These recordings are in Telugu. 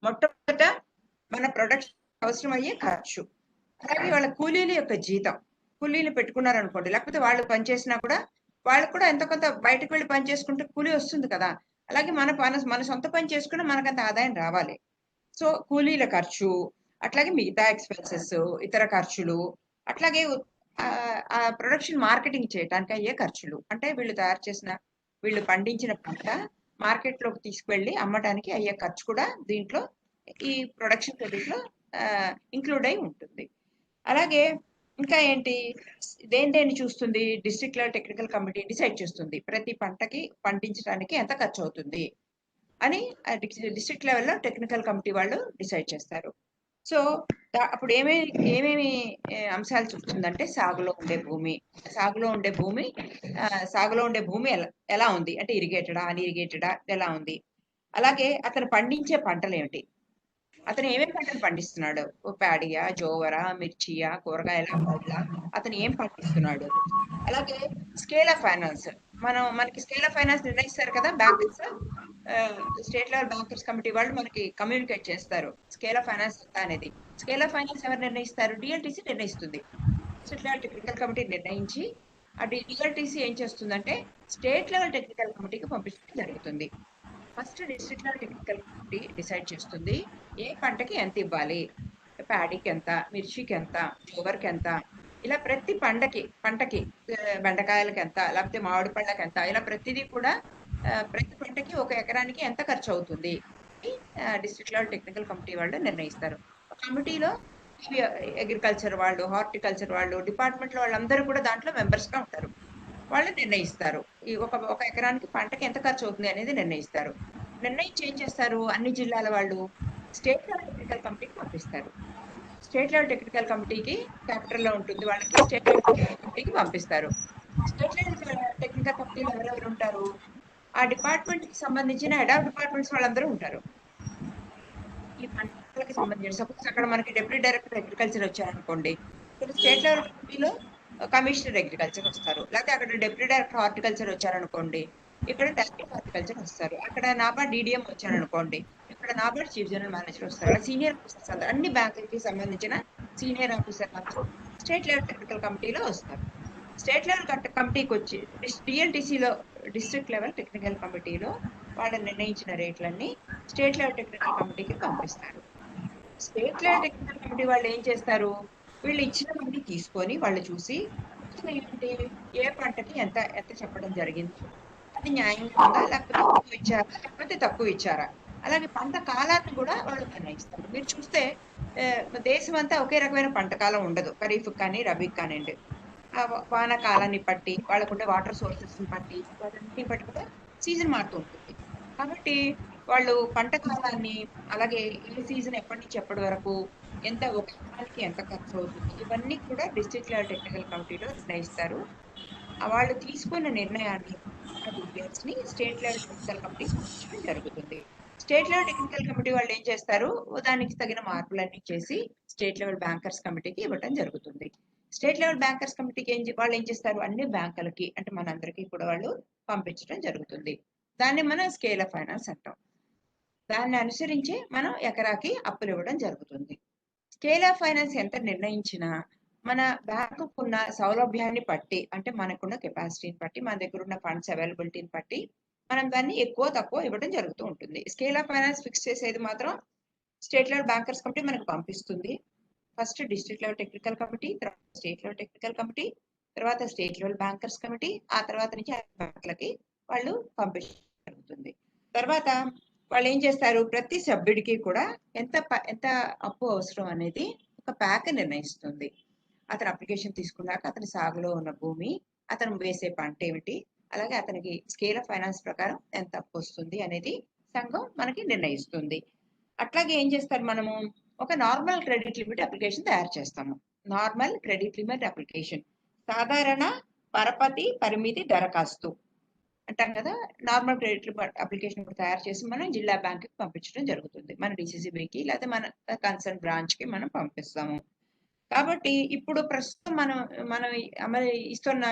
మొట్టమొదట మన ప్రొడక్షన్ అవసరమయ్యే ఖర్చు, అలాగే వాళ్ళ కూలీల యొక్క జీతం. కూలీలు పెట్టుకున్నారనుకోండి, లేకపోతే వాళ్ళు పనిచేసినా కూడా వాళ్ళకు కూడా ఎంతో కొంత బయటకు వెళ్ళి పని చేసుకుంటే కూలీ వస్తుంది కదా! అలాగే మన సొంత పని చేసుకున్న మనకంత ఆదాయం రావాలి. సో, కూలీల ఖర్చు, అట్లాగే మిగతా ఎక్స్‌పెన్సెస్, ఇతర ఖర్చులు, అట్లాగే ఆ ప్రొడక్షన్ మార్కెటింగ్ చేయటానికి అయ్యే ఖర్చులు. అంటే వీళ్ళు పండించిన పంట మార్కెట్‌లోకి తీసుకువెళ్ళి అమ్మటానికి అయ్యే ఖర్చు కూడా దీంట్లో ఈ ప్రొడక్షన్ క్రెడిట్‌లో ఇంక్లూడ్ అయి ఉంటుంది. అలాగే ఇంకా ఏంటి, దేన్ని చూస్తుంది? District level technical committee decide చేస్తుంది. ప్రతి పంటకి పండించడానికి ఎంత ఖర్చవుతుంది అని డిస్ట్రిక్ట్ లెవెల్‌లో టెక్నికల్ కమిటీ వాళ్ళు డిసైడ్ చేస్తారు. సో, అప్పుడు ఏమేమి అంశాలు చూస్తుందంటే సాగులో ఉండే భూమి. సాగులో ఉండే భూమి సాగులో ఉండే భూమి ఎలా ఉంది? అంటే ఇరిగేటెడా? అన్‌ఇరిగేటెడా? ఎలా ఉంది? అలాగే అతను పండించే పంటలేమిటి? అతను ఏమేమి పంటలు పండిస్తున్నాడు? ప్యాడీయా? జోవరా? మిర్చియా? కూరగాయలా? పళ్ళా? అతను ఏం పండిస్తున్నాడు? అలాగే స్కేల్ ఆఫ్ ఫైనాన్స్. మనకి స్కేల్ ఆఫ్ ఫైనాన్స్ నిర్ణయిస్తారు కదా bankers. State level bankers committee వాళ్ళు మనకి కమ్యూనికేట్ చేస్తారు. స్కేల్ ఆఫ్ ఫైనాన్స్ ఎంత అనేది. స్కేల్ ఆఫ్ ఫైనాన్స్ ఎవరు నిర్ణయిస్తారు? డిఎల్టీసీ నిర్ణయిస్తుంది. స్టేట్ లెవెల్ టెక్నికల్ కమిటీ నిర్ణయించి ఆ డిఎల్టీసీ ఏం చేస్తుందంటే స్టేట్ లెవెల్ టెక్నికల్ కమిటీకి పంపించడం జరుగుతుంది. First district level technical committee decide చేస్తుంది ఏ పంటకి ఎంత ఇవ్వాలి, ప్యాడీకి ఎంత, మిర్చికి ఎంత, జోవర్కి ఎంత, ఇలా ప్రతి పంటకి బెండకాయలకి ఎంత, లేకపోతే మామిడి పళ్ళకి ఎంత, ఇలా ప్రతిదీ కూడా ప్రతి పంటకి ఒక ఎకరానికి ఎంత ఖర్చు అవుతుంది డిస్ట్రిక్ట్ లెవెల్ టెక్నికల్ కమిటీ వాళ్ళు నిర్ణయిస్తారు. కమిటీలో అగ్రికల్చర్ వాళ్ళు, హార్టికల్చర్ వాళ్ళు, డిపార్ట్మెంట్ లో వాళ్ళందరూ కూడా దాంట్లో మెంబర్స్ గా ఉంటారు. వాళ్ళు నిర్ణయిస్తారు. ఈ ఒక ఎకరానికి పంటకి ఎంత ఖర్చు అవుతుంది అనేది నిర్ణయిస్తారు. నిర్ణయించి ఏం చేస్తారు? అన్ని జిల్లాల వాళ్ళు స్టేట్ లెవెల్ టెక్నికల్ కమిటీకి పంపిస్తారు. స్టేట్ లెవెల్ టెక్నికల్ కమిటీకి క్యాపిటల్ లో ఉంటుంది వాళ్ళకి. స్టేట్ లెవెల్ టెక్నికల్ కమిటీకి పంపిస్తారు. స్టేట్ లెవెల్ టెక్నికల్ కమిటీలో ఎవరెవరు ఉంటారు? ఆ డిపార్ట్మెంట్ కి సంబంధించిన హెడ్ ఆఫ్ డిపార్ట్మెంట్స్ వాళ్ళందరూ ఉంటారు. ఈ పంటలకు సంబంధించి సపోజ్ అక్కడ మనకి డిప్యూటీ డైరెక్టర్ అగ్రికల్చర్ వచ్చారనుకోండి, ఇక్కడ స్టేట్ లెవెల్ కమిటీలో కమిషనర్ అగ్రికల్చర్ వస్తారు. లేకపోతే అక్కడ డిప్యూటీ డైరెక్టర్ హార్టికల్చర్ వచ్చారనుకోండి, ఇక్కడ డైరెక్టర్ హార్టికల్చర్ వస్తారు. అక్కడ నాబార్డ్ డీడీఎం వచ్చారనుకోండి, ఇక్కడ నాబార్డ్ చీఫ్ జనరల్ మేనేజర్ వస్తారు. అలా సీనియర్ ఆఫీసర్స్ అందరూ అన్ని బ్యాంకులకి సంబంధించిన సీనియర్ ఆఫీసర్ అందరూ స్టేట్ లెవెల్ టెక్నికల్ కమిటీలో వస్తారు. స్టేట్ లెవెల్ కమిటీకి వచ్చి డిఎల్టీసీలో డిస్ట్రిక్ట్ లెవెల్ టెక్నికల్ కమిటీలో వాళ్ళు నిర్ణయించిన రేట్లన్నీ స్టేట్ లెవెల్ టెక్నికల్ కమిటీకి పంపిస్తారు. స్టేట్ లెవెల్ టెక్నికల్ కమిటీ వాళ్ళు ఏం చేస్తారు? వీళ్ళు ఇచ్చినవన్నీ తీసుకొని వాళ్ళు చూసి ఏంటి, ఏ పంటకి ఎంత ఎంత చెప్పడం జరిగింది, అది న్యాయంగా ఉందా, లేకపోతే ఎక్కువ ఇచ్చారా, లేకపోతే తక్కువ ఇచ్చారా, అలాగే పంట కాలాన్ని కూడా వాళ్ళు నిర్ణయిస్తారు. మీరు చూస్తే దేశం అంతా ఒకే రకమైన పంట కాలం ఉండదు. ఖరీఫ్ కానీ రబీకి కానివ్వండి. వాన కాలాన్ని బట్టి వాళ్ళకుండే వాటర్ సోర్సెస్ బట్టి వాటన్నిటిని బట్టి కూడా సీజన్ మారుతూ ఉంటుంది. కాబట్టి వాళ్ళు పంట కాలాన్ని, అలాగే ఏ సీజన్ ఎప్పటి నుంచి ఎప్పటి వరకు, ఎంత ఒక ఎకరానికి ఎంత ఖర్చు అవుతుంది, ఇవన్నీ కూడా డిస్ట్రిక్ట్ లెవెల్ టెక్నికల్ కమిటీలో నిర్ణయిస్తారు. వాళ్ళు తీసుకున్న నిర్ణయాన్ని డీటెయిల్స్ ని స్టేట్ లెవెల్ టెక్నికల్ కమిటీకి పంపించడం జరుగుతుంది. స్టేట్ లెవెల్ టెక్నికల్ కమిటీ వాళ్ళు ఏం చేస్తారు? దానికి తగిన మార్పులన్నీ చేసి స్టేట్ లెవెల్ బ్యాంకర్స్ కమిటీకి ఇవ్వడం జరుగుతుంది. స్టేట్ లెవెల్ బ్యాంకర్స్ కమిటీకి వాళ్ళు ఏం చేస్తారు? అన్ని బ్యాంకులకి అంటే మనందరికీ కూడా వాళ్ళు పంపించడం జరుగుతుంది. దాన్ని మనం స్కేల్ ఆఫ్ ఫైనాన్స్ అంటాం. దాన్ని అనుసరించి మనం ఎకరాకి అప్పులు ఇవ్వడం జరుగుతుంది. స్కేల్ ఆఫ్ ఫైనాన్స్ ఎంత నిర్ణయించినా మన బ్యాంకుకున్న సౌలభ్యాన్ని బట్టి, అంటే మనకున్న కెపాసిటీని బట్టి, మన దగ్గర ఉన్న ఫండ్స్ అవైలబిలిటీని బట్టి మనం దాన్ని ఎక్కువ తక్కువ ఇవ్వడం జరుగుతూ ఉంటుంది. స్కేల్ ఆఫ్ ఫైనాన్స్ ఫిక్స్ చేసేది మాత్రం స్టేట్ లెవెల్ బ్యాంకర్స్ కమిటీ మనకు పంపిస్తుంది. First district level technical committee, తర్వాత స్టేట్ లెవెల్ టెక్నికల్ కమిటీ, తర్వాత స్టేట్ లెవెల్ బ్యాంకర్స్ కమిటీ, ఆ తర్వాత నుంచి బ్యాంకులకి వాళ్ళు పంపించడం జరుగుతుంది. తర్వాత వాళ్ళు ఏం చేస్తారు? ప్రతి సభ్యుడికి కూడా ఎంత అప్పు అవసరం అనేది ఒక ప్యాక్ నిర్ణయిస్తుంది. అతను అప్లికేషన్ తీసుకున్నాక అతని సాగులో ఉన్న భూమి, అతను వేసే పంట ఏమిటి, అలాగే అతనికి స్కేల్ ఆఫ్ ఫైనాన్స్ ప్రకారం ఎంత అప్పు వస్తుంది అనేది సంఘం మనకి నిర్ణయిస్తుంది. అట్లాగే ఏం చేస్తారు? మనము ఒక నార్మల్ క్రెడిట్ లిమిట్ అప్లికేషన్ తయారు చేస్తాము. నార్మల్ క్రెడిట్ లిమిట్ అప్లికేషన్, సాధారణ పరపతి పరిమితి దరఖాస్తు అంటాం కదా. నార్మల్ క్రెడిట్ అప్లికేషన్ కూడా తయారు చేసి మనం జిల్లా బ్యాంక్ కి పంపించడం జరుగుతుంది. మన డిసిసిబికి లేకపోతే మన కన్సర్న్ బ్రాంచ్ కి మనం పంపిస్తాము. కాబట్టి ఇప్పుడు ప్రస్తుతం మనం మనం అమలు ఇస్తున్న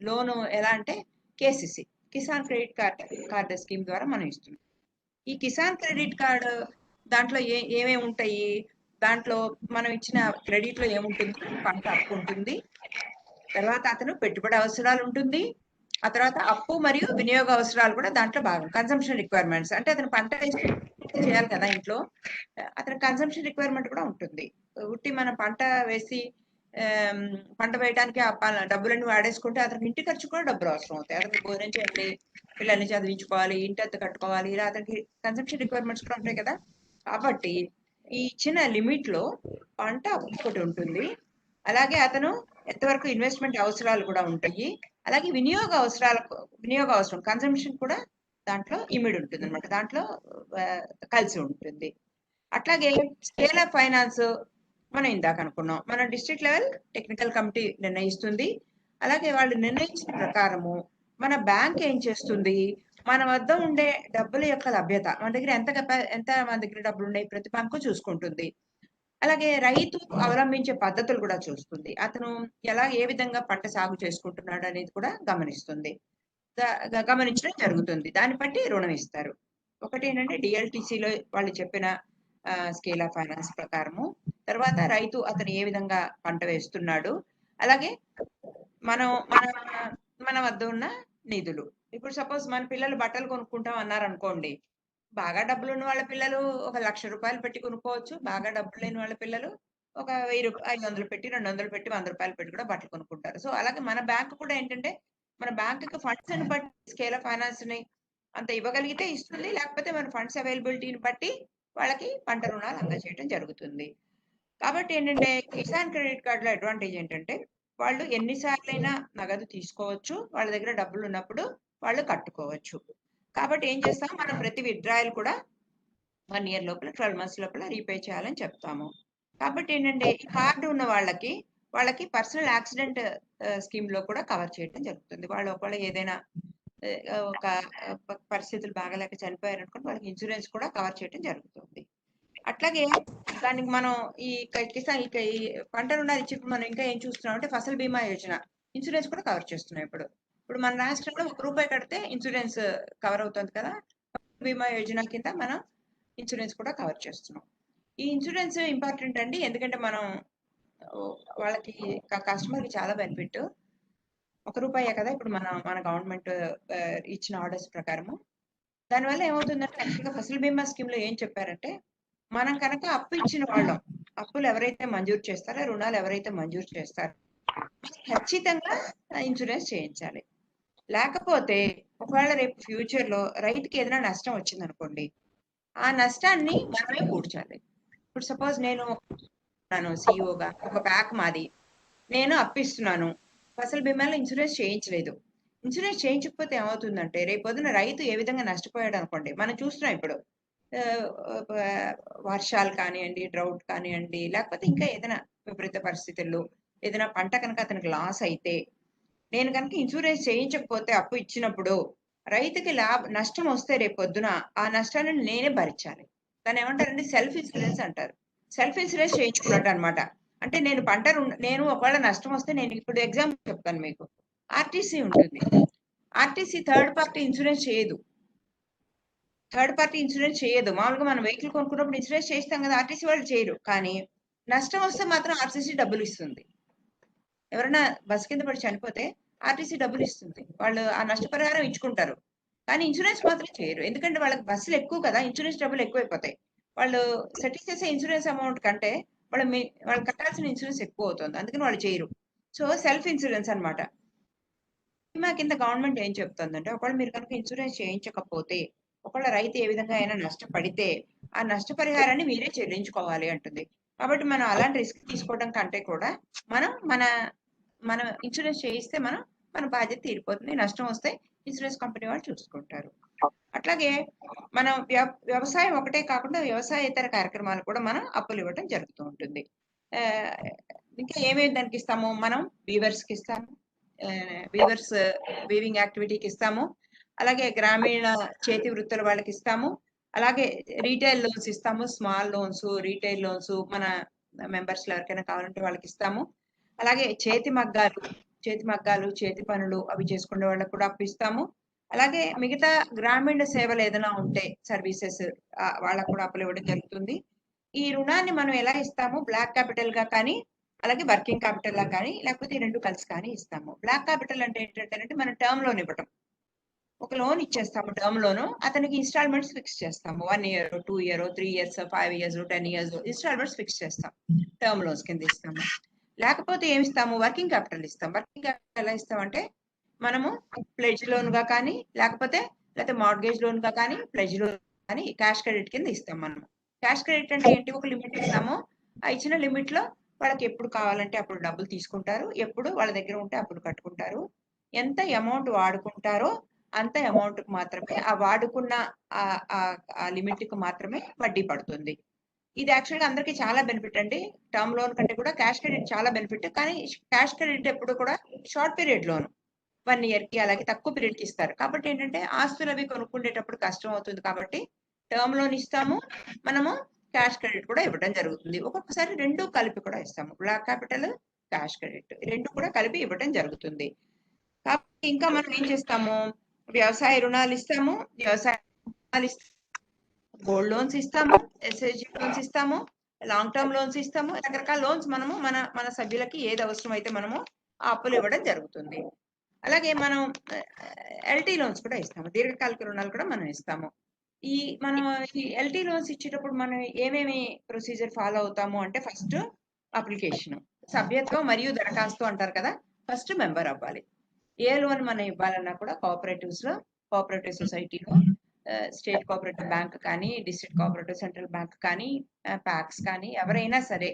లోను ఎలా అంటే KCC, Kisan credit card scheme ద్వారా మనం ఇస్తున్నాం. ఈ కిసాన్ క్రెడిట్ కార్డు దాంట్లో ఏమేమి ఉంటాయి, దాంట్లో మనం ఇచ్చిన క్రెడిట్ లో ఏముంటుంది, పంట అప్పు ఉంటుంది, తర్వాత అతను పెట్టుబడి అవసరాలు ఉంటుంది, ఆ తర్వాత అప్పు మరియు వినియోగ అవసరాలు కూడా దాంట్లో భాగం. కన్సంప్షన్ రిక్వైర్మెంట్స్ అంటే అతను పంట వేసి చేయాలి కదా ఇంట్లో, అతని కన్సంప్షన్ రిక్వైర్మెంట్ కూడా ఉంటుంది. ఉట్టి మనం పంట వేసి పంట వేయడానికి ఆ డబ్బులన్నీ వాడేసుకుంటే అతనికి ఇంటి ఖర్చు కూడా డబ్బులు అవసరం అవుతాయి. అతనికి భోజనం చేయాలి, పిల్లల్ని చదివించుకోవాలి, ఇంటి అద్దె కట్టుకోవాలి, ఇలా అతనికి కన్సంప్షన్ రిక్వైర్మెంట్స్ కూడా ఉంటాయి కదా. కాబట్టి ఈ ఇచ్చిన లిమిట్ లో పంట ఒకటి ఉంటుంది, అలాగే అతను ఎంతవరకు ఇన్వెస్ట్మెంట్ అవసరాలు కూడా ఉంటాయి, అలాగే వినియోగ అవసరం కన్సంప్షన్ కూడా దాంట్లో ఇమిడి ఉంటుంది అనమాట, దాంట్లో కలిసి ఉంటుంది. అట్లాగే స్కేల్ ఆఫ్ ఫైనాన్స్ మనం ఇందాక అనుకున్నాం, మన డిస్ట్రిక్ట్ లెవెల్ టెక్నికల్ కమిటీ నిర్ణయిస్తుంది. అలాగే వాళ్ళు నిర్ణయించిన ప్రకారము మన బ్యాంక్ ఏం చేస్తుంది, మన వద్ద ఉండే డబ్బుల యొక్క లభ్యత, మన దగ్గర ఎంత మన దగ్గర డబ్బులు ఉన్నాయి ప్రతి బ్యాంకు చూసుకుంటుంది. అలాగే రైతు అవలంబించే పద్ధతులు కూడా చూస్తుంది, అతను ఏ విధంగా పంట సాగు చేసుకుంటున్నాడు అనేది కూడా గమనించడం జరుగుతుంది. దాన్ని బట్టి రుణం ఇస్తారు. ఒకటి ఏంటంటే డిఎల్టీసీలో వాళ్ళు చెప్పిన స్కేల్ ఆఫ్ ఫైనాన్స్ ప్రకారము, తర్వాత రైతు అతను ఏ విధంగా పంట వేస్తున్నాడు, అలాగే మనం మన మన వద్ద ఉన్న నిధులు. ఇప్పుడు సపోజ్ మన పిల్లలు బట్టలు కొనుక్కుంటాం అన్నారు అనుకోండి, బాగా డబ్బులు ఉన్న వాళ్ళ పిల్లలు ఒక 1,00,000 రూపాయలు పెట్టి కొనుక్కోవచ్చు, బాగా డబ్బులు లేని వాళ్ళ పిల్లలు ఒక 500 పెట్టి 200 పెట్టి 100 రూపాయలు పెట్టి కూడా బట్టలు కొనుక్కుంటారు. సో అలాగే మన బ్యాంకు కూడా ఏంటంటే మన బ్యాంకుకి ఫండ్స్ ని బట్టి స్కేల్ ఆఫ్ ఫైనాన్స్ ని అంత ఇవ్వగలిగితే ఇస్తుంది, లేకపోతే మన ఫండ్స్ అవైలబిలిటీని బట్టి వాళ్ళకి పంట రుణాలు అందజేయడం జరుగుతుంది. కాబట్టి ఏంటంటే కిసాన్ క్రెడిట్ కార్డులో అడ్వాంటేజ్ ఏంటంటే వాళ్ళు ఎన్నిసార్లైనా నగదు తీసుకోవచ్చు, వాళ్ళ దగ్గర డబ్బులు ఉన్నప్పుడు వాళ్ళు కట్టుకోవచ్చు. కాబట్టి ఏం చేస్తాం, మనం ప్రతి విత్డ్రాయల్ కూడా 1 ఇయర్ లోపల 12 months లోపల రీపే చేయాలని చెప్తాము. కాబట్టి ఏంటంటే ఈ కార్డు ఉన్న వాళ్ళకి పర్సనల్ యాక్సిడెంట్ స్కీమ్ లో కూడా కవర్ చేయడం జరుగుతుంది. వాళ్ళు ఒకవేళ ఏదైనా ఒక పరిస్థితులు బాగాలేక చనిపోయారు అనుకోండి, వాళ్ళకి ఇన్సూరెన్స్ కూడా కవర్ చేయడం జరుగుతుంది. అట్లాగే దానికి మనం ఈ ఈ పంట రుణాలు ఇచ్చినప్పుడు మనం ఇంకా ఏం చూస్తున్నాం అంటే ఫసల్ బీమా యోజన ఇన్సూరెన్స్ కూడా కవర్ చేస్తున్నాం. ఇప్పుడు మన రాష్ట్రంలో ₹1 కడితే ఇన్సూరెన్స్ కవర్ అవుతుంది కదా, బీమా యోజన కింద మనం ఇన్సూరెన్స్ కూడా కవర్ చేస్తున్నాం. ఈ ఇన్సూరెన్స్ ఇంపార్టెంట్ అండి, ఎందుకంటే మనం వాళ్ళకి కస్టమర్ కి చాలా బెనిఫిట్. ₹1 కదా ఇప్పుడు మన గవర్నమెంట్ ఇచ్చిన ఆర్డర్స్ ప్రకారము. దానివల్ల ఏమవుతుందంటే యాక్చువల్గా ఫసల్ బీమా స్కీమ్ లో ఏం చెప్పారంటే, మనం కనుక అప్పు ఇచ్చిన వాళ్ళం, అప్పులు ఎవరైతే మంజూరు చేస్తారో, రుణాలు ఎవరైతే మంజూరు చేస్తారో ఖచ్చితంగా ఇన్సూరెన్స్ చేయించాలి. లేకపోతే ఒకవేళ రేపు ఫ్యూచర్ లో రైతుకి ఏదైనా నష్టం వచ్చింది అనుకోండి, ఆ నష్టాన్ని మనమే పూడ్చాలి. ఇప్పుడు సపోజ్ నేను సిఇఓగా ఒక బ్యాక్ మాది, నేను అప్పిస్తున్నాను, ఫసల్ బీమాలో ఇన్సూరెన్స్ చేయించలేదు. ఇన్సూరెన్స్ చేయించకపోతే ఏమవుతుందంటే రేపొద్దున రైతు ఏ విధంగా నష్టపోయాడు అనుకోండి, మనం చూస్తున్నాం ఇప్పుడు వర్షాలు కానివ్వండి, డ్రౌట్ కానివ్వండి, లేకపోతే ఇంకా ఏదైనా విపరీత పరిస్థితుల్లో ఏదైనా పంట కనుక అతనికి లాస్ అయితే, నేను కనుక ఇన్సూరెన్స్ చేయించకపోతే అప్పు ఇచ్చినప్పుడు రైతుకి నష్టం వస్తే రేపొద్దున ఆ నష్టాలను నేనే భరించాలి. దాన్ని ఏమంటారంటే సెల్ఫ్ ఇన్సూరెన్స్ అంటారు. సెల్ఫ్ ఇన్సూరెన్స్ చేయించుకున్నట్టు అనమాట. అంటే నేను ఒకవేళ నష్టం వస్తే, నేను ఇప్పుడు ఎగ్జాంపుల్ చెప్తాను మీకు. ఆర్టీసీ ఉంటుంది, ఆర్టీసీ థర్డ్ పార్టీ ఇన్సూరెన్స్ చేయదు. మామూలుగా మనం వెహికల్ కొనుక్కున్నప్పుడు ఇన్సూరెన్స్ చేస్తాం కదా, ఆర్టీసీ వాళ్ళు చేయరు. కానీ నష్టం వస్తే మాత్రం ఆర్టీసీ డబ్బులు ఇస్తుంది. ఎవరైనా బస్ కింద పడి చనిపోతే ఆర్టీసీ డబ్బులు ఇస్తుంది, వాళ్ళు ఆ నష్టపరిహారం ఇచ్చుకుంటారు. కానీ ఇన్సూరెన్స్ మాత్రం చేయరు, ఎందుకంటే వాళ్ళకి బస్సులు ఎక్కువ కదా, ఇన్సూరెన్స్ డబ్బులు ఎక్కువైపోతాయి. వాళ్ళు సెటిల్ చేసే ఇన్సూరెన్స్ అమౌంట్ కంటే వాళ్ళు కట్టాల్సిన ఇన్సూరెన్స్ ఎక్కువ అవుతుంది, అందుకని వాళ్ళు చేయరు. సో సెల్ఫ్ ఇన్సూరెన్స్ అనమాట. బీమా కింద గవర్నమెంట్ ఏం చెప్తుందంటే, ఒకవేళ మీరు కనుక ఇన్సూరెన్స్ చేయించకపోతే, ఒకవేళ రైతు ఏ విధంగా అయినా నష్టపడితే ఆ నష్టపరిహారాన్ని మీరే చెల్లించుకోవాలి అంటుంది. కాబట్టి మనం అలాంటి రిస్క్ తీసుకోవడం కంటే కూడా మనం ఇన్సూరెన్స్ చేయిస్తే మన బాధ్యత తీరిపోతుంది, నష్టం వస్తే ఇన్సూరెన్స్ కంపెనీ వాళ్ళు చూసుకుంటారు. అట్లాగే మనం వ్యవసాయం ఒకటే కాకుండా వ్యవసాయేతర కార్యక్రమాలు కూడా మనం అప్పులు ఇవ్వడం జరుగుతూ ఉంటుంది. ఇంకా ఏమేమి దానికి ఇస్తాము, మనం వీవర్స్కి ఇస్తాము, వీవర్స్ వీవింగ్ యాక్టివిటీకి ఇస్తాము, అలాగే గ్రామీణ చేతి వృత్తుల వాళ్ళకి ఇస్తాము, అలాగే రీటైల్ లోన్స్ ఇస్తాము, స్మాల్ లోన్స్, రీటైల్ లోన్స్ మన మెంబర్స్ ఎవరికైనా కావాలంటే వాళ్ళకి ఇస్తాము. అలాగే చేతి మగ్గాలు, చేతి పనులు అవి చేసుకునే వాళ్ళకి కూడా అప్పు ఇస్తాము. అలాగే మిగతా గ్రామీణ సేవలు ఏదైనా ఉంటే సర్వీసెస్ వాళ్ళకు కూడా అప్పులు ఇవ్వడం జరుగుతుంది. ఈ రుణాన్ని మనం ఎలా ఇస్తాము? బ్లాక్ క్యాపిటల్ గా కానీ, అలాగే వర్కింగ్ క్యాపిటల్ లా కానీ, లేకపోతే ఈ రెండు కలిసి కానీ ఇస్తాము. బ్లాక్ క్యాపిటల్ అంటే ఏంటంటే మనం టర్మ్ లోన్ ఇవ్వటం. ఒక లోన్ ఇచ్చేస్తాము టర్మ్ లోను, అతనికి ఇన్స్టాల్మెంట్స్ ఫిక్స్ చేస్తాము. 1 year, 2 year, 3 years, 5 years, 10 years installments fix చేస్తాం. టర్మ్ లోన్స్ కింద ఇస్తాము. లేకపోతే ఏమి ఇస్తాము? వర్కింగ్ క్యాపిటల్ ఇస్తాం. వర్కింగ్ క్యాపిటల్ ఎలా ఇస్తామంటే మనము ప్లెడ్జ్ లోన్ గా కానీ, లేకపోతే మార్గేజ్ లోన్ గా కానీ, ప్లెడ్జ్ లోన్ కానీ క్యాష్ క్రెడిట్ కింద ఇస్తాం మనం. క్యాష్ క్రెడిట్ అంటే ఏంటి? ఒక లిమిట్ ఇస్తాము. ఆ ఇచ్చిన లిమిట్ లో వాళ్ళకి ఎప్పుడు కావాలంటే అప్పుడు డబ్బులు తీసుకుంటారు, ఎప్పుడు వాళ్ళ దగ్గర ఉంటే అప్పుడు కట్టుకుంటారు. ఎంత అమౌంట్ వాడుకుంటారో అంత అమౌంట్ కి మాత్రమే, ఆ వాడుకున్న ఆ లిమిట్ కి మాత్రమే వడ్డీ పడుతుంది. ఇది యాక్చువల్ గా అందరికి చాలా బెనిఫిట్ అండి. టర్మ్ లోన్ కంటే కూడా క్యాష్ క్రెడిట్ చాలా బెనిఫిట్. కానీ క్యాష్ క్రెడిట్ ఎప్పుడు కూడా షార్ట్ పీరియడ్ లోన్, 1 ఇయర్ కి అలాగే తక్కువ పీరియడ్ కి ఇస్తారు. కాబట్టి ఏంటంటే ఆస్తులు అవి కొనుక్కునేటప్పుడు కష్టం అవుతుంది. కాబట్టి టర్మ్ లోన్ ఇస్తాము, మనము క్యాష్ క్రెడిట్ కూడా ఇవ్వడం జరుగుతుంది. ఒక్కొక్కసారి రెండు కలిపి కూడా ఇస్తాము. బ్లాక్ క్యాపిటల్, క్యాష్ క్రెడిట్ రెండు కూడా కలిపి ఇవ్వడం జరుగుతుంది. కాబట్టి ఇంకా మనం ఏం చేస్తాము? వ్యవసాయ రుణాలు ఇస్తాము, వ్యవసాయ రుణాలు ఇస్తాము, గోల్డ్ లోన్స్ ఇస్తాము, ఎస్హెచ్జి లోన్స్ ఇస్తాము, లాంగ్ టర్మ్ లోన్స్ ఇస్తాము. రకరకాల లోన్స్ మనము మన మన సభ్యులకి ఏది అవసరం అయితే మనము ఆ అప్పులు ఇవ్వడం జరుగుతుంది. అలాగే మనం ఎల్టీ లోన్స్ కూడా ఇస్తాము. దీర్ఘకాలిక రుణాలు కూడా మనం ఇస్తాము. మనం ఈ ఎల్టీ లోన్స్ ఇచ్చేటప్పుడు మనం ఏమేమి ప్రొసీజర్ ఫాలో అవుతాము అంటే, ఫస్ట్ అప్లికేషన్, సభ్యత్వం మరియు దరఖాస్తు అంటారు కదా. ఫస్ట్ మెంబర్ అవ్వాలి. ఏ లోన్ మనం ఇవ్వాలన్నా కూడా కోఆపరేటివ్స్ లో, కోఆపరేటివ్ సొసైటీలో, స్టేట్ కోఆపరేటివ్ బ్యాంక్ కానీ, డిస్ట్రిక్ట్ కోఆపరేటివ్ సెంట్రల్ బ్యాంక్ కానీ, ప్యాక్స్ కానీ, ఎవరైనా సరే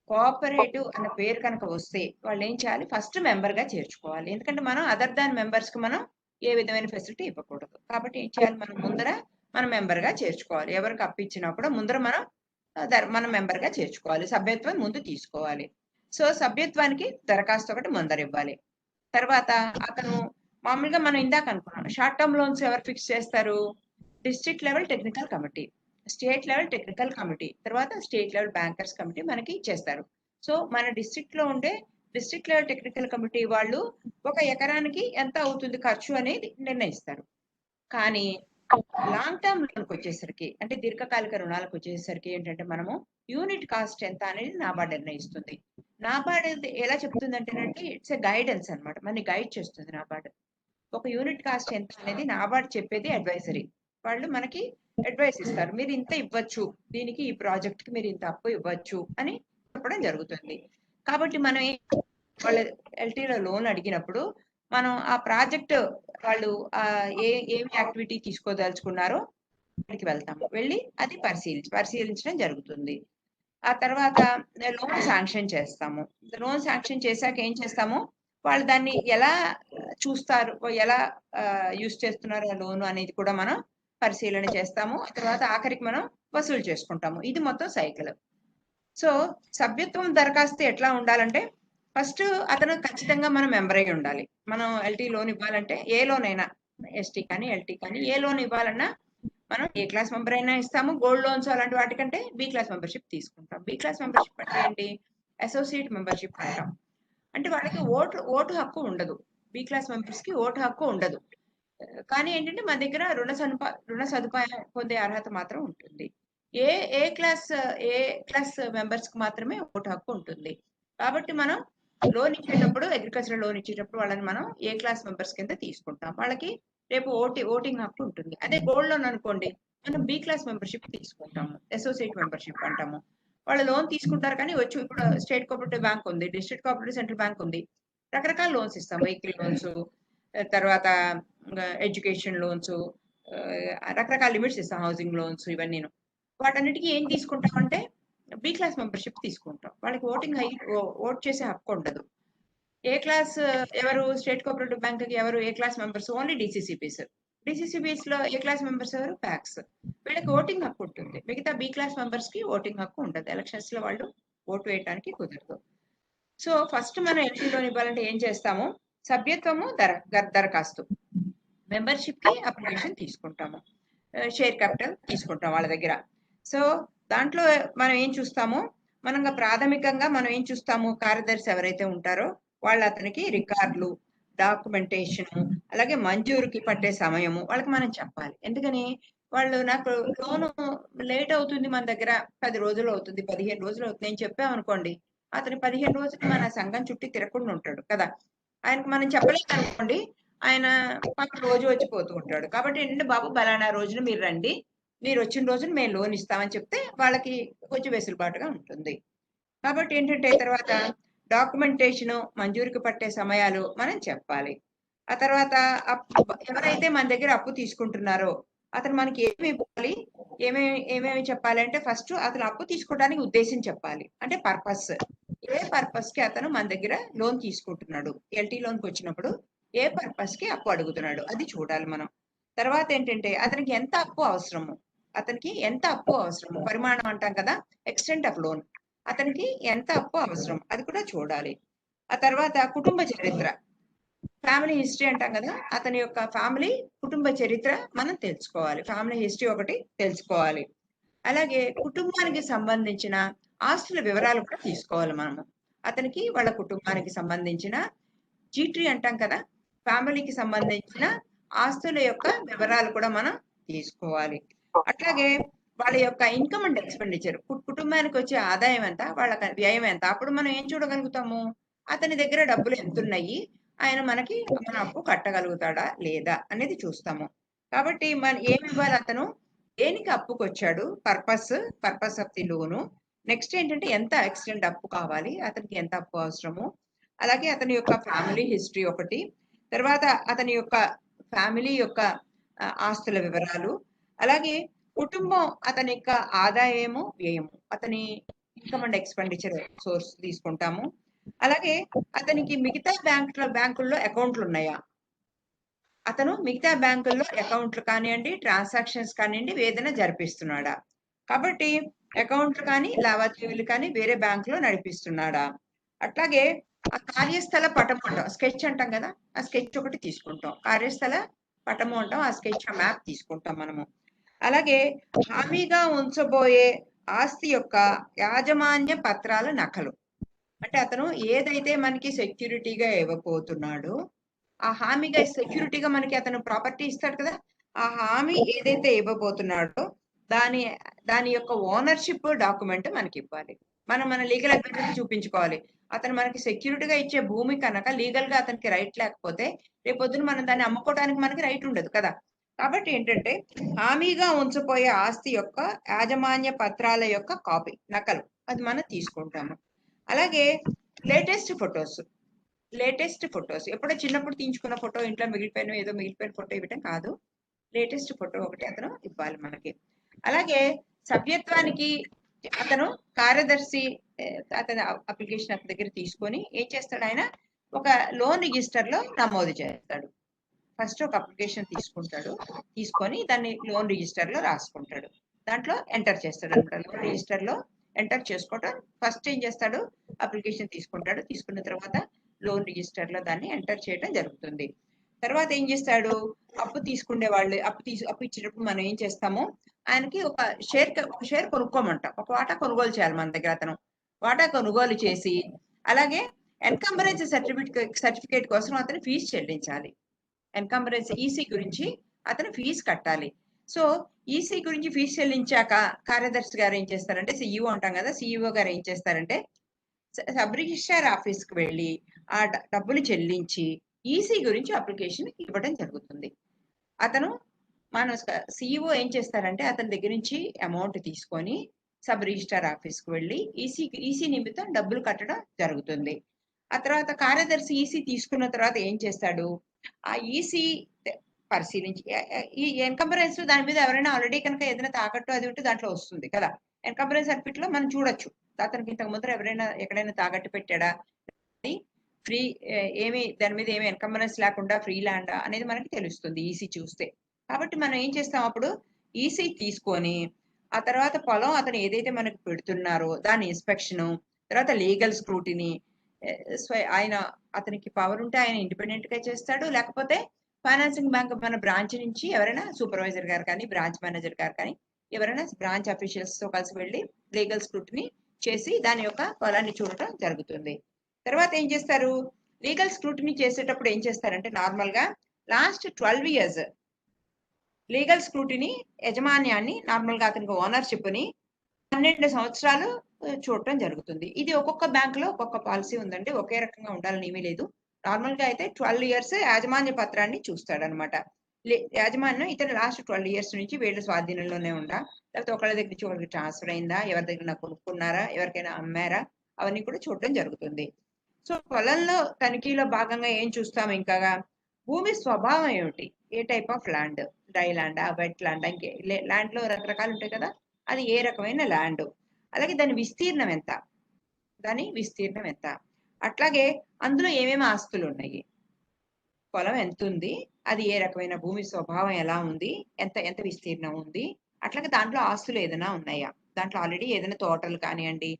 కోఆపరేటివ్ అనే పేరు కనుక వస్తే వాళ్ళు ఏం చేయాలి? ఫస్ట్ మెంబర్ గా చేర్చుకోవాలి. ఎందుకంటే మనం అదర్ దాన్ మెంబర్స్ కి మనం ఏ విధమైన ఫెసిలిటీ ఇవ్వకూడదు. కాబట్టి ఏం చేయాలి? మనం ముందర మనం మెంబర్ గా చేర్చుకోవాలి. ఎవరికి అప్పిచ్చినా కూడా ముందర మనం మెంబర్ గా చేర్చుకోవాలి. సభ్యత్వం ముందు తీసుకోవాలి. సో సభ్యత్వానికి దరఖాస్తు ఒకటి ముందర ఇవ్వాలి. తర్వాత అతను మామూలుగా మనం ఇందాక అనుకున్నాం, షార్ట్ టర్మ్ లోన్స్ ఎవరు ఫిక్స్ చేస్తారు? District level technical committee, state level technical committee, తర్వాత స్టేట్ లెవెల్ బ్యాంకర్స్ కమిటీ మనకి ఇచ్చేస్తారు. సో మన డిస్ట్రిక్ట్ లో ఉండే డిస్ట్రిక్ట్ లెవెల్ టెక్నికల్ కమిటీ వాళ్ళు ఒక ఎకరానికి ఎంత అవుతుంది ఖర్చు అనేది నిర్ణయిస్తారు. కానీ లాంగ్ టర్మ్ లోన్కి వచ్చేసరికి, అంటే దీర్ఘకాలిక రుణాలకు వచ్చేసరికి ఏంటంటే మనము యూనిట్ కాస్ట్ ఎంత అనేది నాబార్డ్ నిర్ణయిస్తుంది. నాబార్డ్ ఎలా చెప్తుంది అంటేనంటే ఇట్స్ ఎ గైడెన్స్ అనమాట, మనని గైడ్ చేస్తుంది నాబార్డ్. ఒక యూనిట్ కాస్ట్ ఎంత అనేది నాబార్డ్ చెప్పేది అడ్వైజరీ. వాళ్ళు మనకి అడ్వైస్ ఇస్తారు, మీరు ఇంత ఇవ్వచ్చు, దీనికి ఈ ప్రాజెక్ట్ కి మీరు ఇంత అప్పు ఇవ్వచ్చు అని చెప్పడం జరుగుతుంది. కాబట్టి మనం వాళ్ళ ఎల్టీలో లోన్ అడిగినప్పుడు మనం ఆ ప్రాజెక్ట్ వాళ్ళు ఏమి యాక్టివిటీ తీసుకోదలుచుకున్నారో అక్కడికి వెళ్తాము, వెళ్ళి అది పరిశీలించడం జరుగుతుంది. ఆ తర్వాత లోన్ శాంక్షన్ చేస్తాము. లోన్ శాంక్షన్ చేశాక ఏం చేస్తాము? వాళ్ళు దాన్ని ఎలా చూస్తారు, ఎలా యూజ్ చేస్తున్నారు ఆ లోన్ అనేది కూడా మనం పరిశీలన చేస్తాము. ఆ తర్వాత ఆఖరికి మనం వసూలు చేసుకుంటాము. ఇది మొత్తం సైకిల్. సో సభ్యత్వం దరఖాస్తు ఎట్లా ఉండాలంటే, ఫస్ట్ అతను ఖచ్చితంగా మనం మెంబర్ అయి ఉండాలి. మనం ఎల్టీ లోన్ ఇవ్వాలంటే, ఏ లోన్ అయినా, ఎస్టీ కానీ ఎల్టీ కానీ ఏ లోన్ ఇవ్వాలన్నా మనం ఏ క్లాస్ మెంబర్ అయినా ఇస్తాము. గోల్డ్ లోన్స్ అలాంటి వాటికంటే బి క్లాస్ మెంబర్షిప్ తీసుకుంటాం. బి క్లాస్ మెంబర్షిప్ అంటే ఏంటి? అసోసియేట్ మెంబర్షిప్ అంటాం. అంటే వాళ్ళకి ఓటు హక్కు ఉండదు. బి క్లాస్ మెంబర్స్ కి ఓటు హక్కు ఉండదు. కానీ ఏంటంటే మన దగ్గర రుణ సదుపాయం పొందే అర్హత మాత్రం ఉంటుంది. ఏ క్లాస్ మెంబర్స్ కి మాత్రమే ఓటు హక్కు ఉంటుంది. కాబట్టి మనం లోన్ ఇచ్చేటప్పుడు, అగ్రికల్చర్ లోన్ ఇచ్చేటప్పుడు వాళ్ళని మనం ఏ క్లాస్ మెంబర్స్ కింద తీసుకుంటాం. వాళ్ళకి రేపు ఓటింగ్ హక్కు ఉంటుంది. అదే గోల్డ్ లోన్ అనుకోండి, మనం బి క్లాస్ మెంబర్షిప్ తీసుకుంటాము, అసోసియేట్ మెంబర్షిప్ అంటాము. వాళ్ళు లోన్ తీసుకుంటారు కానీ వచ్చి ఇప్పుడు స్టేట్ కోఆపరేటివ్ బ్యాంక్ ఉంది, డిస్ట్రిక్ట్ కోఆపరేటివ్ సెంట్రల్ బ్యాంక్ ఉంది, రకరకాల లోన్స్ ఇస్తాం. వెహికల్ లోన్స్, తర్వాత ఎడ్యుకేషన్ లోన్స్, రకరకాల లిమిట్స్ ఇస్తాం, హౌసింగ్ లోన్స్, ఇవన్నీ. వాటన్నిటికీ ఏం తీసుకుంటామంటే బి క్లాస్ మెంబర్షిప్ తీసుకుంటాం. వాళ్ళకి ఓట్ చేసే హక్కు ఉండదు. ఏ క్లాస్ ఎవరు? స్టేట్ కోఆపరేటివ్ బ్యాంక్ కి ఎవరు ఏ క్లాస్ మెంబర్స్? ఓన్లీ డిసిసిబిస్ లో ఏ క్లాస్ మెంబర్స్ ఎవరు? ప్యాక్స్. వీళ్ళకి ఓటింగ్ హక్కు ఉంటుంది. మిగతా బి క్లాస్ మెంబర్స్ కి ఓటింగ్ హక్కు ఉండదు. ఎలక్షన్స్ లో వాళ్ళు ఓటు వేయడానికి కుదరదు. సో ఫస్ట్ మనం ఎల్టీ లోన్ ఇవ్వాలంటే ఏం చేస్తాము? సభ్యత్వము, దరఖాస్తు, మెంబర్షిప్ కి అప్లికేషన్ తీసుకుంటాము, షేర్ క్యాపిటల్ తీసుకుంటాం వాళ్ళ దగ్గర. సో దాంట్లో మనం ఏం చూస్తాము? ప్రాథమికంగా మనం ఏం చూస్తాము? కార్యదర్శి ఎవరైతే ఉంటారో వాళ్ళు అతనికి రికార్డులు, డాక్యుమెంటేషన్, అలాగే మంజూరుకి పట్టే సమయము వాళ్ళకి మనం చెప్పాలి. ఎందుకని వాళ్ళు నాకు లోను లేట్ అవుతుంది మన దగ్గర 10 రోజులు అవుతుంది, 15 రోజులు అవుతుంది నేను చెప్పామనుకోండి, అతను 15 రోజులు మన సంఘం చుట్టూ తిరగకుండా ఉంటాడు కదా! ఆయనకు మనం చెప్పలేదనుకోండి, ఆయన మాకు రోజు వచ్చి పోతూ ఉంటాడు. కాబట్టి ఏంటంటే, బాబు పలానా రోజున మీరు రండి. మీరొచ్చిన రోజున మేము లోన్ ఇస్తామని చెప్తే వాళ్ళకి కొంచెం వెసులుబాటుగా ఉంటుంది. కాబట్టి ఏంటంటే తర్వాత డాక్యుమెంటేషను, మంజూరుకి పట్టే సమయాలు మనం చెప్పాలి. ఆ తర్వాత ఎవరైతే మన దగ్గర అప్పు తీసుకుంటున్నారో అతను మనకి ఏమి ఇవ్వాలి, ఏమేమి చెప్పాలంటే ఫస్ట్ అతను అప్పు తీసుకోవడానికి ఉద్దేశం చెప్పాలి. అంటే పర్పస్. ఏ పర్పస్‌కి అతను మన దగ్గర లోన్ తీసుకుంటున్నాడు. ఎల్టీ లోన్‌కి వచ్చినప్పుడు ఏ పర్పస్‌కి అప్పు అడుగుతున్నాడు అది చూడాలి మనం. తర్వాత ఏంటంటే అతనికి ఎంత అప్పు అవసరము, అతనికి ఎంత అప్పు అవసరము, పరిమాణం అంటాం కదా! Extent of loan. అతనికి ఎంత అప్పు అవసరం అది కూడా చూడాలి. ఆ తర్వాత కుటుంబ చరిత్ర, ఫ్యామిలీ హిస్టరీ అంటాం కదా! అతని యొక్క ఫ్యామిలీ కుటుంబ చరిత్ర మనం తెలుసుకోవాలి. ఫ్యామిలీ హిస్టరీ ఒకటి తెలుసుకోవాలి. అలాగే కుటుంబానికి సంబంధించిన ఆస్తుల వివరాలు కూడా తీసుకోవాలి మనము. అతనికి వాళ్ళ కుటుంబానికి సంబంధించిన జీట్రీ అంటాం కదా! ఫ్యామిలీకి సంబంధించిన ఆస్తుల యొక్క వివరాలు కూడా మనం తీసుకోవాలి. అట్లాగే వాళ్ళ యొక్క ఇన్కమ్ అండ్ ఎక్స్‌పెండిచర్, కుటుంబానికి వచ్చే ఆదాయం ఎంత, వాళ్ళ వ్యయం ఎంత. అప్పుడు మనం ఏం చూడగలుగుతాము? అతని దగ్గర డబ్బులు ఎంతున్నయి, ఆయన మనకి మన అప్పు కట్టగలుగుతాడా లేదా అనేది చూస్తాము. కాబట్టి ఏమివ్వాలి అతను, దేనికి అప్పుకొచ్చాడు, purpose of the loan. Next ఏంటంటే ఎంత ఎక్స్టెంట్ అప్పు కావాలి, అతనికి ఎంత అప్పు అవసరము. అలాగే అతని యొక్క ఫ్యామిలీ హిస్టరీ ఒకటి. తర్వాత అతని యొక్క ఫ్యామిలీ యొక్క ఆస్తుల వివరాలు. అలాగే కుటుంబం అతని యొక్క ఆదాయము, వ్యయము. అతని ఇన్కమ్ అండ్ ఎక్స్‌పెండిచర్ సోర్స్ తీసుకుంటాము. అలాగే అతనికి మిగతా బ్యాంకుల్లో అకౌంట్లున్నాయా? అతను మిగతా బ్యాంకుల్లో అకౌంట్లు కానియండి, ట్రాన్సాక్షన్స్ కానియండి ఏదైనా జరిపిస్తున్నాడా? కాబట్టి అకౌంట్లు కానీ, లావాదేవీలు కానీ వేరే బ్యాంకులో నడిపిస్తున్నాడా? అట్లాగే ఆ కార్యస్థల పటం అంటాం. స్కెచ్ అంటాం కదా! ఆ స్కెచ్ ఒకటి తీసుకుంటాం. కార్యస్థల పటము అంటాం. ఆ స్కెచ్ మ్యాప్ తీసుకుంటాం మనము. అలాగే హామీగా ఉంచబోయే ఆస్తి యొక్క యాజమాన్య పత్రాల నకలు. అంటే అతను ఏదైతే మనకి సెక్యూరిటీగా ఇవ్వబోతున్నాడో, ఆ హామీగా సెక్యూరిటీగా మనకి అతను ప్రాపర్టీ ఇస్తాడు కదా! ఆ హామీ ఏదైతే ఇవ్వబోతున్నాడో దాని దాని యొక్క ఓనర్‌షిప్ డాక్యుమెంట్ మనకివ్వాలి. మనం మన లీగల్ అడ్వైజర్‌కి చూపించుకోవాలి. అతను మనకి సెక్యూరిటీగా ఇచ్చే భూమి కనుక లీగల్‌గా అతనికి రైట్ లేకపోతే రేపొద్దున మనం దాన్ని అమ్ముకోవడానికి మనకి రైట్ ఉండదు కదా! కాబట్టి ఏంటంటే హామీగా ఉంచబోయే ఆస్తి యొక్క యాజమాన్య పత్రాల యొక్క కాపీ, నకలు అది మనం తీసుకుంటాము. అలాగే లేటెస్ట్ ఫోటోస్. Latest photos. ఎప్పుడో చిన్నప్పుడు తీయించుకున్న ఫోటో, ఇంట్లో మిగిలిపోయిన ఏదో మిగిలిపోయిన ఫోటో ఇవ్వటం కాదు. లేటెస్ట్ ఫోటో ఒకటి అతను ఇవ్వాలి మనకి. అలాగే సభ్యత్వానికి అతను కార్యదర్శి అతని అప్లికేషన్ అతని దగ్గర తీసుకొని ఏం చేస్తాడు ఆయన, ఒక లోన్ రిజిస్టర్‌లో నమోదు చేస్తాడు. ఫస్ట్ ఒక అప్లికేషన్ తీసుకుంటాడు. తీసుకొని దాన్ని లోన్ రిజిస్టర్‌లో రాసుకుంటాడు. దాంట్లో ఎంటర్ చేస్తాడన్నమాట. లోన్ రిజిస్టర్‌లో ఎంటర్ చేసుకోవటం ఫస్ట్ ఏం చేస్తాడు, అప్లికేషన్ తీసుకుంటాడు. తీసుకున్న తర్వాత లోన్ రిజిస్టర్‌లో దాన్ని ఎంటర్ చేయడం జరుగుతుంది. తర్వాత ఏం చేస్తాడు, అప్పు తీసుకునే వాళ్ళు అప్పు ఇచ్చేటప్పుడు మనం ఏం చేస్తాము, ఆయనకి ఒక షేర్ కొనుక్కోమంటాం. ఒక వాటా కొనుగోలు చేయాలి మన దగ్గర అతను. వాటా కొనుగోలు చేసి అలాగే ఎన్కంబరెన్స్ సర్టిఫికేట్ కోసం అతను ఫీజు చెల్లించాలి. ఎన్కంబరెన్స్ ఈసీ గురించి అతను ఫీజు కట్టాలి. సో ఈసీ గురించి ఫీజు చెల్లించాక కార్యదర్శి గారు ఏం చేస్తారంటే, సీఈఓ అంటాం కదా, సీఈఓ గారు ఏం చేస్తారంటే సబ్ రిజిస్ట్రార్ ఆఫీస్‌కి వెళ్ళి ఆ డబ్బులు చెల్లించి ఈసీ గురించి అప్లికేషన్ ఇవ్వడం జరుగుతుంది. అతను మన సీఈఓ ఏం చేస్తారంటే అతని దగ్గర నుంచి అమౌంట్ తీసుకొని సబ్ రిజిస్ట్రార్ ఆఫీస్‌కి వెళ్ళి ఈసీ నిమిత్తం డబ్బులు కట్టడం జరుగుతుంది. ఆ తర్వాత కార్యదర్శి ఈసీ తీసుకున్న తర్వాత ఏం చేస్తాడు, ఆ ఈసీ పరిశీలించి ఈ ఎన్కంబరెన్స్ దాని మీద ఎవరైనా ఆల్రెడీ కనుక ఏదైనా తాకట్టు అది ఉంటే దాంట్లో వస్తుంది కదా! ఎన్కంబరెన్స్ సర్టిఫికేట్‌లో మనం చూడొచ్చు. అతనికి ఇంతకు ముందర ఎవరైనా ఎక్కడైనా తాకట్టు పెట్టాడా? ఫ్రీ ఏమి దాని మీద ఏమి ఎన్కంబరెన్స్ లేకుండా ఫ్రీ ల్యాండా అనేది మనకి తెలుస్తుంది ఈసీ చూస్తే. కాబట్టి మనం ఏం చేస్తాం అప్పుడు ఈసీ తీసుకొని ఆ తర్వాత పొలం అతను ఏదైతే మనకు పెడుతున్నారో దాని ఇన్స్‌పెక్షను, తర్వాత లీగల్ స్క్రూటినీ, ఆయన అతనికి పవర్ ఉంటే ఆయన ఇండిపెండెంట్‌గా చేస్తాడు. లేకపోతే ఫైనాన్సింగ్ బ్యాంక్ మన బ్రాంచ్ నుంచి ఎవరైనా సూపర్వైజర్ గారు కానీ, బ్రాంచ్ మేనేజర్ గారు కానీ ఎవరైనా బ్రాంచ్ అఫీషియల్స్‌తో కలిసి వెళ్లి లీగల్ స్క్రూటినీ చేసి దాని యొక్క పొలాన్ని చూడటం జరుగుతుంది. తర్వాత ఏం చేస్తారు, లీగల్ స్క్రూటినీ చేసేటప్పుడు ఏం చేస్తారంటే నార్మల్ గా లాస్ట్ 12 years లీగల్ స్క్రూటినీ యాజమాన్యాన్ని నార్మల్ గా అతనికి ఓనర్షిప్ ని 12 సంవత్సరాలు చూడటం జరుగుతుంది. ఇది ఒక్కొక్క బ్యాంక్ లో ఒక్కొక్క పాలసీ ఉందండి. ఒకే రకంగా ఉండాలని ఏమీ లేదు. నార్మల్ గా అయితే 12 years యాజమాన్య పత్రాన్ని చూస్తాడనమాట. యాజమాన్యం ఇతను లాస్ట్ 12 years నుంచి వీళ్ళ స్వాధీనంలోనే ఉందా, లేకపోతే ఒకళ్ళ దగ్గర నుంచి ఒకరికి ట్రాన్స్ఫర్ అయిందా, ఎవరి దగ్గర కొనుక్కున్నారా, ఎవరికైనా అమ్మారా, అవన్నీ కూడా చూడటం జరుగుతుంది. సో పొలంలో తనిఖీలో భాగంగా ఏం చూస్తాం ఇంకా, భూమి స్వభావం ఏమిటి, ఏ టైప్ ఆఫ్ ల్యాండ్, డ్రై ల్యాండా, వెట్ ల్యాండా, ఇంకే ల్యాండ్ లో రకరకాలు ఉంటాయి కదా, అది ఏ రకమైన ల్యాండ్, అలాగే దాని విస్తీర్ణం ఎంత, అట్లాగే అందులో ఏమేమి ఆస్తులు ఉన్నాయి, పొలం ఎంత ఉంది, అది ఏ రకమైన భూమి స్వభావం ఎలా ఉంది, ఎంత ఎంత విస్తీర్ణం ఉంది, అట్లాగే దాంట్లో ఆస్తులు ఏదైనా ఉన్నాయా, దాంట్లో ఆల్రెడీ ఏదైనా తోటలు కానివ్వండి,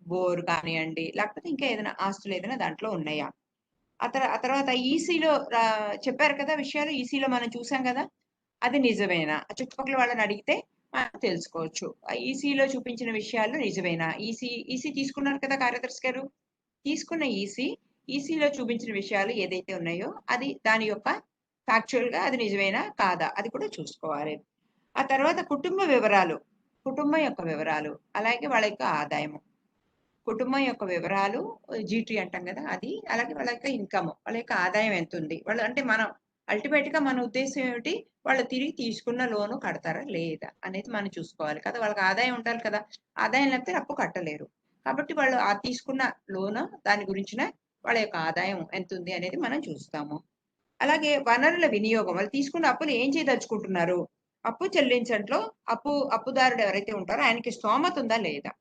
బోర్ కానివ్వండి, లేకపోతే ఇంకా ఏదైనా ఆస్తులు ఏదైనా దాంట్లో ఉన్నాయా. ఆ తర్వాత ఈసీలో చెప్పారు కదా విషయాలు, ఈసీలో మనం చూసాం కదా, అది నిజమేనా, చుట్టుపక్కల వాళ్ళని అడిగితే మనం తెలుసుకోవచ్చు ఈసీలో చూపించిన విషయాలు నిజమేనా. ఈసీ తీసుకున్నారు కదా కార్యదర్శి గారు, తీసుకున్న ఈసీలో చూపించిన విషయాలు ఏదైతే ఉన్నాయో అది దాని యొక్క ఫ్యాక్చువల్ గా అది నిజమేనా కాదా అది కూడా చూసుకోవాలి. ఆ తర్వాత కుటుంబం యొక్క వివరాలు, అలాగే వాళ్ళ యొక్క ఆదాయము, కుటుంబం యొక్క వివరాలు, జీటీ అంటాం కదా అది, అలాగే వాళ్ళ యొక్క ఇన్కమ్, వాళ్ళ యొక్క ఆదాయం ఎంత ఉంది, వాళ్ళు అంటే మనం అల్టిమేట్ గా మన ఉద్దేశం ఏమిటి, వాళ్ళు తిరిగి తీసుకున్న లోను కడతారా లేదా అనేది మనం చూసుకోవాలి కదా, వాళ్ళకి ఆదాయం ఉండాలి కదా, ఆదాయం లేకపోతే అప్పు కట్టలేరు. కాబట్టి వాళ్ళు ఆ తీసుకున్న లోను దాని గురించిన వాళ్ళ యొక్క ఆదాయం ఎంత ఉంది అనేది మనం చూస్తాము. అలాగే వనరుల వినియోగం, వాళ్ళు తీసుకున్న అప్పులు ఏం చేయదలుచుకుంటున్నారు, అప్పు చెల్లించడంలో అప్పుదారుడు ఎవరైతే ఉంటారో ఆయనకి స్తోమత ఉందా లేదా,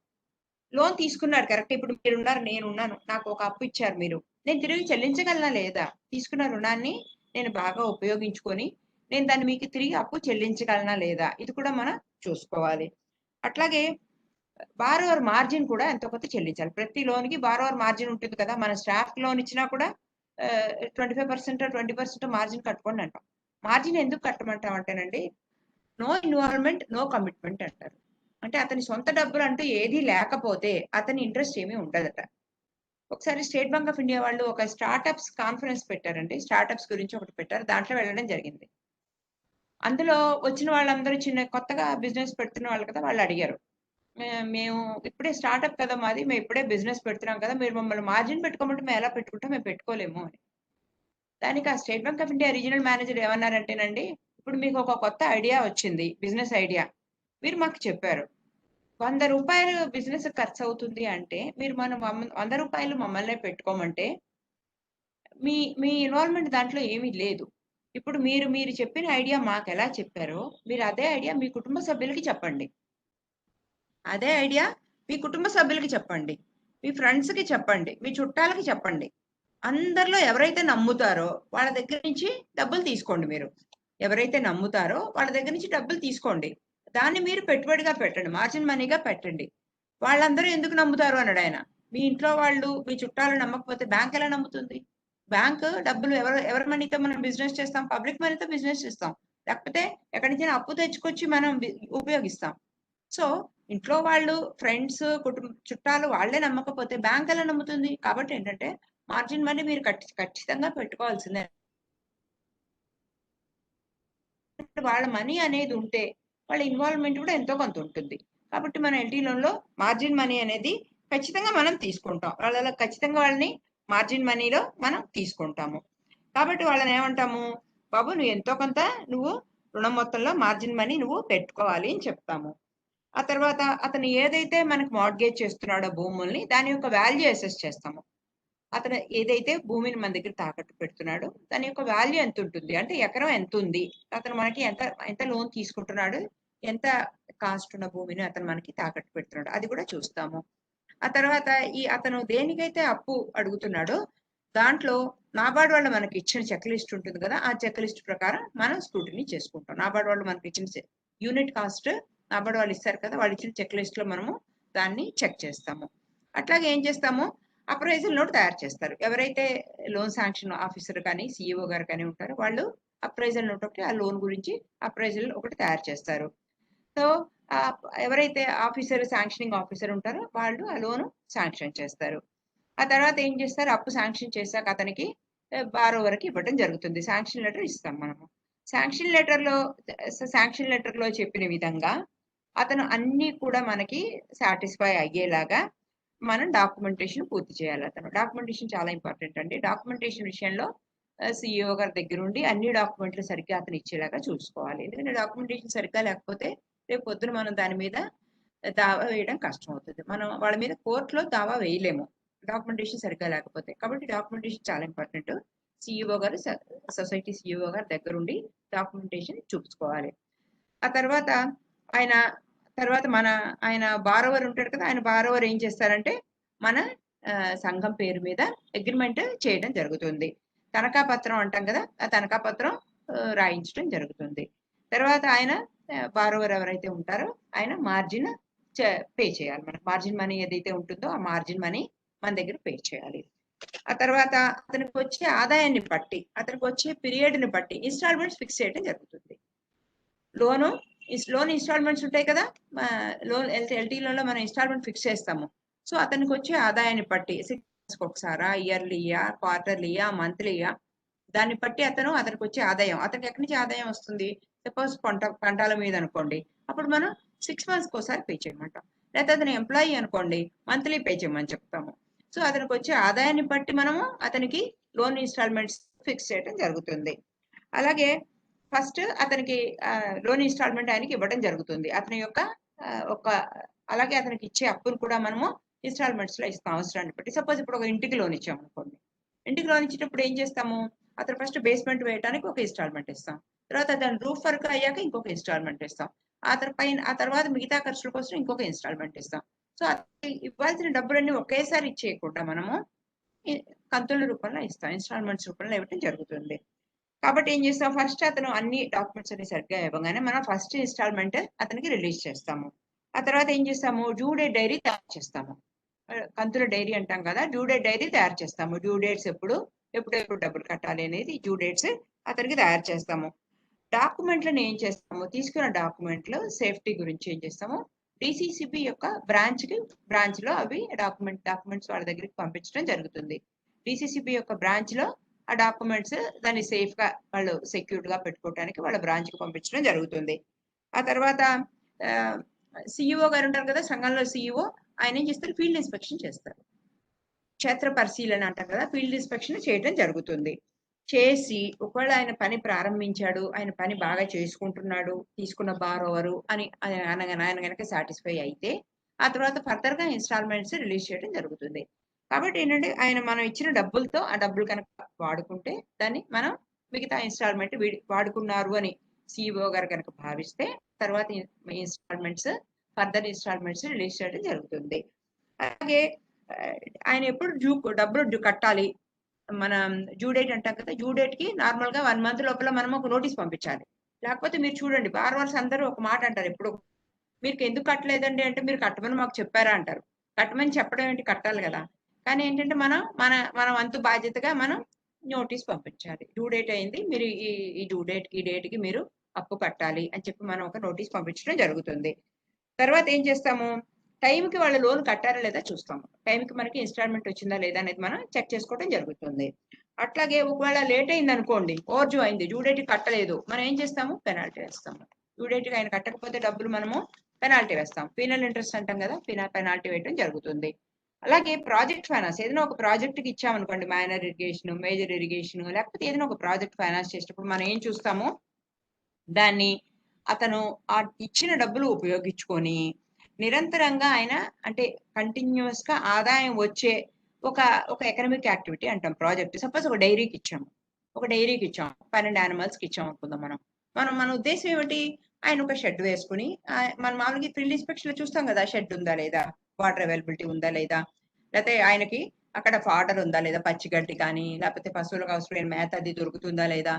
లోన్ తీసుకున్నాడు కరెక్ట్, ఇప్పుడు మీరున్నారు నేనున్నాను, నాకు ఒక అప్పు ఇచ్చారు మీరు, నేను తిరిగి చెల్లించగలనా లేదా, తీసుకున్న రుణాన్ని నేను బాగా ఉపయోగించుకొని నేను దాన్ని మీకు తిరిగి అప్పు చెల్లించగలనా లేదా, ఇది కూడా మనం చూసుకోవాలి. అట్లాగే బారోవర్ మార్జిన్ కూడా ఎంతో కొంత చెల్లించాలి. ప్రతి లోన్ కి బారోవర్ మార్జిన్ ఉంటుంది కదా, మన స్టాఫ్ లోన్ ఇచ్చినా కూడా 25% 20% మార్జిన్ కట్టుకోండి అంటాం. మార్జిన్ ఎందుకు కట్టమంటాం అంటేనండి, నో ఇన్వాల్వ్మెంట్ నో కమిట్మెంట్ అంటారు. అంటే అతని సొంత డబ్బులు అంటూ ఏదీ లేకపోతే అతని ఇంట్రెస్ట్ ఏమీ ఉండదట. ఒకసారి స్టేట్ బ్యాంక్ ఆఫ్ ఇండియా వాళ్ళు ఒక స్టార్టప్స్ కాన్ఫరెన్స్ పెట్టారండి, స్టార్టప్స్ గురించి ఒకటి పెట్టారు, దాంట్లో వెళ్ళడం జరిగింది. అందులో వచ్చిన వాళ్ళందరూ చిన్న కొత్తగా బిజినెస్ పెడుతున్న వాళ్ళు కదా, వాళ్ళు అడిగారు, మేము ఇప్పుడే స్టార్టప్ కదా మాది, మేము ఇప్పుడే బిజినెస్ పెడుతున్నాం కదా, మీరు మమ్మల్ని మార్జిన్ పెట్టుకోమంటే మేము ఎలా పెట్టుకుంటాం, మేము పెట్టుకోలేము అని. దానికి ఆ state bank of India regional manager ఏమన్నారంటేనండి, ఇప్పుడు మీకు ఒక కొత్త ఐడియా వచ్చింది, బిజినెస్ ఐడియా, మీరు మాకు చెప్పారు 100 రూపాయలు బిజినెస్ ఖర్చు అవుతుంది అంటే, మీరు మనం 100 రూపాయలు మమ్మల్నే పెట్టుకోమంటే మీ మీ ఇన్వాల్వ్మెంట్ దాంట్లో ఏమీ లేదు. ఇప్పుడు మీరు చెప్పిన ఐడియా మాకు ఎలా చెప్పారో మీరు అదే ఐడియా మీ కుటుంబ సభ్యులకి చెప్పండి, అదే ఐడియా మీ కుటుంబ సభ్యులకి చెప్పండి, మీ ఫ్రెండ్స్ కి చెప్పండి, మీ చుట్టాలకి చెప్పండి, అందరిలో ఎవరైతే నమ్ముతారో వాళ్ళ దగ్గర నుంచి డబ్బులు తీసుకోండి. మీరు ఎవరైతే నమ్ముతారో వాళ్ళ దగ్గర నుంచి డబ్బులు తీసుకోండి, దాన్ని మీరు పెట్టుబడిగా పెట్టండి, మార్జిన్ మనీగా పెట్టండి. వాళ్ళందరూ ఎందుకు నమ్ముతారు అన్నాడు ఆయన. మీ ఇంట్లో వాళ్ళు మీ చుట్టాలు నమ్మకపోతే బ్యాంక్ ఎలా నమ్ముతుంది, బ్యాంక్ డబ్బులు ఎవరి మనీతో మనం బిజినెస్ చేస్తాం, పబ్లిక్ మనీతో బిజినెస్ చేస్తాం, లేకపోతే ఎక్కడి నుంచి అప్పు తెచ్చుకొచ్చి మనం ఉపయోగిస్తాం. సో ఇంట్లో వాళ్ళు, ఫ్రెండ్స్, చుట్టాలు వాళ్ళే నమ్మకపోతే బ్యాంక్ ఎలా నమ్ముతుంది. కాబట్టి ఏంటంటే మార్జిన్ మనీ మీరు ఖచ్చితంగా పెట్టుకోవాల్సిందే. వాళ్ళ మనీ అనేది ఉంటే వాళ్ళ ఇన్వాల్వ్మెంట్ కూడా ఎంతో కొంత ఉంటుంది. కాబట్టి మన ఎల్టీ లోన్లో మార్జిన్ మనీ అనేది ఖచ్చితంగా మనం తీసుకుంటాం, వాళ్ళ ఖచ్చితంగా వాళ్ళని మార్జిన్ మనీలో మనం తీసుకుంటాము. కాబట్టి వాళ్ళని ఏమంటాము, బాబు నువ్వు ఎంతో కొంత నువ్వు రుణం మొత్తంలో మార్జిన్ మనీ నువ్వు పెట్టుకోవాలి అని చెప్తాము. ఆ తర్వాత అతను ఏదైతే మనకు మార్గేజ్ చేస్తున్నాడో భూముల్ని, దాని యొక్క వాల్యూ అసెస్ చేస్తాము. అతను ఏదైతే భూమిని మన దగ్గర తాకట్టు పెడుతున్నాడో దాని యొక్క వాల్యూ ఎంత ఉంటుంది, అంటే ఎకరం ఎంత ఉంది, అతను మనకి ఎంత ఎంత లోన్ తీసుకుంటున్నాడు, ఎంత కాస్ట్ ఉన్న భూమిని అతను మనకి తాకట్టు పెడుతున్నాడు, అది కూడా చూస్తాము. ఆ తర్వాత అతను దేనికైతే అప్పు అడుగుతున్నాడో దాంట్లో నాబార్డు వాళ్ళు మనకి ఇచ్చిన చెక్ లిస్ట్ ఉంటుంది కదా, ఆ చెక్ లిస్ట్ ప్రకారం మనం స్క్రూటినీ చేసుకుంటాం. నాబార్డు వాళ్ళు మనకి ఇచ్చిన యూనిట్ కాస్ట్ నాబార్డు వాళ్ళు ఇస్తారు కదా, వాళ్ళు ఇచ్చిన చెక్ లిస్ట్ లో మనము దాన్ని చెక్ చేస్తాము. అట్లాగే ఏం చేస్తాము, అప్రైజల్ నోట్ తయారు చేస్తారు. ఎవరైతే లోన్ శాంక్షన్ ఆఫీసర్ కానీ సిఇఓ గారు కానీ ఉంటారో వాళ్ళు అప్రైజల్ నోట్ ఒకటి, ఆ లోన్ గురించి అప్రైజల్ ఒకటి తయారు చేస్తారు. సో ఎవరైతే ఆఫీసర్ శాంక్షనింగ్ ఆఫీసర్ ఉంటారో వాళ్ళు ఆ లోను శాంక్షన్ చేస్తారు. ఆ తర్వాత ఏం చేస్తారు, అప్పు శాంక్షన్ చేశాక అతనికి బారోవర్కి ఇవ్వడం జరుగుతుంది. శాంక్షన్ లెటర్ ఇస్తాం మనము. శాంక్షన్ లెటర్ లో చెప్పిన విధంగా అతను అన్ని కూడా మనకి సాటిస్ఫై అయ్యేలాగా మనం డాక్యుమెంటేషన్ పూర్తి చేయాలి. అతను డాక్యుమెంటేషన్ చాలా ఇంపార్టెంట్ అండి. డాక్యుమెంటేషన్ విషయంలో సిఇఓ గారి దగ్గర ఉండి అన్ని డాక్యుమెంట్లు సరిగ్గా అతను ఇచ్చేలాగా చూసుకోవాలి. ఎందుకంటే డాక్యుమెంటేషన్ సరిగ్గా లేకపోతే రేపు పొద్దున మనం దాని మీద దావా వేయడం కష్టం అవుతుంది. మనం వాళ్ళ మీద కోర్టులో దావా వేయలేము డాక్యుమెంటేషన్ సరిగ్గా లేకపోతే. కాబట్టి డాక్యుమెంటేషన్ చాలా ఇంపార్టెంట్. సిఇఓ గారు సొసైటీ సిఇఓ గారు దగ్గరుండి డాక్యుమెంటేషన్ చూపించుకోవాలి. ఆ తర్వాత ఆయన ఆయన బారోవర్ ఉంటాడు కదా, ఆయన బారోవర్ ఏం చేస్తారంటే మన సంఘం పేరు మీద అగ్రిమెంట్ చేయడం జరుగుతుంది. తనఖా పత్రం అంటాం కదా, ఆ తనఖా పత్రం రాయించడం జరుగుతుంది. తర్వాత ఆయన బారోవర్ ఎవరైతే ఉంటారో ఆయన మార్జిన్ పే చేయాలి. మనకు మార్జిన్ మనీ ఏదైతే ఉంటుందో ఆ మార్జిన్ మనీ మన దగ్గర పే చేయాలి. ఆ తర్వాత అతనికి వచ్చే ఆదాయాన్ని బట్టి, అతనికి వచ్చే పీరియడ్ని బట్టి ఇన్స్టాల్మెంట్స్ ఫిక్స్ చేయడం జరుగుతుంది. లోన్ ఇన్స్టాల్మెంట్స్ ఉంటాయి కదా, లోన్ ఎల్టీ లోన్లో మనం ఇన్స్టాల్మెంట్ ఫిక్స్ చేస్తాము. సో అతనికి వచ్చే ఆదాయాన్ని బట్టి 6 months ఒకసారా, ఇయర్లీయా, క్వార్టర్లీయా, మంత్లీయా, దాన్ని బట్టి అతనికి వచ్చే ఆదాయం, అతనికి ఎక్కడి నుంచి ఆదాయం వస్తుంది, సపోజ్ పంటల మీద అనుకోండి, అప్పుడు మనం 6 months ఒకసారి పే చేయమంటాం. లేకపోతే అతని ఎంప్లాయీ అనుకోండి, మంత్లీ పే చేయమని చెప్తాము. సో అతనికి వచ్చే ఆదాయాన్ని బట్టి మనము అతనికి లోన్ ఇన్స్టాల్మెంట్స్ ఫిక్స్ చేయడం జరుగుతుంది. అలాగే ఫస్ట్ అతనికి లోన్ ఇన్స్టాల్మెంట్ ఆయనకి ఇవ్వడం జరుగుతుంది. అతని యొక్క అలాగే అతనికి ఇచ్చే అప్పును కూడా మనము ఇన్స్టాల్మెంట్స్ లో ఇస్తాం అవసరాన్ని బట్టి. సపోజ్ ఇప్పుడు ఒక ఇంటికి లోన్ ఇచ్చాం అనుకోండి, ఇంటికి లోన్ ఇచ్చేటప్పుడు ఏం చేస్తాము, అతను ఫస్ట్ బేస్మెంట్ వేయడానికి ఒక ఇన్స్టాల్మెంట్ ఇస్తాం, తర్వాత దాని రూఫ్ వర్క్ అయ్యాక ఇంకొక ఇన్స్టాల్మెంట్ ఇస్తాం, ఆ తర్వాత మిగతా ఖర్చుల కోసం ఇంకొక ఇన్స్టాల్మెంట్ ఇస్తాం. సో ఇవ్వాల్సిన డబ్బులన్నీ ఒకేసారి ఇచ్చేయకుండా మనము కంతుల రూపంలో ఇస్తాం, ఇన్స్టాల్మెంట్స్ రూపంలో ఇవ్వడం జరుగుతుంది. కాబట్టి ఏం చేస్తాం, ఫస్ట్ అతను అన్ని డాక్యుమెంట్స్ అన్ని సరిగ్గా ఇవ్వగానే మనం ఫస్ట్ ఇన్స్టాల్మెంట్ అతనికి రిలీజ్ చేస్తాము. ఆ తర్వాత ఏం చేస్తాము, డ్యూ డేట్ డైరీ తయారు చేస్తాము. కంతుల డైరీ అంటాం కదా, డ్యూ డేట్ డైరీ తయారు చేస్తాము. డ్యూ డేట్స్ ఎప్పుడు డబ్బులు కట్టాలి అనేది డ్యూ డేట్స్ అతనికి తయారు చేస్తాము. డాక్యుమెంట్లను ఏం చేస్తాము, తీసుకున్న డాక్యుమెంట్లు సేఫ్టీ గురించి ఏం చేస్తాము, డిసిసిబి యొక్క బ్రాంచ్ లో అవి డాక్యుమెంట్స్ వాళ్ళ దగ్గరికి పంపించడం జరుగుతుంది. డిసిసిబి యొక్క బ్రాంచ్ లో ఆ డాక్యుమెంట్స్ దాన్ని సేఫ్ గా వాళ్ళు సెక్యూర్డ్ గా పెట్టుకోవడానికి వాళ్ళ బ్రాంచ్ కి పంపించడం జరుగుతుంది. ఆ తర్వాత సిఇఓ గారు ఉంటారు కదా, సంఘంలో సిఇఓ, ఆయన ఏం చేస్తారు, ఫీల్డ్ ఇన్స్పెక్షన్ చేస్తారు. క్షేత్ర పరిశీలన అంటారు కదా, ఫీల్డ్ ఇన్స్పెక్షన్ చేయడం జరుగుతుంది. చేసి ఒకవేళ ఆయన పని ప్రారంభించాడు, ఆయన పని బాగా చేసుకుంటున్నాడు, తీసుకున్న బారోవరు అని ఆయన కనుక సాటిస్ఫై అయితే ఆ తర్వాత ఫర్దర్ గా ఇన్స్టాల్మెంట్స్ రిలీజ్ చేయడం జరుగుతుంది. కాబట్టి ఏంటంటే ఆయన మనం ఇచ్చిన డబ్బులతో ఆ డబ్బులు కనుక వాడుకుంటే దాన్ని మనం మిగతా ఇన్స్టాల్మెంట్ వాడుకున్నారు అని సిఇఓ గారు కనుక భావిస్తే తర్వాత ఫర్దర్ ఇన్స్టాల్మెంట్స్ రిలీజ్ చేయడం జరుగుతుంది. అలాగే ఆయన ఎప్పుడు డబ్బులు కట్టాలి, మన డ్యూ డేట్ అంటాం కదా, డ్యూ డేట్ కి నార్మల్ గా 1 month లోపల మనం ఒక నోటీస్ పంపించాలి. లేకపోతే మీరు చూడండి, బార్వర్స్ అందరూ ఒక మాట అంటారు ఎప్పుడు, మీరు ఎందుకు కట్టలేదండి అంటే, మీరు కట్టమని మాకు చెప్పారా అంటారు. కట్టమని చెప్పడం ఏంటి, కట్టాలి కదా. కానీ ఏంటంటే మన వంతు బాధ్యతగా మనం నోటీస్ పంపించాలి, డ్యూ డేట్ అయింది, మీరు ఈ డేట్ కి మీరు అప్పు కట్టాలి అని చెప్పి మనం ఒక నోటీస్ పంపించడం జరుగుతుంది. తర్వాత ఏం చేస్తాము, టైంకి వాళ్ళ లోన్ కట్టారా లేదా చూస్తాము. టైంకి మనకి ఇన్స్టాల్మెంట్ వచ్చిందా లేదా అనేది మనం చెక్ చేసుకోవడం జరుగుతుంది. అట్లాగే ఒకవేళ లేట్ అయింది అనుకోండి, ఓవర్డ్యూ అయింది, డ్యూ డేట్ కట్టలేదు, మనం ఏం చేస్తాము, పెనాల్టీ వేస్తాము. డ్యూ డేట్ ఆయన కట్టకపోతే డబ్బులు మనము పెనాల్టీ వేస్తాం, పీనల్ ఇంట్రెస్ట్ అంటాం కదా, పెనాల్టీ వేయడం జరుగుతుంది. అలాగే ప్రాజెక్ట్ ఫైనాన్స్, ఏదైనా ఒక ప్రాజెక్ట్ కి ఇచ్చామనుకోండి, మైనర్ ఇరిగేషన్, మేజర్ ఇరిగేషన్, లేకపోతే ఏదైనా ఒక ప్రాజెక్ట్ ఫైనాన్స్ చేసేటప్పుడు మనం ఏం చూస్తాము, దాన్ని అతను ఆ ఇచ్చిన డబ్బులు ఉపయోగించుకొని నిరంతరంగా ఆయన అంటే కంటిన్యూస్ గా ఆదాయం వచ్చే ఒక ఎకనామిక్ యాక్టివిటీ అంటాం ప్రాజెక్ట్. సపోజ్ ఒక డైరీకి ఇచ్చాం 12 animals కి ఇచ్చాం అనుకుందాం. మన ఉద్దేశం ఏమిటి, ఆయన ఒక షెడ్ వేసుకుని మనం మామూలుగా ఫీల్డ్ ఇన్స్పెక్షన్ లో చూస్తాం కదా, షెడ్ ఉందా లేదా, వాటర్ అవైలబిలిటీ ఉందా లేదా, లేకపోతే ఆయనకి అక్కడ ఫాడర్ ఉందా లేదా, పచ్చిగడ్డి కానీ లేకపోతే పశువులకు అవసరమైన మేత అది దొరుకుతుందా లేదా,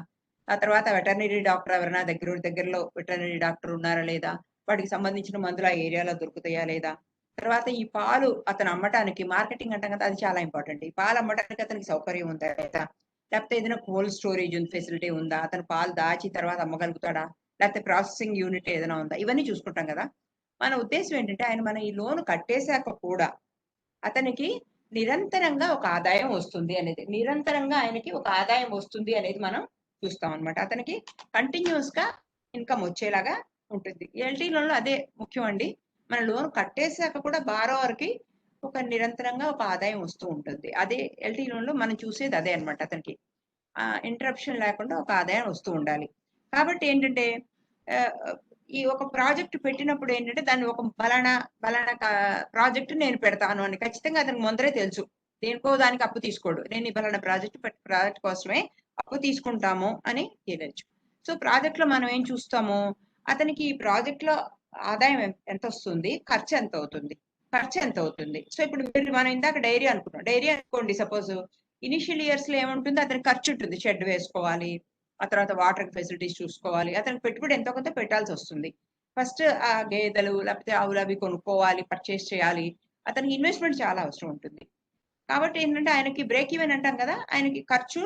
ఆ తర్వాత వెటర్నరీ డాక్టర్ ఎవరైనా దగ్గరలో వెటర్నరీ డాక్టర్ ఉన్నారా లేదా, వాటికి సంబంధించిన మందులు ఆ ఏరియాలో దొరుకుతాయా లేదా, తర్వాత ఈ పాలు అతను అమ్మటానికి, మార్కెటింగ్ అంటాం కదా, అది చాలా ఇంపార్టెంట్, ఈ పాలు అమ్మటానికి అతనికి సౌకర్యం ఉందా లేదా, లేకపోతే ఏదైనా కోల్డ్ స్టోరేజ్ ఫెసిలిటీ ఉందా, అతను పాలు దాచి తర్వాత అమ్మగలుగుతాడా, లేకపోతే ప్రాసెసింగ్ యూనిట్ ఏదైనా ఉందా, ఇవన్నీ చూసుకుంటాం కదా. మన ఉద్దేశం ఏంటంటే ఆయన మన ఈ లోన్ కట్టేశాక కూడా అతనికి నిరంతరంగా ఒక ఆదాయం వస్తుంది అనేది, నిరంతరంగా ఆయనకి ఒక ఆదాయం వస్తుంది అనేది మనం చూస్తాం అనమాట. అతనికి కంటిన్యూస్ గా ఇన్కమ్ వచ్చేలాగా ఉంటుంది. ఎల్టీ లోన్లో అదే ముఖ్యం అండి. మన లోన్ కట్టేశాక కూడా బారోవర్ కి ఒక నిరంతరంగా ఒక ఆదాయం వస్తూ ఉంటుంది. అదే ఎల్టీ లోన్లో మనం చూసేది అదే అనమాట. అతనికి ఇంటరప్షన్ లేకుండా ఒక ఆదాయం వస్తూ ఉండాలి. కాబట్టి ఏంటంటే ఈ ఒక ప్రాజెక్ట్ పెట్టినప్పుడు ఏంటంటే దాన్ని ఒక బలానా ప్రాజెక్ట్ నేను పెడతాను అని ఖచ్చితంగా అతనికి ముందరే తెలుసు. దేనికో దానికి అప్పు తీసుకోడు. నేను ఈ బలానా ప్రాజెక్ట్ కోసమే అప్పు తీసుకుంటాము అని తెలియచ్చు. సో ప్రాజెక్ట్ లో మనం ఏం చూస్తాము, అతనికి ఈ ప్రాజెక్ట్ లో ఆదాయం ఎంత వస్తుంది, ఖర్చు ఎంత అవుతుంది. సో ఇప్పుడు మనం ఇందాక డైరీ అనుకున్నాం. డైరీ అనుకోండి, సపోజ్ ఇనిషియల్ ఇయర్స్ లో ఏముంటుంది, అతనికి ఖర్చు ఉంటుంది. షెడ్ వేసుకోవాలి, ఆ తర్వాత వాటర్ ఫెసిలిటీస్ చూసుకోవాలి, అతనికి పెట్టుబడి ఎంతో కొంత పెట్టాల్సి వస్తుంది. ఫస్ట్ ఆ గేదెలు లేకపోతే ఆవులు అవి కొనుక్కోవాలి, పర్చేస్ చేయాలి, అతనికి ఇన్వెస్ట్మెంట్ చాలా అవసరం ఉంటుంది. కాబట్టి ఏంటంటే ఆయనకి బ్రేక్ ఈవెన్ అంటాం కదా, ఆయనకి ఖర్చు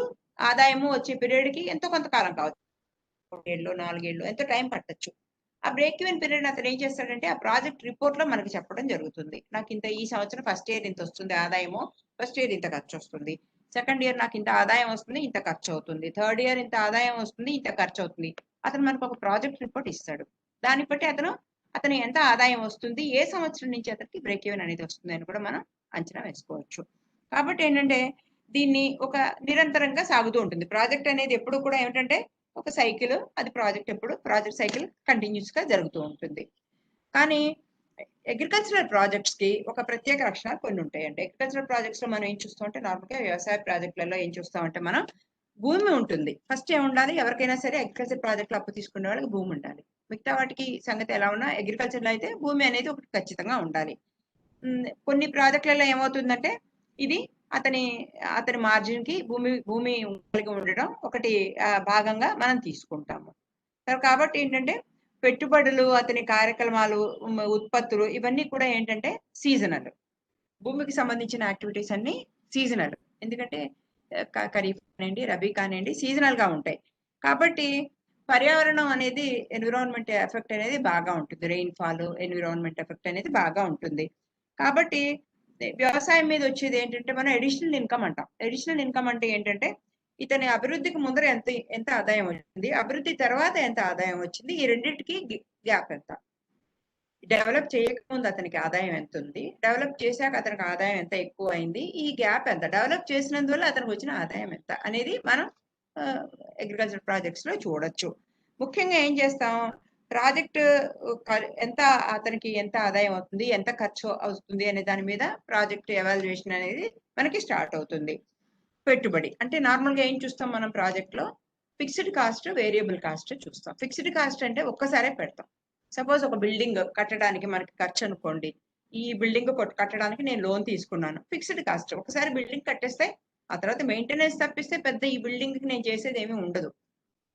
ఆదాయము వచ్చే పీరియడ్ కి ఎంతో కొంతకాలం కావచ్చు, 3 ఏళ్ళు 4 ఏళ్ళు ఎంతో టైం పట్టచ్చు. ఆ బ్రేక్ ఈవెన్ పీరియడ్ అతను ఏం చేస్తాడంటే ఆ ప్రాజెక్ట్ రిపోర్ట్ లో మనకి చెప్పడం జరుగుతుంది. నాకు ఇంత ఈ సంవత్సరం ఫస్ట్ ఇయర్ ఇంత వస్తుంది ఆదాయము, ఫస్ట్ ఇయర్ ఇంత ఖర్చు వస్తుంది, సెకండ్ ఇయర్ నాకు ఇంత ఆదాయం వస్తుంది, ఇంత ఖర్చు అవుతుంది, థర్డ్ ఇయర్ ఇంత ఆదాయం వస్తుంది, ఇంత ఖర్చు అవుతుంది. అతను మనకు ఒక ప్రాజెక్ట్ రిపోర్ట్ ఇస్తాడు. దాన్ని బట్టి అతను ఎంత ఆదాయం వస్తుంది, ఏ సంవత్సరం నుంచి అతనికి బ్రేక్ ఈవెన్ అనేది వస్తుంది అని కూడా మనం అంచనా వేసుకోవచ్చు. కాబట్టి ఏంటంటే దీన్ని ఒక నిరంతరంగా సాగుతూ ఉంటుంది. ప్రాజెక్ట్ అనేది ఎప్పుడు కూడా ఏమిటంటే ఒక సైకిల్, అది ప్రాజెక్ట్ సైకిల్ కంటిన్యూస్ గా జరుగుతూ ఉంటుంది. కానీ అగ్రికల్చరల్ ప్రాజెక్ట్స్ కి ఒక ప్రత్యేక లక్షణాలు కొన్ని ఉంటాయండి. అగ్రికల్చరల్ ప్రాజెక్ట్స్ లో మనం ఏం చూస్తామంటే, నార్మల్గా వ్యవసాయ ప్రాజెక్టులలో ఏం చూస్తామంటే మనం భూమి ఉంటుంది. ఫస్ట్ ఏం ఉండాలి, ఎవరికైనా సరే అగ్రికల్చర్ ప్రాజెక్ట్ లో అప్పు తీసుకునే వాళ్ళకి భూమి ఉండాలి. మిగతా వాటికి సంగతి ఎలా ఉన్నా అగ్రికల్చర్ లో అయితే భూమి అనేది ఒకటి ఖచ్చితంగా ఉండాలి. కొన్ని ప్రాజెక్టులలో ఏమవుతుందంటే ఇది అతని మార్జిన్ కి భూమి కలిగి ఉండడం ఒకటి భాగంగా మనం తీసుకుంటాము. కాబట్టి ఏంటంటే పెట్టుబడులు, అతని కార్యక్రమాలు, ఉత్పత్తులు ఇవన్నీ కూడా ఏంటంటే సీజనల్. భూమికి సంబంధించిన యాక్టివిటీస్ అన్ని సీజనల్. ఎందుకంటే ఖరీఫ్ కానివ్వండి, రబీ కానివ్వండి సీజనల్ గా ఉంటాయి. కాబట్టి పర్యావరణం అనేది, ఎన్విరాన్మెంట్ ఎఫెక్ట్ అనేది బాగా ఉంటుంది. రెయిన్ ఫాల్, ఎన్విరాన్మెంట్ ఎఫెక్ట్ అనేది బాగా ఉంటుంది. కాబట్టి వ్యవసాయం మీద వచ్చేది ఏంటంటే మనం అడిషనల్ ఇన్కమ్ అంటాం. అడిషనల్ ఇన్కమ్ అంటే ఏంటంటే ఇతని అభివృద్ధికి ముందర ఎంత ఆదాయం వచ్చింది, అభివృద్ధి తర్వాత ఎంత ఆదాయం వచ్చింది, ఈ రెండింటికి గ్యాప్ ఎంత. డెవలప్ చేయకముందు అతనికి ఆదాయం ఎంత ఉంది, డెవలప్ చేశాక అతనికి ఆదాయం ఎంత ఎక్కువ అయింది, ఈ గ్యాప్ ఎంత, డెవలప్ చేసినందువల్ల అతనికి వచ్చిన ఆదాయం ఎంత అనేది మనం అగ్రికల్చర్ ప్రాజెక్ట్స్ లో చూడొచ్చు. ముఖ్యంగా ఏం చేస్తాం, ప్రాజెక్ట్ ఎంత, అతనికి ఎంత ఆదాయం అవుతుంది, ఎంత ఖర్చు అవుతుంది అనే దాని మీద ప్రాజెక్ట్ ఎవాల్యుయేషన్ అనేది మనకి స్టార్ట్ అవుతుంది. పెట్టుబడి అంటే నార్మల్ గా ఏం చూస్తాం మనం ప్రాజెక్ట్ లో, ఫిక్స్డ్ కాస్ట్, వేరియబుల్ కాస్ట్ చూస్తాం. ఫిక్స్డ్ కాస్ట్ అంటే ఒక్కసారే పెడతాం. సపోజ్ ఒక బిల్డింగ్ కట్టడానికి మనకి ఖర్చు అనుకోండి, ఈ బిల్డింగ్ కట్టడానికి నేను లోన్ తీసుకున్నాను, ఫిక్స్డ్ కాస్ట్. ఒకసారి బిల్డింగ్ కట్టేస్తే ఆ తర్వాత మెయింటెనెన్స్ తప్పిస్తే పెద్ద ఈ బిల్డింగ్ కి నేను చేసేది ఏమీ ఉండదు,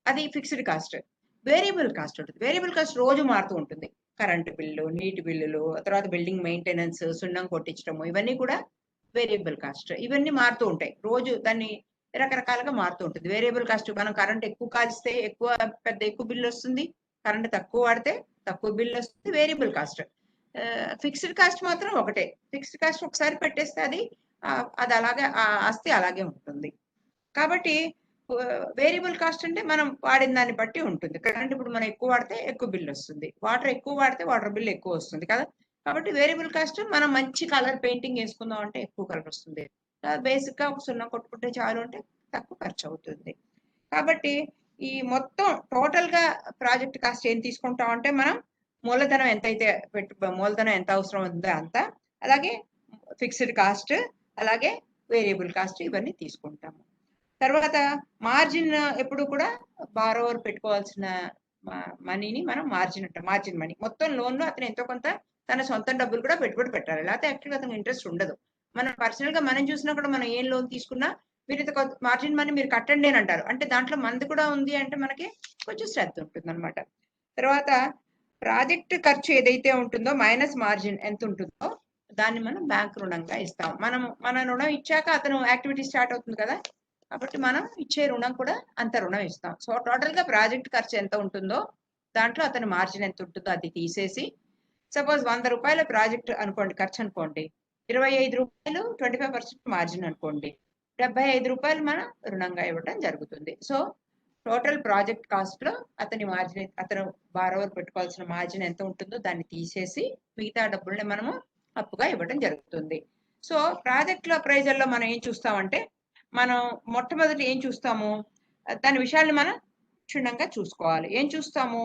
అది ఫిక్స్డ్ కాస్ట్. వేరియబుల్ కాస్ట్ ఉంటుంది. వేరియబుల్ కాస్ట్ రోజు మారుతూ ఉంటుంది. కరెంటు బిల్లు, నీటి బిల్లులు, తర్వాత బిల్డింగ్ మెయింటెనెన్స్, సున్నం కొట్టించడము, ఇవన్నీ కూడా వేరియబుల్ కాస్ట్. ఇవన్నీ మారుతూ ఉంటాయి, రోజు దాన్ని రకరకాలుగా మారుతూ ఉంటుంది వేరియబుల్ కాస్ట్. మనం కరెంట్ ఎక్కువ కాల్స్తే ఎక్కువ బిల్లు వస్తుంది, కరెంట్ తక్కువ వాడితే తక్కువ బిల్లు వస్తుంది, వేరియబుల్ కాస్ట్. ఫిక్స్డ్ కాస్ట్ మాత్రం ఒకటే. ఫిక్స్డ్ కాస్ట్ ఒకసారి పెట్టేస్తే అది అలాగే ఆ ఆస్తి అలాగే ఉంటుంది. కాబట్టి వేరియబుల్ కాస్ట్ అంటే మనం వాడిన దాన్ని బట్టి ఉంటుంది. కరెంట్ ఇప్పుడు మనం ఎక్కువ వాడితే ఎక్కువ బిల్ వస్తుంది, వాటర్ ఎక్కువ వాడితే వాటర్ బిల్ ఎక్కువ వస్తుంది కదా. కాబట్టి వేరియబుల్ కాస్ట్ మనం మంచి కలర్ పెయింటింగ్ వేసుకుందాం అంటే ఎక్కువ కలర్ వస్తుంది, బేసిక్ గా ఒక సున్నా కొట్టుకుంటే చాలు అంటే తక్కువ ఖర్చు అవుతుంది. కాబట్టి ఈ మొత్తం టోటల్ గా ప్రాజెక్ట్ కాస్ట్ ఏం తీసుకుంటాం అంటే మనం మూలధనం ఎంత అవసరం ఉందో అంత, అలాగే ఫిక్స్డ్ కాస్ట్, అలాగే వేరియబుల్ కాస్ట్, ఇవన్నీ తీసుకుంటాము. తర్వాత మార్జిన్ ఎప్పుడు కూడా బారోవర్ పెట్టుకోవాల్సిన మనీని మనం మార్జిన్ అంటాం. మార్జిన్ మనీ మొత్తం లోన్ లో అతను ఎంతో కొంత తన సొంత డబ్బులు కూడా పెట్టుబడి పెట్టాలి, లేకపోతే యాక్చువల్గా అతనికి ఇంట్రెస్ట్ ఉండదు. మనం పర్సనల్ గా మనం చూసినా కూడా మనం ఏం లోన్ తీసుకున్నా మీరు ఇంత మార్జిన్ మనీ మీరు కట్టండి అని అంటారు, అంటే దాంట్లో మంది కూడా ఉంది అంటే మనకి కొంచెం శ్రద్ధ ఉంటుంది అనమాట. తర్వాత ప్రాజెక్ట్ ఖర్చు ఏదైతే ఉంటుందో మైనస్ మార్జిన్ ఎంత ఉంటుందో దాన్ని మనం బ్యాంక్ రుణంగా ఇస్తాం. మన రుణం ఇచ్చాక అతను యాక్టివిటీ స్టార్ట్ అవుతుంది కదా, కాబట్టి మనం ఇచ్చే రుణం కూడా అంత రుణం ఇస్తాం. సో టోటల్ గా ప్రాజెక్ట్ ఖర్చు ఎంత ఉంటుందో దాంట్లో అతని మార్జిన్ ఎంత ఉంటుందో అది తీసేసి, సపోజ్ 100 రూపాయల ప్రాజెక్ట్ అనుకోండి, ఖర్చు అనుకోండి, రూ. 25 25% మార్జిన్ అనుకోండి. రూ. 75 మనం రుణంగా ఇవ్వటం జరుగుతుంది. సో టోటల్ ప్రాజెక్ట్ కాస్ట్ లో అతను బారోవర్ పెట్టుకోవాల్సిన మార్జిన్ ఎంత ఉంటుందో దాన్ని తీసేసి మిగతా డబ్బుల్ని మనము అప్పుగా ఇవ్వడం జరుగుతుంది. సో ప్రాజెక్ట్ లో అప్రైజల్ లో మనం ఏం చూస్తామంటే, మనం మొట్టమొదటి ఏం చూస్తాము, దాని విషయాల్ని మనం క్షుణ్ణంగా చూసుకోవాలి. ఏం చూస్తాము,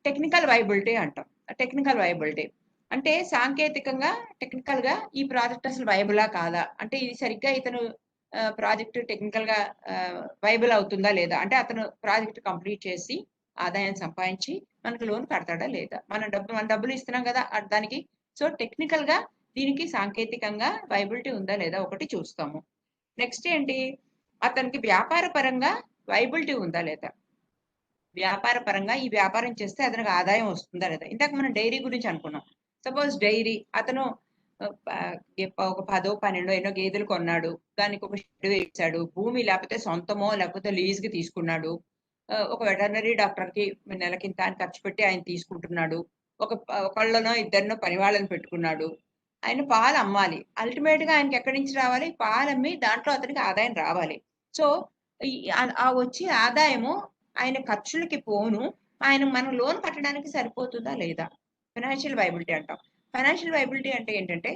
టెక్నికల్ వైబిలిటీ అంటాం. టెక్నికల్ వైబిలిటీ అంటే సాంకేతికంగా టెక్నికల్ గా ఈ ప్రాజెక్ట్ అసలు వైబులా కాదా, అంటే ఇది సరిగ్గా ఇతను ప్రాజెక్ట్ టెక్నికల్ గా వైబుల్ అవుతుందా లేదా, అంటే అతను ప్రాజెక్ట్ కంప్లీట్ చేసి ఆదాయం సంపాదించి మనకు లోన్ కడతాడా లేదా, మన డబ్బులు ఇస్తున్నాం కదా దానికి. సో టెక్నికల్ గా దీనికి సాంకేతికంగా వైబిలిటీ ఉందా లేదా ఒకటి చూస్తాము. నెక్స్ట్ ఏంటి, అతనికి వ్యాపార పరంగా వైబిలిటీ ఉందా లేదా, వ్యాపార పరంగా ఈ వ్యాపారం చేస్తే అతనికి ఆదాయం వస్తుందా లేదా. ఇందాక మనం డైరీ గురించి అనుకున్నాం. సపోజ్ డైరీ అతను ఒక 10 12 ఎన్నో గేదెలు కొన్నాడు, దానికి ఒక షెడ్ వేసాడు, భూమి లేకపోతే సొంతమో లేకపోతే లీజ్ కి తీసుకున్నాడు, ఒక వెటర్నరీ డాక్టర్ కి నెలకింత అని ఖర్చు పెట్టి ఆయన తీసుకుంటున్నాడు, ఒకళ్ళనో ఇద్దరినో పని వాళ్ళని పెట్టుకున్నాడు, ఆయన పాలు అమ్మాలి, అల్టిమేట్ గా ఆయనకి ఎక్కడి నుంచి రావాలి, పాలు అమ్మి దాంట్లో అతనికి ఆదాయం రావాలి. సో ఆ వచ్చే ఆదాయము ఆయన ఖర్చులకి పోను, మనం లోన్ కట్టడానికి సరిపోతుందా లేదా, ఫైనాన్షియల్ వైబిలిటీ అంటాం. ఫైనాన్షియల్ వైబిలిటీ అంటే ఏంటంటే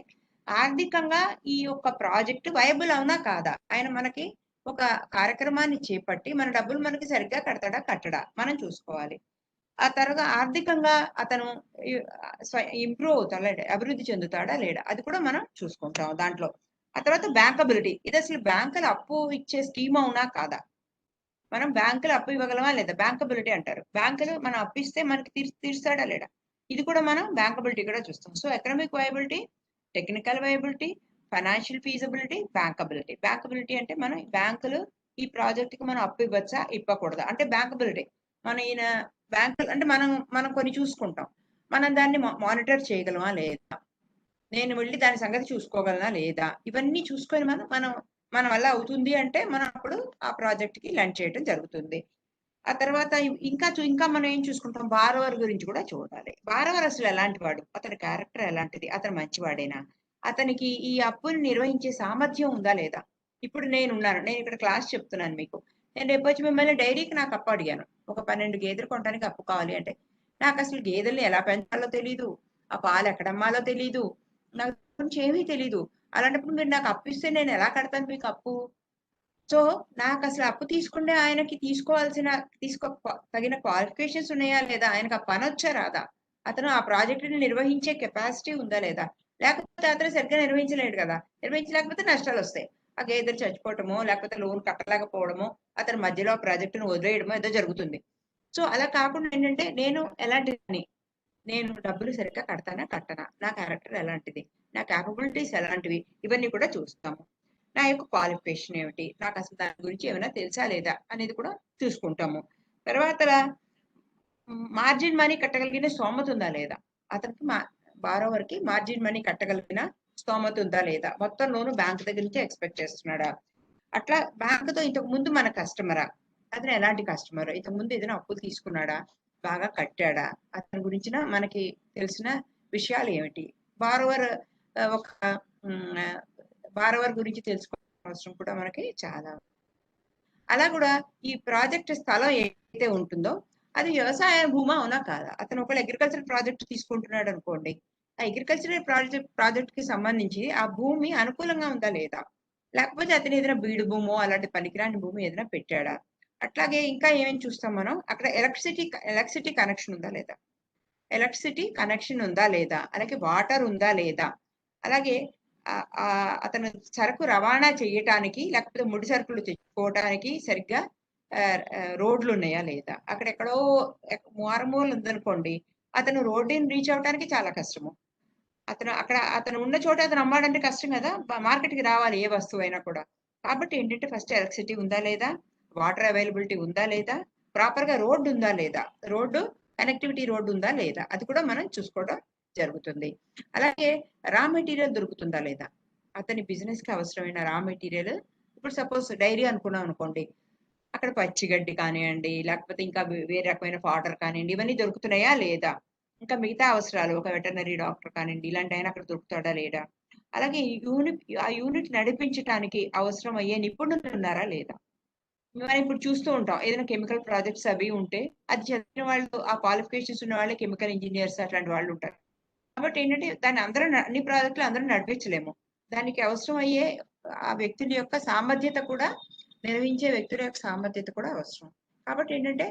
ఆర్థికంగా ఈ యొక్క ప్రాజెక్ట్ వైబుల్ అవునా కాదా, ఆయన మనకి ఒక కార్యక్రమాన్ని చేపట్టి మన డబ్బులు మనకి సరిగ్గా కట్టడా మనం చూసుకోవాలి. ఆ తర్వాత ఆర్థికంగా అతను ఇంప్రూవ్ అవుతాడా, అభివృద్ధి చెందుతాడా లేడా, అది కూడా మనం చూసుకుంటాం దాంట్లో. ఆ తర్వాత బ్యాంకబిలిటీ, ఇది అసలు బ్యాంకులు అప్పు ఇచ్చే స్కీమ్ అవునా కాదా, మనం బ్యాంకులు అప్పు ఇవ్వగలమా లేదా, బ్యాంకబిలిటీ అంటారు. బ్యాంకులు మనం అప్పు ఇస్తే మనకి తీర్చాడా లేడా, ఇది కూడా మనం బ్యాంకబిలిటీ కూడా చూస్తాం. So economic viability, technical viability, financial feasibility, bankability. Bankability అంటే మనం బ్యాంకులు ఈ ప్రాజెక్ట్ కి మనం అప్పు ఇవ్వచ్చా ఇవ్వకూడదా, అంటే బ్యాంకబిలిటీ. మన ఈయన బ్యాంకులు అంటే మనం కొన్ని చూసుకుంటాం, మనం దాన్ని మానిటర్ చేయగలమా లేదా, నేను వెళ్ళి దాని సంగతి చూసుకోగలనా లేదా, ఇవన్నీ చూసుకొని మనం మన వల్ల అవుతుంది అంటే మనం అప్పుడు ఆ ప్రాజెక్ట్ కి లంచ్ చేయడం జరుగుతుంది. ఆ తర్వాత ఇంకా మనం ఏం చూసుకుంటాం, బారోవర్ గురించి కూడా చూడాలి. బారోవర్ అసలు ఎలాంటి వాడు, అతని క్యారెక్టర్ ఎలాంటిది, అతను మంచివాడేనా, అతనికి ఈ అప్పుని నిర్వహించే సామర్థ్యం ఉందా లేదా. ఇప్పుడు నేను ఇక్కడ క్లాస్ చెప్తున్నాను మీకు, నేను రేపు వచ్చి మిమ్మల్ని డైరీకి నాకు అప్పు అడిగాను, ఒక 12 గేదెలు కొనడానికి అప్పు కావాలి అంటే, నాకు అసలు గేదెల్ని ఎలా పెంచాలో తెలీదు, ఆ పాలు ఎక్కడమ్మాలో తెలీదు, నాకు గురించి ఏమీ తెలీదు. అలాంటప్పుడు మీరు నాకు అప్పు ఇస్తే నేను ఎలా కడతాను మీకు అప్పు. సో నాకు అసలు అప్పు తీసుకుంటే ఆయనకి తగిన క్వాలిఫికేషన్స్ ఉన్నాయా లేదా, ఆయనకు ఆ పని వచ్చా రాదా, అతను ఆ ప్రాజెక్టుని నిర్వహించే కెపాసిటీ ఉందా లేదా, లేకపోతే అతను సరిగ్గా నిర్వహించలేడు కదా, నిర్వహించలేకపోతే నష్టాలు వస్తాయి, ఆ గేదెలు చచ్చిపోవటమో లేకపోతే లోన్ కట్టలేకపోవడమో అతని మధ్యలో ప్రాజెక్టును వదిలేయడమో ఏదో జరుగుతుంది. సో అలా కాకుండా ఏంటంటే నేను ఎలాంటిది, నేను డబ్బులు సరిగ్గా కట్టనా, నా క్యారెక్టర్ ఎలాంటిది, నా క్యాపబిలిటీస్ ఎలాంటివి, ఇవన్నీ కూడా చూస్తాము. నా యొక్క క్వాలిఫికేషన్ ఏమిటి, నాకు అసలు దాని గురించి ఏమైనా తెలుసా లేదా అనేది కూడా చూసుకుంటాము. తర్వాత మార్జిన్ మనీ కట్టగలిగిన స్తోమత ఉందా లేదా, అతనికి బారోవర్ కి మార్జిన్ మనీ కట్టగలిగిన స్తోమత ఉందా లేదా, మొత్తం లోను బ్యాంక్ దగ్గర నుంచి ఎక్స్పెక్ట్ చేస్తున్నాడా, అట్లా బ్యాంకుతో ఇంతకు ముందు మన కస్టమరా, అతను ఎలాంటి కస్టమర్, ఇంతకు ముందు ఏదైనా అప్పులు తీసుకున్నాడా, బాగా కట్టాడా, అతని గురించిన మనకి తెలిసిన విషయాలు ఏమిటి, బారోవర్ ఒక బారోవర్ గురించి తెలుసుకోవాల్సిన అవసరం కూడా మనకి చాలా. అలా కూడా ఈ ప్రాజెక్ట్ స్థలం ఏదైతే ఉంటుందో అది వ్యవసాయ భూమా అవునా కాదా, అతను ఒక అగ్రికల్చర్ ప్రాజెక్ట్ తీసుకుంటున్నాడు అనుకోండి, ఆ అగ్రికల్చరల్ ప్రాజెక్ట్ కి సంబంధించి ఆ భూమి అనుకూలంగా ఉందా లేదా, లేకపోతే అతను ఏదైనా బీడు భూమో అలాంటి పనికిరాని భూమి ఏదైనా పెట్టాడా. అట్లాగే ఇంకా ఏమేమి చూస్తాం మనం, అక్కడ ఎలక్ట్రిసిటీ కనెక్షన్ ఉందా లేదా, కనెక్షన్ ఉందా లేదా, అలాగే వాటర్ ఉందా లేదా, అలాగే అతను సరుకు రవాణా చేయటానికి లేకపోతే ముడి సరుకులు తెచ్చుకోవటానికి సరిగ్గా రోడ్లు ఉన్నాయా లేదా, అక్కడెక్కడో మారుమూల ఉందనుకోండి, అతను రోడ్డుని రీచ్ అవడానికి చాలా కష్టము, అతను ఉన్న చోట అతను అమ్మాడంటే కష్టం కదా, మార్కెట్కి రావాలి ఏ వస్తువు అయినా కూడా. కాబట్టి ఏంటంటే ఫస్ట్ ఎలక్ట్రిసిటీ ఉందా లేదా, వాటర్ అవైలబిలిటీ ఉందా లేదా, ప్రాపర్ గా రోడ్డు ఉందా లేదా, కనెక్టివిటీ రోడ్డు ఉందా లేదా, అది కూడా మనం చూసుకోవడం జరుగుతుంది. అలాగే రా మెటీరియల్ దొరుకుతుందా లేదా, అతని బిజినెస్ కి అవసరమైన రా మెటీరియల్, ఇప్పుడు సపోజ్ డైరీ అనుకున్నాం అనుకోండి, అక్కడ పచ్చిగడ్డి కానివ్వండి లేకపోతే ఇంకా వేరే రకమైన ఫాడర్ కానివ్వండి, ఇవన్నీ దొరుకుతున్నాయా లేదా, ఇంకా మిగతా అవసరాలు ఒక వెటర్నరీ డాక్టర్ కానివ్వండి, ఇలాంటి ఆయన అక్కడ దొరుకుతాడా లేడా? అలాగే ఆ యూనిట్ నడిపించటానికి అవసరం అయ్యే నిపుణులు ఉన్నారా లేదా? మనం ఇప్పుడు చూస్తూ ఉంటాం. ఏదైనా కెమికల్ ప్రాజెక్ట్స్ అవి ఉంటే, అది చదివిన వాళ్ళు, ఆ క్వాలిఫికేషన్స్ ఉన్న వాళ్ళే కెమికల్ ఇంజినీర్స్ అట్లాంటి వాళ్ళు ఉంటారు. కాబట్టి ఏంటంటే దాన్ని అన్ని ప్రాజెక్టులు అందరూ నడిపించలేము. దానికి అవసరం అయ్యే ఆ వ్యక్తుల యొక్క సామర్థ్యత కూడా, నిర్వహించే వ్యక్తుల యొక్క సామర్థ్యత కూడా అవసరం. కాబట్టి ఏంటంటే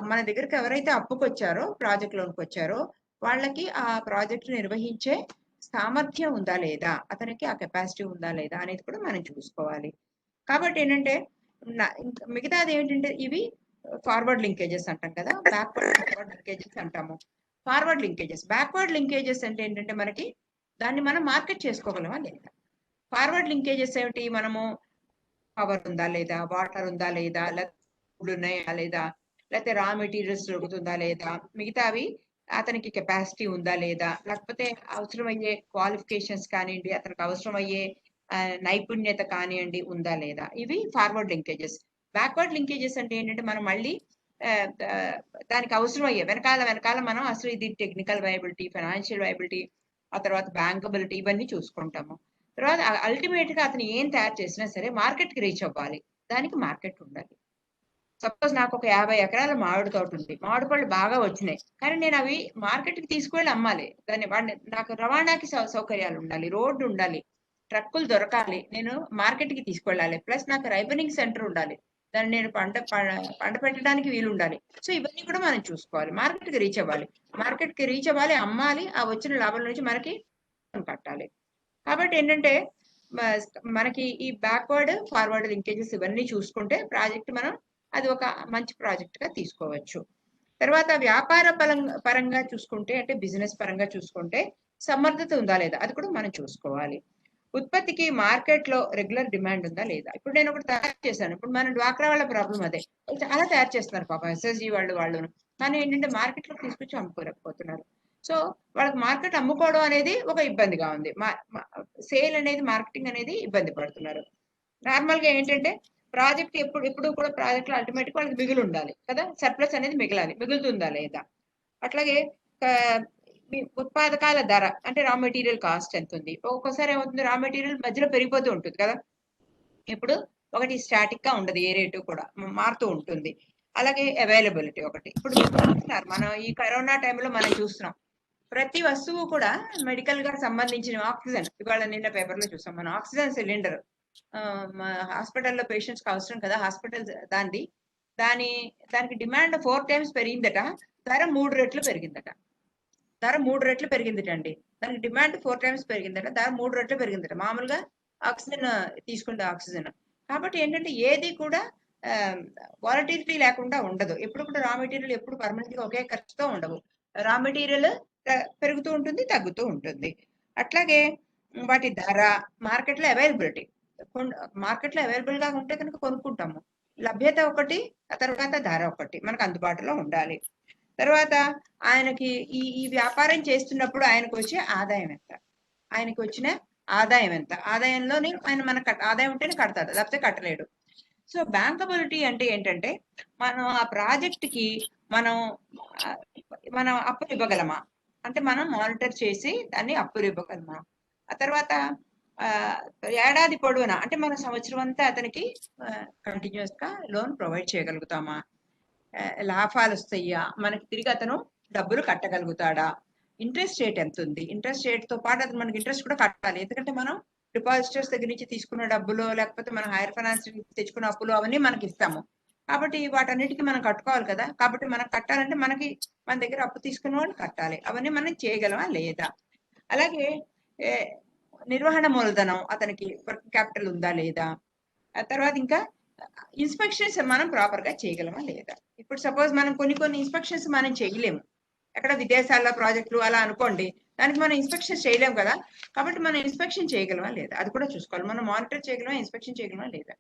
మన దగ్గరికి ఎవరైతే అప్పుకొచ్చారో, ప్రాజెక్ట్ లోన్కి వచ్చారో, వాళ్ళకి ఆ ప్రాజెక్ట్ నిర్వహించే సామర్థ్యం ఉందా లేదా, అతనికి ఆ కెపాసిటీ ఉందా లేదా అనేది కూడా మనం చూసుకోవాలి. కాబట్టి ఏంటంటే మిగతాది ఏంటంటే ఇవి ఫార్వర్డ్ లింకేజెస్ అంటాం కదా, బ్యాక్వర్డ్ లింకేజెస్ అంటాము. ఫార్వర్డ్ లింకేజెస్, బ్యాక్వర్డ్ లింకేజెస్ అంటే ఏంటంటే మనకి దాన్ని మనం మార్కెట్ చేసుకోగలమా లేదా. ఫార్వర్డ్ లింకేజెస్ ఏమిటి, మనము పవర్ ఉందా లేదా, వాటర్ ఉందా లేదా, లేకపోతే ఉన్నాయా లేదా, లేకపోతే రా మెటీరియల్స్ దొరుకుతుందా లేదా, మిగతావి అతనికి కెపాసిటీ ఉందా లేదా, లేకపోతే అవసరమయ్యే క్వాలిఫికేషన్స్ కానివ్వండి, అతనికి అవసరమయ్యే నైపుణ్యత కానివ్వండి ఉందా లేదా. ఇవి ఫార్వర్డ్ లింకేజెస్. బ్యాక్వర్డ్ లింకేజెస్ అంటే ఏంటంటే మనం మళ్ళీ దానికి అవసరమయ్యే వెనకాల మనం అసలు ఇది టెక్నికల్ వైబిలిటీ, ఫైనాన్షియల్ వైబిలిటీ, ఆ తర్వాత బ్యాంకబిలిటీ ఇవన్నీ చూసుకుంటాము. తర్వాత అల్టిమేట్ గా అతను ఏం తయారు చేసినా సరే మార్కెట్ కి రీచ్ అవ్వాలి, దానికి మార్కెట్ ఉండాలి. సపోజ్ నాకు ఒక 50 ఎకరాల మామిడి తోట ఉంది, మామిడి పళ్ళు బాగా వచ్చినాయి, కానీ నేను అవి మార్కెట్ కి తీసుకువెళ్ళి అమ్మాలి. వాడిని నాకు రవాణాకి సౌకర్యాలు ఉండాలి, రోడ్డు ఉండాలి, ట్రక్కులు దొరకాలి, నేను మార్కెట్ కి తీసుకెళ్ళాలి, ప్లస్ నాకు రైపనింగ్ సెంటర్ ఉండాలి, దాన్ని నేను పంట పెట్టడానికి వీలు ఉండాలి. సో ఇవన్నీ కూడా మనం చూసుకోవాలి. మార్కెట్ కి రీచ్ అవ్వాలి, అమ్మాలి, ఆ వచ్చిన లాభం నుంచి మనకి కట్టాలి. కాబట్టి ఏంటంటే మనకి ఈ బ్యాక్వర్డ్ ఫార్వర్డ్ లింకేజెస్ ఇవన్నీ చూసుకుంటే ప్రాజెక్ట్ మనం అది ఒక మంచి ప్రాజెక్ట్ గా తీసుకోవచ్చు. తర్వాత వ్యాపార పరంగా చూసుకుంటే, అంటే బిజినెస్ పరంగా చూసుకుంటే సమర్థత ఉందా లేదా, అది కూడా మనం చూసుకోవాలి. ఉత్పత్తికి మార్కెట్ లో రెగ్యులర్ డిమాండ్ ఉందా లేదా. ఇప్పుడు నేను ఒకటి తయారు చేశాను, ఇప్పుడు మన డ్వాక్రా వాళ్ళ ప్రాబ్లం అదే, చాలా తయారు చేస్తున్నారు పాపం ఎస్ఎస్జి వాళ్ళును, కానీ ఏంటంటే మార్కెట్ లో తీసుకొచ్చి అమ్ముకోలేకపోతున్నారు. సో వాళ్ళకి మార్కెట్ అమ్ముకోవడం అనేది ఒక ఇబ్బందిగా ఉంది, సేల్ అనేది, మార్కెటింగ్ అనేది ఇబ్బంది పడుతున్నారు. నార్మల్ గా ఏంటంటే ప్రాజెక్ట్ ఎప్పుడు కూడా ప్రాజెక్ట్ లో అల్టిమేట్ వాళ్ళకి మిగులు ఉండాలి కదా, సర్ప్లస్ అనేది మిగలాలి, మిగులుతుందా లేదా. అట్లాగే మీ ఉత్పాదకాల ధర అంటే రా మెటీరియల్ కాస్ట్ ఎంత ఉంది. ఒక్కొక్కసారి ఏమవుతుంది, రా మెటీరియల్ మధ్యలో పెరిగిపోతూ ఉంటుంది కదా, ఇప్పుడు ఒకటి స్టాటిక్ గా ఉండదు, ఏ రేటు కూడా మారుతూ ఉంటుంది. అలాగే అవైలబిలిటీ ఒకటి. ఇప్పుడు మనం ఈ కరోనా టైంలో మనం చూస్తున్నాం, ప్రతి వస్తువు కూడా మెడికల్ గా సంబంధించిన ఆక్సిజన్, ఇవాళ నిన్న పేపర్ లో చూసాం మనం, ఆక్సిజన్ సిలిండర్ హాస్పిటల్లో పేషెంట్స్ కి అవసరం కదా, హాస్పిటల్ దానికి డిమాండ్ 4 times పెరిగిందట, ధర 3 రెట్లు పెరిగిందట. అండి, దానికి డిమాండ్ 4 times పెరిగిందట, ధర 3 రెట్లు పెరిగిందట, మామూలుగా ఆక్సిజన్ తీసుకుంటే ఆక్సిజన్. కాబట్టి ఏంటంటే ఏది కూడా వాలటిలిటీ లేకుండా ఉండదు, ఎప్పుడు కూడా రా మెటీరియల్ ఎప్పుడు పర్మనెంట్ గా ఒకే ఖర్చుతో ఉండవు, రా మెటీరియల్ పెరుగుతూ ఉంటుంది, తగ్గుతూ ఉంటుంది. అట్లాగే వాటి ధర, మార్కెట్ లో అవైలబిలిటీ, మార్కెట్ లో అవైలబుల్ గా ఉంటే కనుక కొనుక్కుంటాము, లభ్యత ఒకటి, ఆ తర్వాత ధర ఒకటి మనకు అందుబాటులో ఉండాలి. తర్వాత ఆయనకి ఈ వ్యాపారం చేస్తున్నప్పుడు ఆయనకు వచ్చే ఆదాయం ఎంత, ఆదాయంలోనే ఆయన మనకు ఆదాయం ఉంటేనే కడతాడు, లేకపోతే కట్టలేడు. సో బ్యాంకబిలిటీ అంటే ఏంటంటే మనం ఆ ప్రాజెక్ట్ కి మనం అప్పులు ఇవ్వగలమా, అంటే మనం మానిటర్ చేసి దాన్ని అప్పులు ఇవ్వగలమా. ఆ తర్వాత ఏడాది పొడవునా, అంటే మన సంవత్సరం అంతా అతనికి కంటిన్యూస్ గా లోన్ ప్రొవైడ్ చేయగలుగుతామా, లాభాలు వస్తాయా, మనకి తిరిగి అతను డబ్బులు కట్టగలుగుతాడా, ఇంట్రెస్ట్ రేట్ ఎంత ఉంది, ఇంట్రెస్ట్ రేట్ తో పాటు అతను మనకి ఇంట్రెస్ట్ కూడా కట్టాలి, ఎందుకంటే మనం డిపాజిటర్స్ దగ్గర నుంచి తీసుకున్న డబ్బులు, లేకపోతే మనం హైర్ ఫైనాన్స్ తెచ్చుకున్న అప్పులు అవన్నీ మనకి ఇస్తాము, కాబట్టి వాటన్నిటికీ మనం కట్టుకోవాలి కదా. కాబట్టి మనం కట్టాలంటే మన దగ్గర అప్పు తీసుకున్న వాళ్ళు కట్టాలి, అవన్నీ మనం చేయగలమా లేదా. అలాగే నిర్వహణ మూలధనం, అతనికి వర్కింగ్ క్యాపిటల్ ఉందా లేదా. ఆ తర్వాత ఇంకా ఇన్స్పెక్షన్స్ మనం ప్రాపర్ గా చేయగలమా లేదా. ఇప్పుడు సపోజ్ మనం కొన్ని ఇన్స్పెక్షన్స్ మనం చేయలేము, ఎక్కడ విదేశాల్లో ప్రాజెక్టులు అలా అనుకోండి, దానికి మనం ఇన్స్పెక్షన్ చేయలేము కదా, కాబట్టి మనం ఇన్స్పెక్షన్ చేయగలమా లేదా అది కూడా చూసుకోవాలి, మనం మానిటర్ చేయగలమా, ఇన్స్పెక్షన్ చేయగలమా లేదా.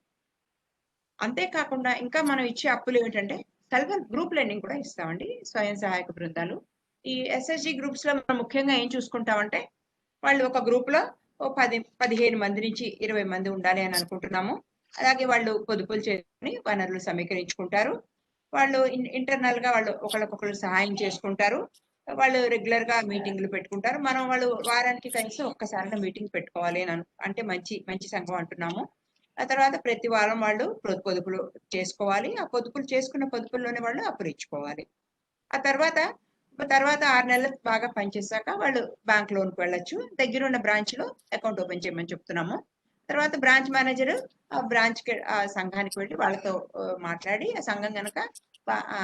అంతేకాకుండా ఇంకా మనం ఇచ్చే అప్పులు ఏమిటంటే సెల్ఫ్ గ్రూప్ లెండింగ్ కూడా ఇస్తామండి, స్వయం సహాయక బృందాలు. ఈ ఎస్ఎస్జి గ్రూప్స్ లో మనం ముఖ్యంగా ఏం చూసుకుంటామంటే, వాళ్ళు ఒక గ్రూప్ లో 15 మంది నుంచి 20 మంది ఉండాలి అని అనుకుంటున్నాము. అలాగే వాళ్ళు పొదుపులు చేసుకుని వనరులు సమీకరించుకుంటారు, వాళ్ళు ఇంటర్నల్ గా వాళ్ళు ఒకళ్ళకొకళ్ళు సహాయం చేసుకుంటారు, వాళ్ళు రెగ్యులర్ గా మీటింగ్లు పెట్టుకుంటారు. మనం వాళ్ళు వారానికి కనీసం ఒక్కసారైనా మీటింగ్ పెట్టుకోవాలి అని అంటే మంచి మంచి సంఘం అంటున్నాము. ఆ తర్వాత ప్రతి వారం వాళ్ళు పొదుపులు చేసుకోవాలి. ఆ పొదుపులు చేసుకున్న పొదుపుల్లోనే వాళ్ళు అప్పులు ఇచ్చుకోవాలి. ఆ తర్వాత 6 నెలలు బాగా పనిచేశాక వాళ్ళు బ్యాంక్ లోన్కి వెళ్ళొచ్చు. దగ్గర ఉన్న బ్రాంచ్ లో అకౌంట్ ఓపెన్ చేయమని చెప్తున్నాము. తర్వాత బ్రాంచ్ మేనేజర్ ఆ బ్రాంచ్ కి ఆ సంఘానికి వెళ్ళి వాళ్ళతో మాట్లాడి ఆ సంఘం కనుక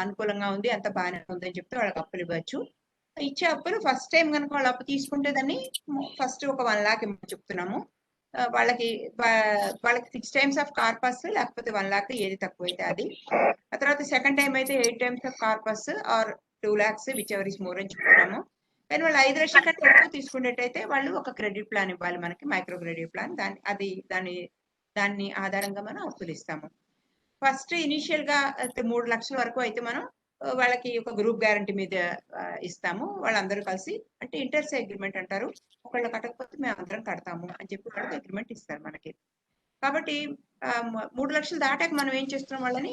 అనుకూలంగా ఉంది, అంత బాగానే ఉంది అని చెప్తే వాళ్ళకి అప్పులు ఇవ్వచ్చు. ఇచ్చే అప్పులు ఫస్ట్ టైం కనుక వాళ్ళు అప్పు తీసుకుంటే దాన్ని ఫస్ట్ ఒక 1 lakh ఇవ్వమని చెప్తున్నాము. వాళ్ళకి 6 times ఆఫ్ కార్పస్ లేకపోతే 1 lakh ఏది తక్కువైతే అది. ఆ తర్వాత సెకండ్ టైం అయితే 8 times of corpus or 2 lakhs whichever is more అని చెప్తున్నాము. కానీ వాళ్ళు 5 లక్షల కంటే ఎక్కువ తీసుకునేట్టయితే వాళ్ళు ఒక క్రెడిట్ ప్లాన్ ఇవ్వాలి మనకి, మైక్రో క్రెడిట్ ప్లాన్. దాన్ని ఆధారంగా మనం అప్పులు ఇస్తాము. ఫస్ట్ ఇనిషియల్ గా 3 లక్షల వరకు అయితే మనం వాళ్ళకి ఒక గ్రూప్ గ్యారంటీ మీద ఇస్తాము. వాళ్ళందరూ కలిసి అంటే ఇంటర్స్ అగ్రిమెంట్ అంటారు. ఒకళ్ళు కట్టకపోతే మేము అందరం కడతాము అని చెప్పి వాళ్ళకి అగ్రిమెంట్ ఇస్తారు మనకి. కాబట్టి 3 లక్షలు దాటాక మనం ఏం చేస్తున్నాం, వాళ్ళని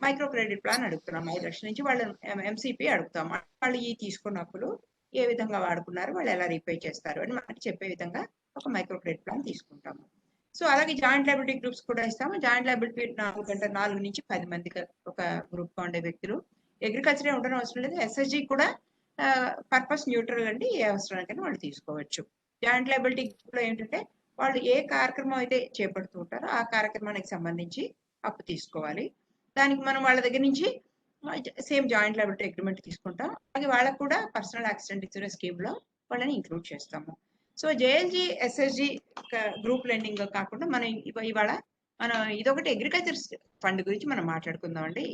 మైక్రో క్రెడిట్ ప్లాన్ అడుగుతున్నాం. 5 లక్షల నుంచి వాళ్ళని ఎంసీపీ అడుగుతాం. వాళ్ళు ఈ తీసుకున్న అప్పులు ఏ విధంగా వాడుకున్నారు, వాళ్ళు ఎలా రీపే చేస్తారు అని మనకి చెప్పే విధంగా ఒక మైక్రో క్రెడిట్ ప్లాన్ తీసుకుంటాము. సో అలాగే జాయింట్ లయబిలిటీ గ్రూప్స్ కూడా ఇస్తాము. జాయింట్ లయబిలిటీ 4 నుంచి 10 మందికి ఒక గ్రూప్ గా ఉండే వ్యక్తులు. అగ్రికల్చరే ఉండడం అవసరం లేదు. ఎస్ఎస్జి కూడా పర్పస్ న్యూట్రల్ అండి, ఏ అవసరానికైనా వాళ్ళు తీసుకోవచ్చు. జాయింట్ లయబిలిటీ గ్రూప్ లో ఏంటంటే వాళ్ళు ఏ కార్యక్రమం అయితే చేపడుతూ ఉంటారో ఆ కార్యక్రమానికి సంబంధించి అప్పు తీసుకోవాలి. దానికి మనం వాళ్ళ దగ్గర నుంచి సేమ్ జాయింట్ లయబిలిటీ అగ్రిమెంట్ తీసుకుంటాం. అలాగే వాళ్ళకు కూడా పర్సనల్ యాక్సిడెంట్ ఇన్సూరెన్స్ స్కీమ్ లో వాళ్ళని ఇంక్లూడ్ చేస్తాము. So JLG SSG group lending కాకుండా మనం ఇవాళ మనం ఇదొకటి అగ్రికల్చర్ ఫండ్ గురించి మనం మాట్లాడుకుందాం అండి.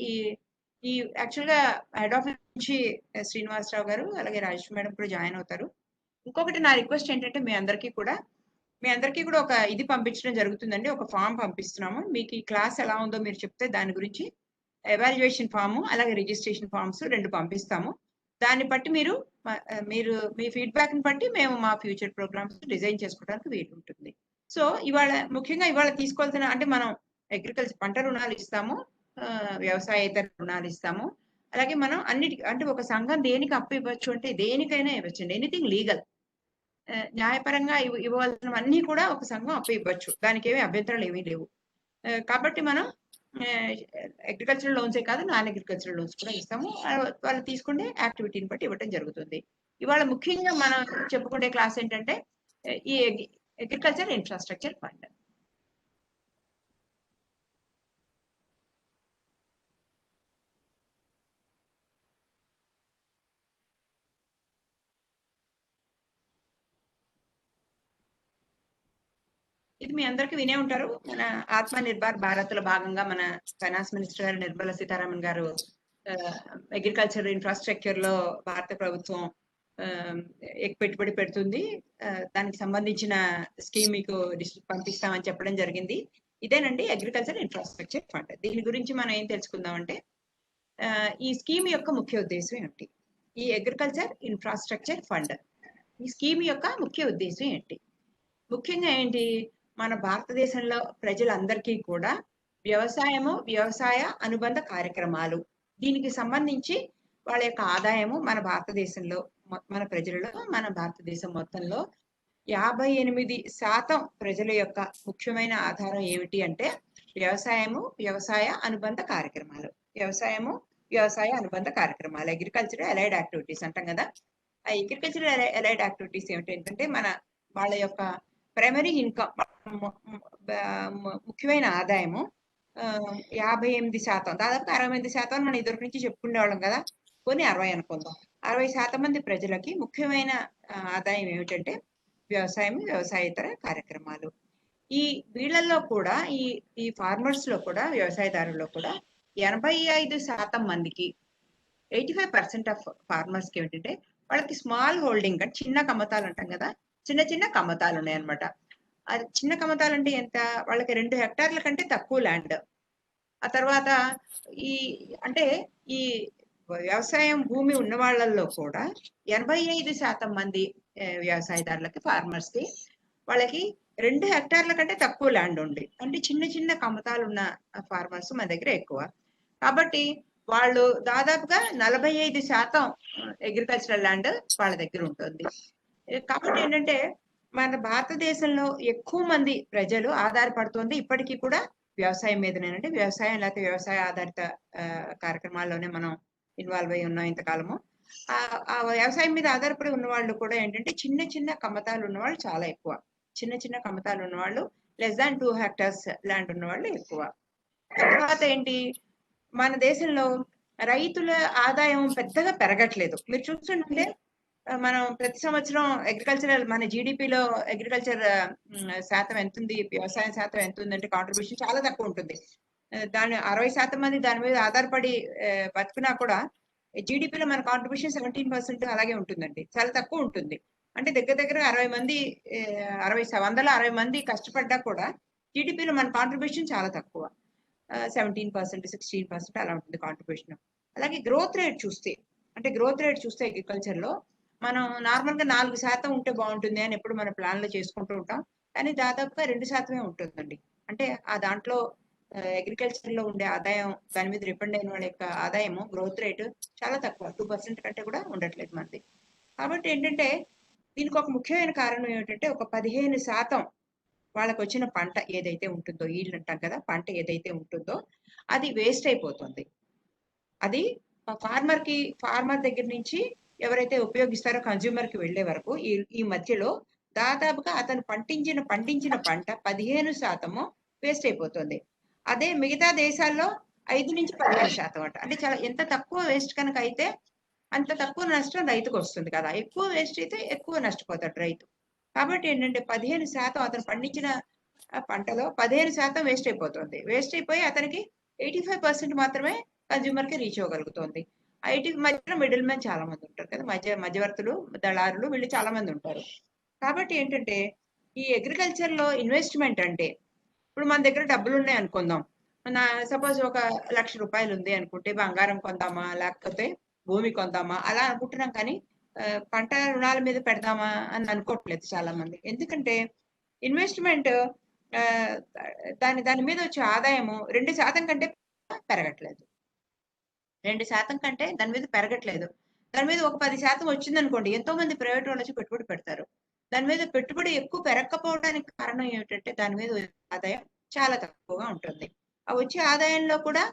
ఈ యాక్చువల్ గా హెడ్ ఆఫీస్ నుంచి శ్రీనివాసరావు గారు అలాగే రాజేష్ మేడం కూడా జాయిన్ అవుతారు. ఇంకొకటి నా రిక్వెస్ట్ ఏంటంటే మీ అందరికీ కూడా ఒక ఇది పంపించడం జరుగుతుందండి. ఒక ఫామ్ పంపిస్తున్నాము. మీకు ఈ క్లాస్ ఎలా ఉందో మీరు చెప్తే దాని గురించి ఎవాల్యుయేషన్ ఫామ్ అలాగే రిజిస్ట్రేషన్ ఫామ్స్ 2 పంపిస్తాము. దాన్ని బట్టి మీరు మీ ఫీడ్బ్యాక్ ని బట్టి మేము మా ఫ్యూచర్ ప్రోగ్రామ్స్ డిజైన్ చేసుకోవడానికి వీలు ఉంటుంది. సో ముఖ్యంగా ఇవాళ తీసుకోవాల్సిన అంటే మనం అగ్రికల్చర్ పంట రుణాలు ఇస్తాము, వ్యవసాయేతర రుణాలు ఇస్తాము. అలాగే మనం అన్నిటికీ అంటే ఒక సంఘం దేనికి అప్పు ఇవ్వచ్చు అంటే దేనికైనా ఇవ్వచ్చండి. ఎనీథింగ్ లీగల్, న్యాయపరంగా ఇవ్వవలసినవన్నీ కూడా ఒక సంఘం అప్పు ఇవ్వచ్చు. దానికి ఏమీ అభ్యంతరాలు ఏమీ లేవు. కాబట్టి మనం అగ్రికల్చరల్ లోన్సే కాదు, నాన్ అగ్రికల్చరల్ లోన్స్ కూడా ఇస్తాము. వాళ్ళు తీసుకునే యాక్టివిటీని బట్టి ఇవ్వడం జరుగుతుంది. ఇవాళ ముఖ్యంగా మనం చెప్పుకునే క్లాస్ ఏంటంటే ఈ అగ్రికల్చర్ ఇన్ఫ్రాస్ట్రక్చర్ ఫండ్. ఇది మీ అందరికీ వినే ఉంటారు. మన ఆత్మ నిర్భర్ భారత్ లో భాగంగా మన ఫైనాన్స్ మినిస్టర్ గారు నిర్మలా సీతారామన్ గారు అగ్రికల్చర్ ఇన్ఫ్రాస్ట్రక్చర్ లో భారత ప్రభుత్వం పెట్టుబడి పెడుతుంది, దానికి సంబంధించిన స్కీమ్ మీకు పంపిస్తామని చెప్పడం జరిగింది. ఇదేనండి అగ్రికల్చర్ ఇన్ఫ్రాస్ట్రక్చర్ ఫండ్. దీని గురించి మనం ఏం తెలుసుకుందామంటే ఈ స్కీమ్ యొక్క ముఖ్య ఉద్దేశం ఏంటి, ఈ అగ్రికల్చర్ ఇన్ఫ్రాస్ట్రక్చర్ ఫండ్ ఈ స్కీమ్ యొక్క ముఖ్య ఉద్దేశం ఏంటి. ముఖ్యంగా ఏంటి, మన భారతదేశంలో ప్రజలందరికీ కూడా వ్యవసాయ అనుబంధ కార్యక్రమాలు, దీనికి సంబంధించి వాళ్ళ యొక్క ఆదాయము మన భారతదేశంలో మన ప్రజలలో మన భారతదేశం మొత్తంలో 58% ప్రజల యొక్క ముఖ్యమైన ఆధారం ఏమిటి అంటే వ్యవసాయ అనుబంధ కార్యక్రమాలు. అగ్రికల్చర్ అలైడ్ యాక్టివిటీస్ అంటాం కదా. ఆ అగ్రికల్చర్ అలైడ్ యాక్టివిటీస్ ఏమిటంటే వాళ్ళ యొక్క ప్రైమరీ ఇన్కమ్, ముఖ్యమైన ఆదాయము 58%, దాదాపు 68% మనం ఇదివరకు నుంచి చెప్పుకునే వాళ్ళం కదా. పోనీ 60 అనుకుందాం. 60% మంది ప్రజలకి ముఖ్యమైన ఆదాయం ఏమిటంటే వ్యవసాయేతర కార్యక్రమాలు. ఈ వీళ్ళల్లో కూడా ఈ ఫార్మర్స్ లో కూడా, వ్యవసాయదారుల్లో కూడా 85% మందికి 85% ఆఫ్ ఫార్మర్స్ కి ఏమిటంటే వాళ్ళకి స్మాల్ హోల్డింగ్ అంటే చిన్న కమ్మతాలు అంటాం కదా, చిన్న కమ్మతాలు ఉన్నాయన్నమాట. అది చిన్న కమ్మతాలు అంటే ఎంత, వాళ్ళకి 2 హెక్టార్ల కంటే తక్కువ ల్యాండ్. ఆ తర్వాత ఈ వ్యవసాయం భూమి ఉన్న వాళ్ళల్లో కూడా 85% మంది వ్యవసాయదారులకి, ఫార్మర్స్ కి వాళ్ళకి 2 హెక్టార్ల కంటే తక్కువ ల్యాండ్ ఉంది. అంటే చిన్న కమ్మతాలు ఉన్న ఫార్మర్స్ మన దగ్గర ఎక్కువ. కాబట్టి వాళ్ళు దాదాపుగా 45% అగ్రికల్చరల్ ల్యాండ్ వాళ్ళ దగ్గర ఉంటుంది. కాబట్టి ఏంటంటే మన భారతదేశంలో ఎక్కువ మంది ప్రజలు ఆధారపడుతుంది ఇప్పటికీ కూడా వ్యవసాయం మీదనేనండి. వ్యవసాయం లేకపోతే వ్యవసాయ ఆధారిత కార్యక్రమాల్లోనే మనం ఇన్వాల్వ్ అయి ఉన్నాం ఇంతకాలము. ఆ వ్యవసాయం మీద ఆధారపడి ఉన్న వాళ్ళు కూడా ఏంటంటే చిన్న చిన్న కమ్మతాలు ఉన్నవాళ్ళు చాలా ఎక్కువ. చిన్న చిన్న కమ్మతాలు ఉన్నవాళ్ళు లెస్ దాన్ 2 హెక్టార్స్ ల్యాండ్ ఉన్నవాళ్ళు ఎక్కువ. తర్వాత ఏంటి, మన దేశంలో రైతుల ఆదాయం పెద్దగా పెరగట్లేదు. మీరు చూస్తుంటే మనం ప్రతి సంవత్సరం అగ్రికల్చరల్ మన జీడిపిలో అగ్రికల్చర్ శాతం ఎంత ఉంది, వ్యవసాయం శాతం ఎంత ఉందంటే కాంట్రిబ్యూషన్ చాలా తక్కువ ఉంటుంది. దాని 60% మంది దాని మీద ఆధారపడి బతికినా కూడా జీడిపిలో మన కాంట్రిబ్యూషన్ 17% అలాగే ఉంటుందండి. చాలా తక్కువ ఉంటుంది. అంటే దగ్గర దగ్గర 60 మంది 160 మంది కష్టపడ్డా కూడా జీడిపిలో మన కాంట్రిబ్యూషన్ చాలా తక్కువ. 17%, 16% అలా ఉంటుంది కాంట్రిబ్యూషన్. అలాగే గ్రోత్ రేట్ చూస్తే, అంటే గ్రోత్ రేట్ చూస్తే అగ్రికల్చర్ లో మనం నార్మల్ గా 4% ఉంటే బాగుంటుంది అని ఎప్పుడు మన ప్లాన్ లో చేసుకుంటూ ఉంటాం. కానీ దాదాపుగా 2% ఉంటుందండి. అంటే ఆ దాంట్లో అగ్రికల్చర్ లో ఉండే ఆదాయం, దాని మీద డిపెండ్ అయిన వాళ్ళ యొక్క ఆదాయము గ్రోత్ రేట్ చాలా తక్కువ, 2% కంటే కూడా ఉండట్లేదు మనది. కాబట్టి ఏంటంటే దీనికి ఒక ముఖ్యమైన కారణం ఏమిటంటే ఒక 15% వాళ్ళకి వచ్చిన పంట ఏదైతే ఉంటుందో, ఈల్డ్ అంటాం కదా, పంట ఏదైతే ఉంటుందో అది వేస్ట్ అయిపోతుంది. అది ఫార్మర్ దగ్గర నుంచి ఎవరైతే ఉపయోగిస్తారో కన్జ్యూమర్ కి వెళ్లే వరకు ఈ మధ్యలో దాదాపుగా అతను పండించిన పంట 15% వేస్ట్ అయిపోతుంది. అదే మిగతా దేశాల్లో 5-15% అంట. అంటే చాలా ఎంత తక్కువ వేస్ట్ కనుక అయితే అంత తక్కువ నష్టం రైతుకు వస్తుంది కదా. ఎక్కువ వేస్ట్ అయితే ఎక్కువ నష్టపోతాడు రైతు. కాబట్టి ఏంటంటే 15% అతను పండించిన పంటలో 15% వేస్ట్ అయిపోతుంది. వేస్ట్ అయిపోయి అతనికి 85% మాత్రమే కన్జ్యూమర్ కి రీచ్ అవ్వగలుగుతుంది. మధ్యలో మిడిల్ మ్యాన్ చాలా మంది ఉంటారు కదా, మధ్యవర్తులు, దళారులు, వీళ్ళు చాలా మంది ఉంటారు. కాబట్టి ఏంటంటే ఈ అగ్రికల్చర్ లో ఇన్వెస్ట్మెంట్ అంటే, ఇప్పుడు మన దగ్గర డబ్బులు ఉన్నాయి అనుకుందాం, సపోజ్ ఒక ₹1,00,000 ఉంది అనుకుంటే బంగారం కొందామా లేకపోతే భూమి కొందామా అలా అనుకుంటున్నాం. కానీ పంట రుణాల మీద పెడదామా అని అనుకోవట్లేదు చాలా మంది. ఎందుకంటే ఇన్వెస్ట్మెంట్ దాని మీద వచ్చే ఆదాయము 2% కంటే పెరగట్లేదు. 2% కంటే దాని మీద పెరగట్లేదు. దాని మీద ఒక 10% వచ్చింది అనుకోండి, ఎంతో మంది ప్రైవేట్ వాళ్ళు వచ్చి పెట్టుబడి పెడతారు. దాని మీద పెట్టుబడి ఎక్కువ పెరగకపోవడానికి కారణం ఏమిటంటే దాని మీద ఆదాయం చాలా తక్కువగా ఉంటుంది. ఆ వచ్చే ఆదాయంలో కూడా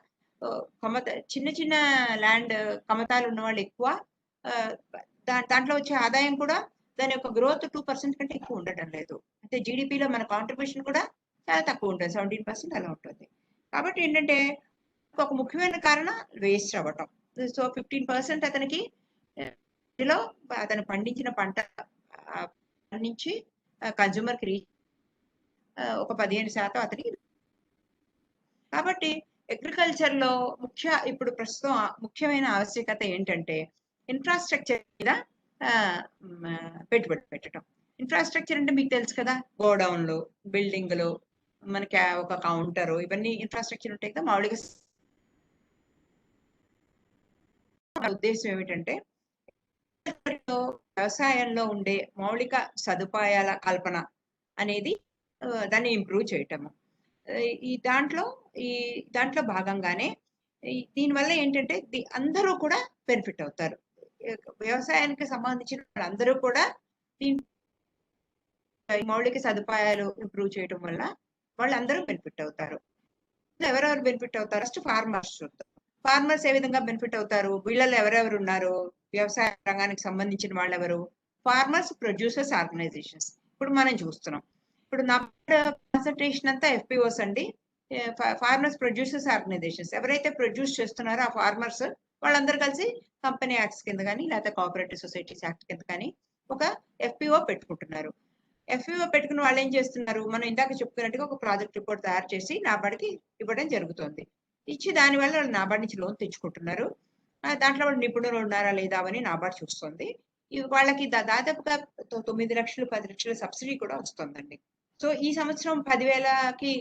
చిన్న చిన్న ల్యాండ్ కమతాలు ఉన్న వాళ్ళు ఎక్కువ. దాంట్లో వచ్చే ఆదాయం కూడా దాని యొక్క గ్రోత్ 2% కంటే ఎక్కువ ఉండటం లేదు. అంటే జీడిపిలో మన కాంట్రిబ్యూషన్ కూడా చాలా తక్కువ ఉంటుంది, 17% అలా ఉంటుంది. కాబట్టి ఏంటంటే ఒక ముఖ్యమైన కారణం వేస్ట్ అవ్వటం. సో 15% అతనికి అతను పండించిన పంట నుంచి కన్జ్యూమర్ కి రీచ్, ఒక 15% అతనికి. కాబట్టి అగ్రికల్చర్ లో ఇప్పుడు ప్రస్తుతం ముఖ్యమైన ఆవశ్యకత ఏంటంటే ఇన్ఫ్రాస్ట్రక్చర్ మీద పెట్టుబడి పెట్టడం. ఇన్ఫ్రాస్ట్రక్చర్ అంటే మీకు తెలుసు కదా, గోడౌన్లు, బిల్డింగ్లు, మనకి ఒక కౌంటర్, ఇవన్నీ ఇన్ఫ్రాస్ట్రక్చర్ ఉంటాయి కదా. మౌలిక ఉద్దేశం ఏమిటంటే వ్యవసాయంలో ఉండే మౌలిక సదుపాయాల కల్పన అనేది దాన్ని ఇంప్రూవ్ చేయటము. ఈ దాంట్లో భాగంగానే దీనివల్ల ఏంటంటే అందరూ కూడా బెనిఫిట్ అవుతారు. వ్యవసాయానికి సంబంధించిన వాళ్ళందరూ కూడా మౌలిక సదుపాయాలు ఇంప్రూవ్ చేయడం వల్ల వాళ్ళందరూ బెనిఫిట్ అవుతారు. ఎవరెవరు బెనిఫిట్ అవుతారు? ఫస్ట్ ఫార్మర్స్ చూద్దాం. ఫార్మర్స్ ఏ విధంగా బెనిఫిట్ అవుతారు? వీళ్ళలో ఎవరెవరు ఉన్నారు? వ్యవసాయ రంగానికి సంబంధించిన వాళ్ళు ఎవరు? Farmers producers organisations. ఇప్పుడు మనం చూస్తున్నాం. ఇప్పుడు నా కాన్సన్ట్రేషన్ అంతా ఎఫ్పిఓస్ అండి, ఫార్మర్స్ ప్రొడ్యూసర్స్ ఆర్గనైజేషన్స్. ఎవరైతే ప్రొడ్యూస్ చేస్తున్నారో ఆ ఫార్మర్స్ వాళ్ళందరూ కలిసి కంపెనీ యాక్ట్స్ కింద కానీ లేకపోతే కోఆపరేటివ్ సొసైటీస్ యాక్ట్ కింద కానీ ఒక ఎఫ్పిఓ పెట్టుకుంటున్నారు. ఎఫ్పిఓ పెట్టుకుని వాళ్ళు ఏం చేస్తున్నారు, మనం ఇందాక చెప్పుకున్నట్టుగా ఒక ప్రాజెక్ట్ రిపోర్ట్ తయారు చేసి నాబార్డ్కి ఇవ్వడం జరుగుతుంది. ఇచ్చి దానివల్ల వాళ్ళు నాబార్డ్ నుంచి లోన్ తెచ్చుకుంటున్నారు. దాంట్లో వాళ్ళు నిపుణులు ఉన్నారా లేదా అని నాబార్డ్ చూస్తుంది. వాళ్ళకి దాదాపుగా 9 లక్షలు 10 లక్షల సబ్సిడీ కూడా వస్తుందండి. సో ఈ సంవత్సరం 10,000కి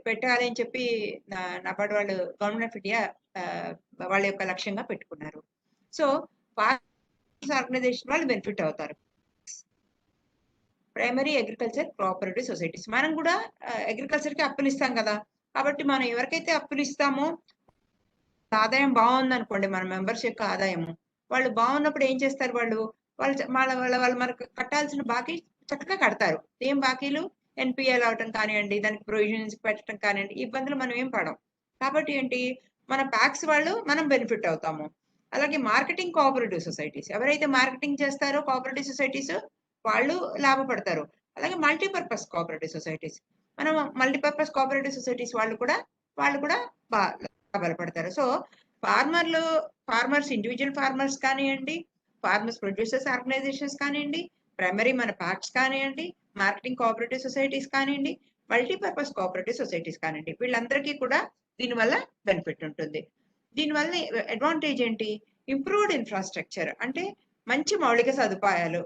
పెట్టాలి అని చెప్పి నాబార్డ్ వాళ్ళు, గవర్నమెంట్ ఆఫ్ ఇండియా వాళ్ళ యొక్క లక్ష్యంగా పెట్టుకున్నారు. సో ఆర్గనైజేషన్ వాళ్ళు బెనిఫిట్ అవుతారు. Primary agriculture cooperative societies. మనం కూడా అగ్రికల్చర్ కి అప్పులు ఇస్తాం కదా. కాబట్టి మనం ఎవరికైతే అప్పులు ఇస్తామో ఆదాయం బాగుందనుకోండి, మన మెంబర్స్ యొక్క ఆదాయము, వాళ్ళు బాగున్నప్పుడు ఏం చేస్తారు వాళ్ళు, వాళ్ళు మనకు కట్టాల్సిన బాకీ చక్కగా కడతారు. ఏం బాకీలు, ఎన్పిఎల్ అవటం కానివ్వండి, దానికి ప్రొవిజన్స్ పెట్టడం కానివ్వండి, ఇబ్బందులు మనం ఏం పడం. కాబట్టి ఏంటి, మన ప్యాక్స్ వాళ్ళు మనం బెనిఫిట్ అవుతాము. అలాగే మార్కెటింగ్ కోఆపరేటివ్ సొసైటీస్, ఎవరైతే మార్కెటింగ్ చేస్తారో కోఆపరేటివ్ సొసైటీస్ వాళ్ళు లాభపడతారు. అలాగే మల్టీపర్పస్ కోఆపరేటివ్ సొసైటీస్, మనం మల్టీపర్పస్ కోఆపరేటివ్ సొసైటీస్ వాళ్ళు కూడా బలపడతారు. సో ఫార్మర్స్, ఇండివిజువల్ ఫార్మర్స్ కానివ్వండి, ఫార్మర్స్ ప్రొడ్యూసర్స్ ఆర్గనైజేషన్స్ కానివ్వండి, ప్రైమరీ మన ప్యాక్స్ కానివ్వండి, మార్కెటింగ్ కోఆపరేటివ్ సొసైటీస్ కానివ్వండి, మల్టీపర్పస్ కోఆపరేటివ్ సొసైటీస్ కానివ్వండి, వీళ్ళందరికీ కూడా దీనివల్ల బెనిఫిట్ ఉంటుంది. దీనివల్ల అడ్వాంటేజ్ ఏంటి, ఇంప్రూవ్డ్ ఇన్ఫ్రాస్ట్రక్చర్, అంటే మంచి మౌలిక సదుపాయాలు,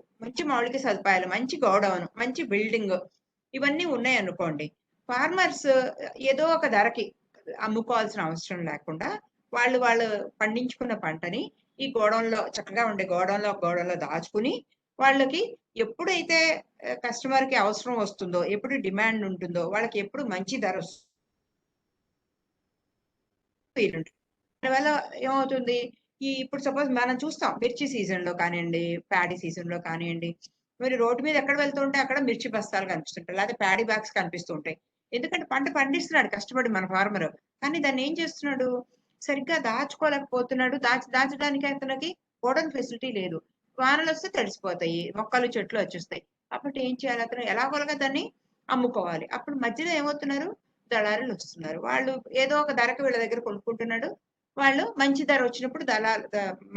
మంచి గోడౌన్, మంచి బిల్డింగ్, ఇవన్నీ ఉన్నాయి అనుకోండి, ఫార్మర్స్ ఏదో ఒక ధరకి అమ్ముకోవాల్సిన అవసరం లేకుండా వాళ్ళు పండించుకున్న పంటని ఈ గోడౌన్లో, చక్కగా ఉండే గోడౌన్లో దాచుకుని, వాళ్ళకి ఎప్పుడైతే కస్టమర్ కి అవసరం వస్తుందో, ఎప్పుడు డిమాండ్ ఉంటుందో, వాళ్ళకి ఎప్పుడు మంచి ధర దానివల్ల ఏమవుతుంది, ఇప్పుడు సపోజ్ మనం చూస్తాం మిర్చి సీజన్ లో కానివ్వండి, ప్యాడీ సీజన్ లో కానివ్వండి, మీరు రోడ్డు మీద ఎక్కడ వెళ్తుంటే అక్కడ మిర్చి బస్తాలు కనిపిస్తుంటాయి, లేకపోతే ప్యాడీ బ్యాగ్స్ కనిపిస్తుంటాయి. ఎందుకంటే పంట పండిస్తున్నాడు కష్టపడి మన ఫార్మర్, కానీ దాన్ని ఏం చేస్తున్నాడు, సరిగ్గా దాచుకోలేకపోతున్నాడు. దాచడానికి అతనికి గోడౌన్ ఫెసిలిటీ లేదు. వానలు వస్తే తడిసిపోతాయి, మొక్కలు చెట్లు వచ్చేస్తాయి. అప్పుడు ఏం చేయాలి, అతను ఎలాగోలాగా దాన్ని అమ్ముకోవాలి. అప్పుడు మధ్యలో ఏమవుతున్నారు, దళారులు వస్తున్నారు. వాళ్ళు ఏదో ఒక ధరకు వీళ్ళ దగ్గర కొనుక్కుంటున్నాడు. వాళ్ళు మంచి ధర వచ్చినప్పుడు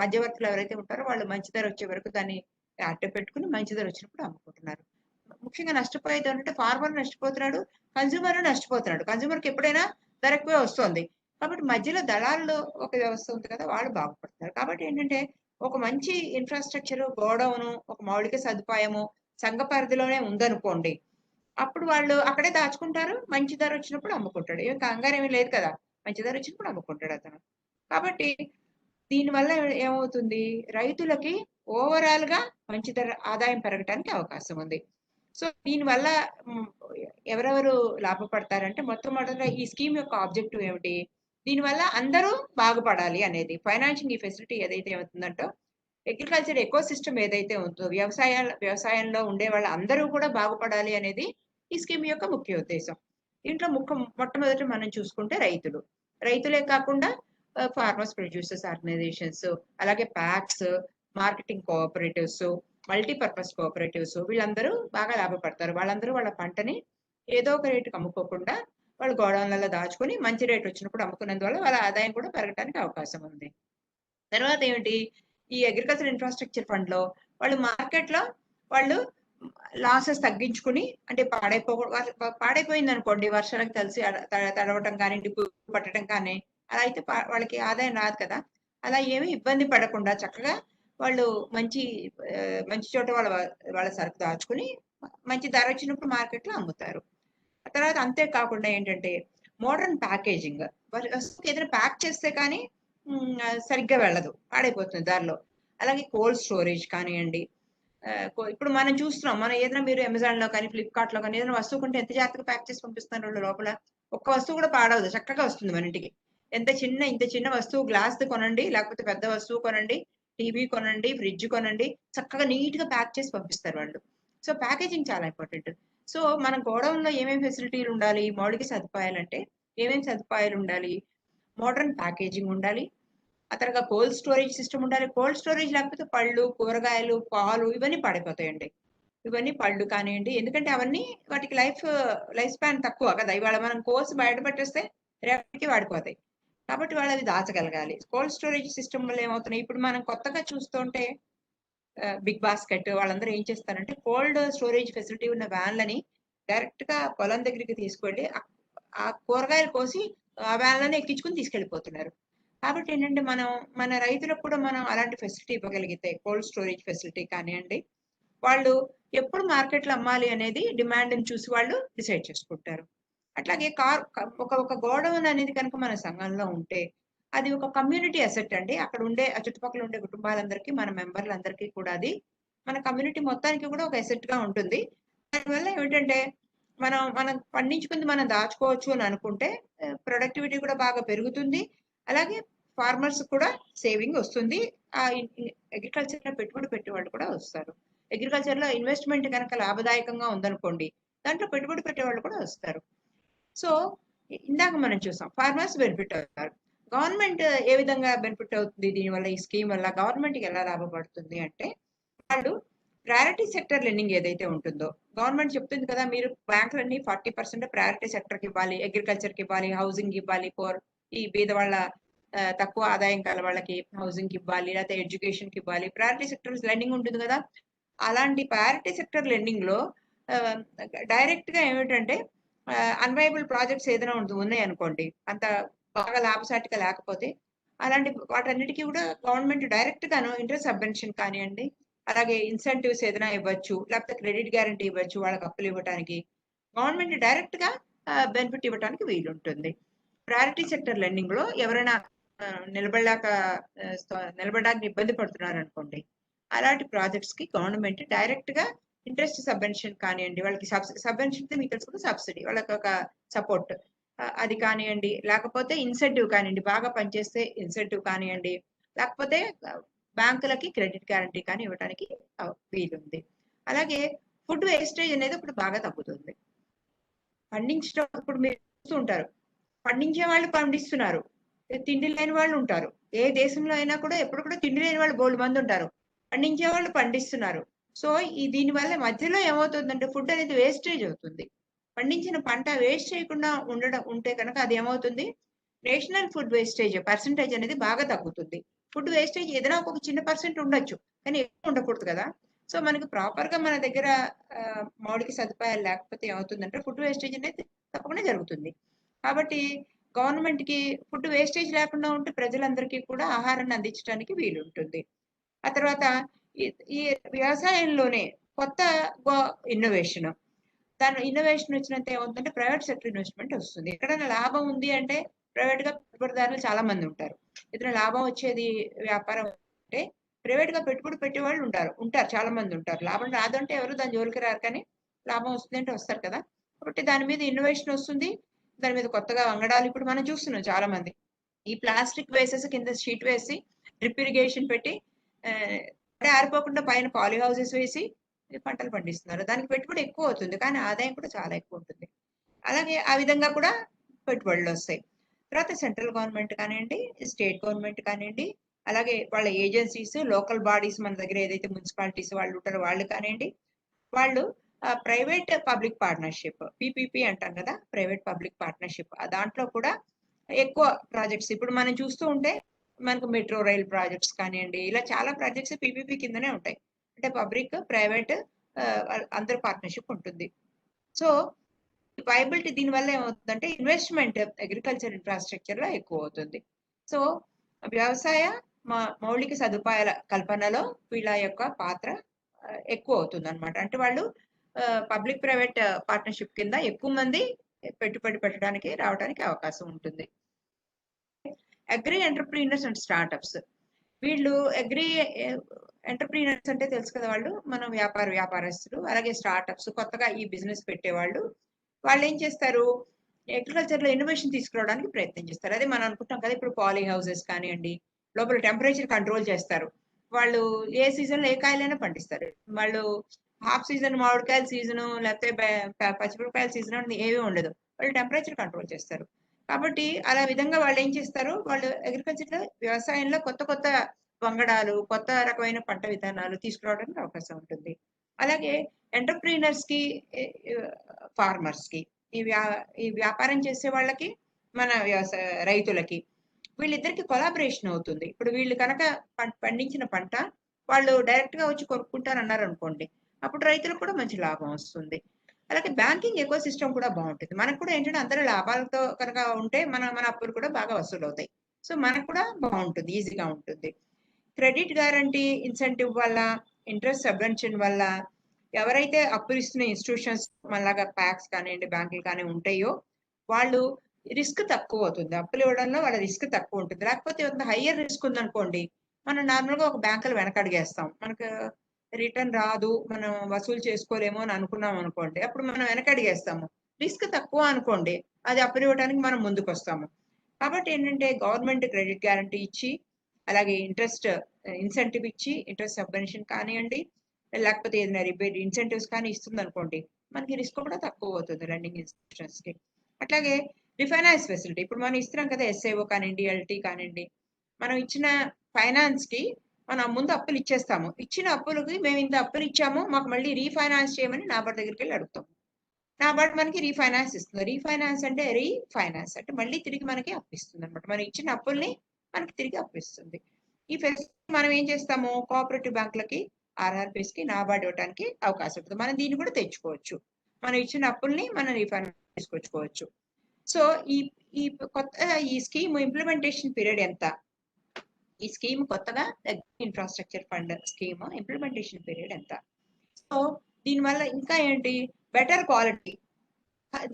మధ్యవర్తులు ఎవరైతే ఉంటారో వాళ్ళు మంచి ధర వచ్చే వరకు దాన్ని అట్ట పెట్టుకుని మంచి ధర వచ్చినప్పుడు అమ్ముకుంటున్నారు. ముఖ్యంగా నష్టపోయేది అంటే ఫార్మర్ నష్టపోతున్నాడు, కన్జ్యూమర్ నష్టపోతున్నాడు. కన్జ్యూమర్ కి ఎప్పుడైనా ధర ఎక్కువే వస్తుంది, కాబట్టి మధ్యలో దళారులు ఒక వ్యవస్థ ఉంది కదా, వాళ్ళు బాగుపడుతున్నారు. కాబట్టి ఏంటంటే ఒక మంచి ఇన్ఫ్రాస్ట్రక్చర్, గోడౌను, ఒక మౌలిక సదుపాయము సంఘ పరిధిలోనే ఉందనుకోండి, అప్పుడు వాళ్ళు అక్కడే దాచుకుంటారు, మంచి ధర వచ్చినప్పుడు అమ్ముకుంటాడు. ఏం కంగారు ఏమీ లేదు కదా, మంచి ధర వచ్చినప్పుడు అమ్ముకుంటాడు అతను. కాబట్టి దీనివల్ల ఏమవుతుంది, రైతులకి ఓవరాల్ గా మంచి ధర ఆదాయం పెరగడానికి అవకాశం ఉంది. సో దీనివల్ల ఎవరెవరు లాభపడతారంటే, మొట్టమొదటిగా ఈ స్కీమ్ యొక్క ఆబ్జెక్టివ్ ఏమిటి, దీనివల్ల అందరూ బాగుపడాలి అనేది. ఫైనాన్షియల్ ఈ ఫెసిలిటీ ఏదైతే అవుతుందంటో, అగ్రికల్చర్ ఎకో సిస్టమ్ ఏదైతే ఉందో, వ్యవసాయంలో ఉండే వాళ్ళ అందరూ కూడా బాగుపడాలి అనేది ఈ స్కీమ్ యొక్క ముఖ్య ఉద్దేశం. దీంట్లో మొట్టమొదటి మనం చూసుకుంటే రైతులే కాకుండా ఫార్మర్స్ ప్రొడ్యూసర్స్ ఆర్గనైజేషన్స్, అలాగే packs, marketing cooperatives, multipurpose cooperatives, వీళ్ళందరూ బాగా లాభపడతారు. వాళ్ళందరూ వాళ్ళ పంటని ఏదో ఒక రేటుకి అమ్ముకోకుండా వాళ్ళు గోడౌన్లలో దాచుకుని మంచి రేట్ వచ్చినప్పుడు అమ్ముకున్నందువల్ల వాళ్ళ ఆదాయం కూడా పెరగడానికి అవకాశం ఉంది. తర్వాత ఏమిటి, ఈ అగ్రికల్చర్ ఇన్ఫ్రాస్ట్రక్చర్ ఫండ్ లో వాళ్ళు మార్కెట్ లో వాళ్ళు లాసెస్ తగ్గించుకుని, అంటే పాడైపోయింది అనుకోండి, వర్షాలకు కలిసి తడవటం కానీ, పట్టడం కానీ, అలా అయితే వాళ్ళకి ఆదాయం రాదు కదా. అలా ఏమీ ఇబ్బంది పడకుండా చక్కగా వాళ్ళు మంచి చోట వాళ్ళ సరుకు దాచుకుని మంచి ధర వచ్చినప్పుడు మార్కెట్ లో అమ్ముతారు. తర్వాత అంతేకాకుండా ఏంటంటే మోడర్న్ ప్యాకేజింగ్, ఏదైనా ప్యాక్ చేస్తే కానీ సరిగ్గా వెళ్ళదు, పాడైపోతుంది ధరలో. అలాగే కోల్డ్ స్టోరేజ్ కానివ్వండి, ఇప్పుడు మనం చూస్తున్నాం, మనం ఏదైనా మీరు అమెజాన్ లో కానీ, ఫ్లిప్కార్ట్ లో కానీ ఏదైనా వస్తువు కొంటే ఎంత జాగ్రత్తగా ప్యాక్ చేసి పంపిస్తున్నారు వాళ్ళు. లోపల ఒక్క వస్తువు కూడా పాడవదు, చక్కగా వస్తుంది మన ఇంటికి. ఇంత చిన్న వస్తువు, గ్లాస్ కొనండి, లేకపోతే పెద్ద వస్తువు కొనండి, టీవీ కొనండి, ఫ్రిడ్జ్ కొనండి, చక్కగా నీట్ గా ప్యాక్ చేసి పంపిస్తారు వాళ్ళు. సో ప్యాకేజింగ్ చాలా ఇంపార్టెంట్. సో మన గోడౌన్ లో ఏమేమి ఫెసిలిటీలు ఉండాలి, మౌలిక సదుపాయాలు అంటే ఏమేమి సదుపాయాలు ఉండాలి, మోడర్న్ ప్యాకేజింగ్ ఉండాలి, ఆ తర్వాత కోల్డ్ స్టోరేజ్ సిస్టమ్ ఉండాలి. కోల్డ్ స్టోరేజ్ లేకపోతే పళ్ళు, కూరగాయలు, పాలు ఇవన్నీ పడిపోతాయండి. ఇవన్నీ పళ్ళు కానివ్వండి, ఎందుకంటే అవన్నీ వాటికి లైఫ్ స్పాన్ తక్కువ కదా, ఇవాళ మనం కోసి బయట పెట్టేస్తే రేపటికి వాడిపోతాయి. కాబట్టి వాళ్ళు అవి దాచగలగాలి. కోల్డ్ స్టోరేజ్ సిస్టమ్ వల్ల ఏమవుతున్నాయి, ఇప్పుడు మనం కొత్తగా చూస్తుంటే బిగ్ బాస్కెట్ వాళ్ళందరూ ఏం చేస్తారంటే కోల్డ్ స్టోరేజ్ ఫెసిలిటీ ఉన్న వ్యాన్లని డైరెక్ట్ గా పొలం దగ్గరికి తీసుకెళ్ళి ఆ కూరగాయలు కోసి ఆ వ్యాన్లని ఎక్కించుకుని తీసుకెళ్లిపోతున్నారు. కాబట్టి ఏంటంటే మన రైతులకు కూడా మనం అలాంటి ఫెసిలిటీ ఇవ్వగలిగితే, కోల్డ్ స్టోరేజ్ ఫెసిలిటీ కానివ్వండి, వాళ్ళు ఎప్పుడు మార్కెట్లో అమ్మాలి అనేది డిమాండ్ చూసి వాళ్ళు డిసైడ్ చేసుకుంటారు. అట్లాగే ఒక గోడౌన్ అనేది కనుక మన సంఘంలో ఉంటే అది ఒక కమ్యూనిటీ అసెట్ అండి. అక్కడ ఉండే చుట్టుపక్కల ఉండే కుటుంబాలందరికీ, మన మెంబర్లందరికీ కూడా అది మన కమ్యూనిటీ మొత్తానికి కూడా ఒక అసెట్ గా ఉంటుంది. దానివల్ల ఏమిటంటే మనం పండించుకుంది మనం దాచుకోవచ్చు అని అనుకుంటే ప్రొడక్టివిటీ కూడా బాగా పెరుగుతుంది. అలాగే ఫార్మర్స్ కూడా సేవింగ్ వస్తుంది. ఆ అగ్రికల్చర్ లో పెట్టుబడి పెట్టేవాళ్ళు కూడా వస్తారు. అగ్రికల్చర్ లో ఇన్వెస్ట్మెంట్ కనుక లాభదాయకంగా ఉందనుకోండి, దాంట్లో పెట్టుబడి పెట్టేవాళ్ళు కూడా వస్తారు. సో ఇందాక మనం చూసాం ఫార్మర్స్ బెనిఫిట్ అవుతారు. గవర్నమెంట్ ఏ విధంగా బెనిఫిట్ అవుతుంది దీనివల్ల, ఈ స్కీమ్ వల్ల గవర్నమెంట్ కి ఎలా లాభపడుతుంది అంటే, వాళ్ళు ప్రయారిటీ సెక్టర్ లెండింగ్ ఏదైతే ఉంటుందో, గవర్నమెంట్ చెప్తుంది కదా మీరు బ్యాంకులన్నీ 40% ప్రయారిటీ సెక్టర్ కి ఇవ్వాలి, అగ్రికల్చర్ కి ఇవ్వాలి, హౌసింగ్ కి ఇవ్వాలి, ఈ బీద వాళ్ళ తక్కువ ఆదాయం కల వాళ్ళకి హౌసింగ్ కి ఇవ్వాలి, లేకపోతే ఎడ్యుకేషన్ కి ఇవ్వాలి, ప్రయారిటీ సెక్టర్ లెండింగ్ ఉంటుంది కదా. అలాంటి ప్రయారిటీ సెక్టర్ లెండింగ్ లో డైరెక్ట్ గా ఏమిటంటే అన్వయబుల్ ప్రాజెక్ట్స్ ఏదైనా ఉన్నాయి అనుకోండి, అంత బాగా లాభసాటిగా లేకపోతే అలాంటి వాటన్నిటికీ కూడా గవర్నమెంట్ డైరెక్ట్ గాను ఇంట్రెస్ట్ సబ్వెన్షన్ కానివ్వండి, అలాగే ఇన్సెంటివ్స్ ఏదైనా ఇవ్వచ్చు, లేకపోతే క్రెడిట్ గ్యారంటీ ఇవ్వచ్చు వాళ్ళకి అప్పులు ఇవ్వడానికి. గవర్నమెంట్ డైరెక్ట్ గా బెనిఫిట్ ఇవ్వడానికి వీలుంటుంది. ప్రయారిటీ సెక్టర్ లెండింగ్ లో ఎవరైనా నిలబడడానికి ఇబ్బంది పడుతున్నారు అనుకోండి, అలాంటి ప్రాజెక్ట్స్ కి గవర్నమెంట్ డైరెక్ట్ గా ఇంట్రెస్ట్ సబ్వెన్షన్ కానివ్వండి, వాళ్ళకి సబ్వెన్షన్ మీకు తెలుసు సబ్సిడీ, వాళ్ళకి ఒక సపోర్ట్ అది కానివ్వండి, లేకపోతే ఇన్సెంటివ్ కానివ్వండి, బాగా పనిచేస్తే ఇన్సెంటివ్ కానివ్వండి, లేకపోతే బ్యాంకులకి క్రెడిట్ గ్యారంటీ కానీ ఇవ్వడానికి వీలుంది. అలాగే ఫుడ్ వేస్టేజ్ అనేది ఇప్పుడు బాగా తగ్గుతుంది. పండించడం ఇప్పుడు మీరు చూస్తూ ఉంటారు, పండించే వాళ్ళు పండిస్తున్నారు, తిండి లేని వాళ్ళు ఉంటారు. ఏ దేశంలో అయినా కూడా ఎప్పుడు కూడా తిండి లేని వాళ్ళు బోల్డ్ మంది ఉంటారు, పండించే వాళ్ళు పండిస్తున్నారు. సో దీని వల్ల మధ్యలో ఏమవుతుందంటే ఫుడ్ అనేది వేస్టేజ్ అవుతుంది. పండించిన పంట వేస్ట్ చేయకుండా ఉంటే కనుక అది ఏమవుతుంది, నేషనల్ ఫుడ్ వేస్టేజ్ పర్సంటేజ్ అనేది బాగా తగ్గుతుంది. ఫుడ్ వేస్టేజ్ ఏదైనా ఒక చిన్న పర్సెంట్ ఉండొచ్చు, కానీ ఎక్కువ ఉండకూడదు కదా. సో మనకి ప్రాపర్ గా మన దగ్గర మౌలిక సదుపాయాలు లేకపోతే ఏమవుతుందంటే ఫుడ్ వేస్టేజ్ అనేది తప్పకుండా జరుగుతుంది. కాబట్టి గవర్నమెంట్ కి ఫుడ్ వేస్టేజ్ లేకుండా ఉంటే ప్రజలందరికీ కూడా ఆహారాన్ని అందించడానికి వీలుంటుంది. ఆ తర్వాత ఈ వ్యవసాయంలోనే కొత్త ఇన్నోవేషన్, దాని ఇన్నోవేషన్ వచ్చినంత ఏమవుతుందంటే ప్రైవేట్ సెక్టర్ ఇన్వెస్ట్మెంట్ వస్తుంది. ఎక్కడైనా లాభం ఉంది అంటే ప్రైవేట్ గా పెట్టుబడిదారులు చాలా మంది ఉంటారు. ఏదైనా లాభం వచ్చేది వ్యాపారం అంటే ప్రైవేట్ గా పెట్టుబడి పెట్టే వాళ్ళు ఉంటారు చాలా మంది ఉంటారు. లాభం రాదంటే ఎవరు దాని జోలికి రారు, కానీ లాభం వస్తుంది అంటే వస్తారు కదా. కాబట్టి దాని మీద ఇన్నోవేషన్ వస్తుంది, దాని మీద కొత్తగా వంగడాలు ఇప్పుడు మనం చూస్తున్నాం. చాలా మంది ఈ ప్లాస్టిక్ వేసేసి కింద షీట్ వేసి డ్రిప్ ఇరిగేషన్ పెట్టి ఆరిపోకుండా పైన పాలీ హౌసెస్ వేసి పంటలు పండిస్తున్నారు. దానికి పెట్టుబడి ఎక్కువ అవుతుంది, కానీ ఆదాయం కూడా చాలా ఎక్కువ ఉంటుంది. అలాగే ఆ విధంగా కూడా పెట్టుబడులు వస్తాయి. తర్వాత సెంట్రల్ గవర్నమెంట్ కానివ్వండి, స్టేట్ గవర్నమెంట్ కానివ్వండి, అలాగే వాళ్ళ ఏజెన్సీస్, లోకల్ బాడీస్, మన దగ్గర ఏదైతే మున్సిపాలిటీస్ వాళ్ళు ఉంటారో వాళ్ళు కానివ్వండి, వాళ్ళు ప్రైవేట్ పబ్లిక్ పార్ట్నర్షిప్ పిపిపి అంటాం కదా, ప్రైవేట్ పబ్లిక్ పార్ట్నర్షిప్, దాంట్లో కూడా ఎక్కువ ప్రాజెక్ట్స్ ఇప్పుడు మనం చూస్తూ ఉంటే మనకు మెట్రో రైల్ ప్రాజెక్ట్స్ కానివ్వండి, ఇలా చాలా ప్రాజెక్ట్స్ పిపిపి కిందనే ఉంటాయి. అంటే పబ్లిక్ ప్రైవేట్ అందరు పార్ట్నర్షిప్ ఉంటుంది. సో వైబిలిటీ దీనివల్ల ఏమవుతుందంటే ఇన్వెస్ట్మెంట్ అగ్రికల్చర్ ఇన్ఫ్రాస్ట్రక్చర్ లో ఎక్కువ అవుతుంది. సో వ్యవసాయ మౌలిక సదుపాయాల కల్పనలో వీళ్ళ యొక్క పాత్ర ఎక్కువ అవుతుంది అనమాట. అంటే వాళ్ళు పబ్లిక్ ప్రైవేట్ పార్ట్నర్షిప్ కింద ఎక్కువ మంది పెట్టుబడి పెట్టడానికి రావడానికి అవకాశం ఉంటుంది. అగ్రి ఎంటర్ప్రీనర్స్ అండ్ స్టార్ట్అప్స్, వీళ్ళు అగ్రి ఎంటర్ప్రీనర్స్ అంటే తెలుసు కదా, వాళ్ళు మనం వ్యాపారస్తులు. అలాగే స్టార్ట్అప్స్ కొత్తగా ఈ బిజినెస్ పెట్టేవాళ్ళు, వాళ్ళు ఏం చేస్తారు, అగ్రికల్చర్ లో ఇన్నోవేషన్ తీసుకురావడానికి ప్రయత్నం చేస్తారు. అదే మనం అనుకుంటాం కదా, ఇప్పుడు పాలీ హౌసెస్ కానివ్వండి, లోపల టెంపరేచర్ కంట్రోల్ చేస్తారు. వాళ్ళు ఏ సీజన్ లో ఏ కాయలైనా పండిస్తారు. వాళ్ళు హాఫ్ సీజన్ మామిడికాయల సీజన్ లేకపోతే పచ్చిమిరపకాయల సీజన్ అని ఏమీ ఉండదు, వాళ్ళు టెంపరేచర్ కంట్రోల్ చేస్తారు. కాబట్టి అలా విధంగా వాళ్ళు ఏం చేస్తారు, వాళ్ళు అగ్రికల్చర్ లో వ్యవసాయంలో కొత్త కొత్త వంగడాలు, కొత్త రకమైన పంట విధానాలు తీసుకురావడానికి అవకాశం ఉంటుంది. అలాగే ఎంటర్ప్రీనర్స్ కి, ఫార్మర్స్ కి, ఈ వ్యాపారం చేసే వాళ్ళకి, మన రైతులకి, వీళ్ళిద్దరికి కొలాబరేషన్ అవుతుంది. ఇప్పుడు వీళ్ళు కనుక పండించిన పంట వాళ్ళు డైరెక్ట్ గా వచ్చి కొనుక్కుంటారు అన్నారు అనుకోండి, అప్పుడు రైతులకు కూడా మంచి లాభం వస్తుంది. అలాగే బ్యాంకింగ్ ఎకో సిస్టమ్ కూడా బాగుంటుంది. మనకు కూడా ఏంటంటే అందరూ లాభాలతో కనుక ఉంటే మన అప్పులు కూడా బాగా వసూలు అవుతాయి. సో మనకు కూడా బాగుంటుంది, ఈజీగా ఉంటుంది. క్రెడిట్ గ్యారంటీ ఇన్సెంటివ్ వల్ల, ఇంట్రెస్ట్ సబ్వెన్షన్ వల్ల ఎవరైతే అప్పులు ఇస్తున్న ఇన్స్టిట్యూషన్స్ మనలాగా ప్యాక్స్ కానివ్వండి, బ్యాంకులు కానీ ఉంటాయో, వాళ్ళు రిస్క్ తక్కువ అవుతుంది. అప్పులు ఇవ్వడంలో వాళ్ళ రిస్క్ తక్కువ ఉంటుంది. లేకపోతే హయ్యర్ రిస్క్ ఉందనుకోండి, మనం నార్మల్ గా ఒక బ్యాంకులు వెనకడిగేస్తాం, మనకు రిటర్న్ రాదు, మనం వసూలు చేసుకోలేమో అని అనుకున్నాం అనుకోండి, అప్పుడు మనం వెనకడిగేస్తాము. రిస్క్ తక్కువ అనుకోండి, అది అప్పులు ఇవ్వడానికి మనం ముందుకు వస్తాము. కాబట్టి ఏంటంటే గవర్నమెంట్ క్రెడిట్ గ్యారంటీ ఇచ్చి అలాగే ఇంట్రెస్ట్ ఇన్సెంటివ్ ఇచ్చి ఇంట్రెస్ట్ సబ్వెన్షన్ కానివ్వండి లేకపోతే ఏదైనా రిబేట్ ఇన్సెంటివ్స్ కానీ ఇస్తుంది అనుకోండి మనకి రిస్క్ కూడా తక్కువ అవుతుంది లెండింగ్ ఇన్స్టిట్యూషన్స్ కి. అట్లాగే రిఫైనాన్స్ ఫెసిలిటీ ఇప్పుడు మనం ఇస్తున్నాం కదా ఎస్ఐఓ కానివ్వండి ఎల్టీ కానివ్వండి మనం ఇచ్చిన ఫైనాన్స్ కి మనం ముందు అప్పులు ఇచ్చేస్తాము. ఇచ్చిన అప్పులకి మేము ఇంత అప్పులు ఇచ్చాము మాకు మళ్ళీ రీఫైనాన్స్ చేయమని నాబార్డ్ దగ్గరికి వెళ్ళి అడుగుతాం. నాబార్డ్ మనకి రీఫైనాన్స్ ఇస్తుంది. రీఫైనాన్స్ అంటే రీఫైనాన్స్ అంటే మళ్ళీ తిరిగి మనకి అప్పిస్తుంది అనమాట. మనం ఇచ్చిన అప్పుల్ని మనకి తిరిగి అప్పిస్తుంది. ఈ ఫెసిలిటీ మనం ఏం చేస్తాము కోఆపరేటివ్ బ్యాంకులకి ఆర్ఆర్పీస్ కి నాబార్డ్ ఇవ్వడానికి అవకాశం ఉంటుంది. మనం దీన్ని కూడా తెచ్చుకోవచ్చు. మనం ఇచ్చిన అప్పుల్ని మనం రీఫైనాన్స్ తీసుకొచ్చుకోవచ్చు. సో ఈ ఈ కొత్త ఈ స్కీమ్ ఇంప్లిమెంటేషన్ పీరియడ్ ఎంత? ఈ స్కీమ్ కొత్తగా infrastructure fund scheme implementation period ఎంత? సో దీనివల్ల ఇంకా ఏంటి బెటర్ క్వాలిటీ.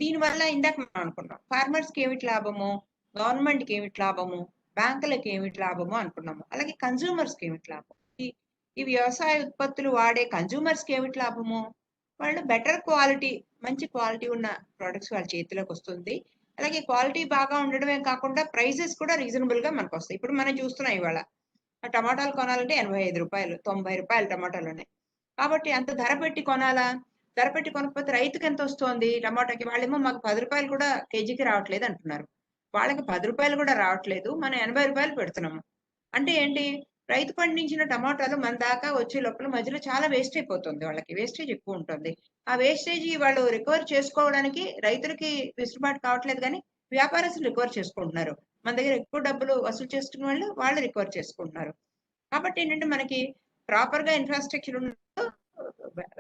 దీనివల్ల ఇందాక మనం అనుకున్నాం ఫార్మర్స్ కి ఏమిటి లాభము, గవర్నమెంట్ కి ఏమిటి లాభము, బ్యాంకులకి ఏమిటి లాభము అనుకున్నాము. అలాగే కన్జ్యూమర్స్ కి ఏమిటి లాభం, ఈ వ్యవసాయ ఉత్పత్తులు వాడే కన్జ్యూమర్స్ కి ఏమిటి లాభము, వాళ్ళు బెటర్ క్వాలిటీ మంచి క్వాలిటీ ఉన్న ప్రొడక్ట్స్ వాళ్ళ చేతిలోకి వస్తుంది. అలాగే క్వాలిటీ బాగా ఉండడమే కాకుండా ప్రైసెస్ కూడా రీజనబుల్ గా మనకు వస్తాయి. ఇప్పుడు మనం చూస్తున్నాం ఇవాళ టమాటాలు కొనాలంటే 85 రూపాయలు 90 రూపాయలు టమాటాలు ఉన్నాయి. కాబట్టి అంత ధర పెట్టి కొనాలా? ధర పెట్టి కొనకపోతే రైతుకి ఎంత వస్తుంది టమాటాకి? వాళ్ళేమో మాకు 10 రూపాయలు కూడా కేజీకి రావట్లేదు అంటున్నారు. వాళ్ళకి 10 రూపాయలు కూడా రావట్లేదు, మనం 80 రూపాయలు పెడుతున్నాము. అంటే ఏంటి రైతు పండించిన టమాటాలు మన దాకా వచ్చే లోపల మధ్యలో చాలా వేస్ట్ అయిపోతుంది, వాళ్ళకి వేస్టేజ్ ఎక్కువ ఉంటుంది. ఆ వేస్టేజ్ వాళ్ళు రికవర్ చేసుకోవడానికి రైతులకి వెసులుబాటు కావట్లేదు కానీ వ్యాపారస్తులు రికవర్ చేసుకుంటున్నారు. మన దగ్గర ఎక్కువ డబ్బులు వసూలు చేసుకున్న వాళ్ళు రికవర్ చేసుకుంటున్నారు. కాబట్టి ఏంటంటే మనకి ప్రాపర్ గా ఇన్ఫ్రాస్ట్రక్చర్ ఉన్నప్పుడు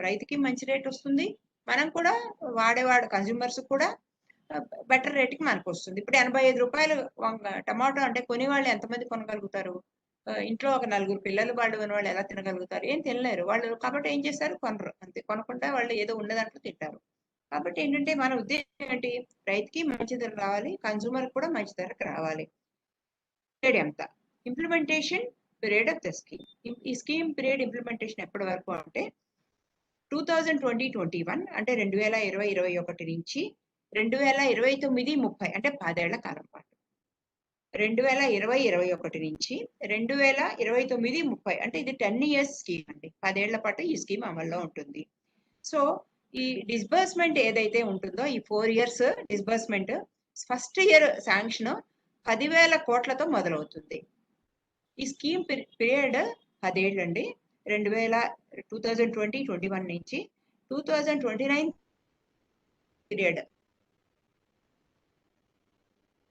రైతుకి మంచి రేట్ వస్తుంది, మనం కూడా వాడేవాడు కన్జ్యూమర్స్ కూడా బెటర్ రేట్కి మనకు వస్తుంది. ఇప్పుడు 85 రూపాయలు టమాటో అంటే కొనేవాళ్ళు ఎంతమంది కొనగలుగుతారు? ఇంట్లో ఒక 4 పిల్లలు వాళ్ళు ఉన్న వాళ్ళు ఎలా తినగలుగుతారు? ఏం తినలేరు వాళ్ళు. కాబట్టి ఏం చేస్తారు కొనరు, అంతే. కొనకుండా వాళ్ళు ఏదో ఉన్న దాంట్లో తింటారు. కాబట్టి ఏంటంటే మన ఉద్దేశం ఏంటి రైతుకి మంచి ధర రావాలి, కన్జ్యూమర్ కూడా మంచి ధరకు రావాలి. ఎంత implementation period of the scheme. ఈ స్కీమ్ పీరియడ్ ఇంప్లిమెంటేషన్ ఎప్పటి వరకు అంటే 2020-21 అంటే 2020-21 నుంచి 2029-30 అంటే 10 ఏళ్ల కాలం పాటు. 2020-21 నుంచి 2029-30 అంటే ఇది 10 ఇయర్స్ స్కీమ్ అండి. 10 ఏళ్ల పాటు ఈ స్కీమ్ అమల్లో ఉంటుంది. సో ఈ డిస్బర్స్మెంట్ ఏదైతే ఉంటుందో ఈ 4 years disbursement first year sanction 10,000 కోట్లతో మొదలవుతుంది. ఈ స్కీమ్ పీరియడ్ 10 ఏళ్ళు అండి. 2020-21 నుంచి 2029 పీరియడ్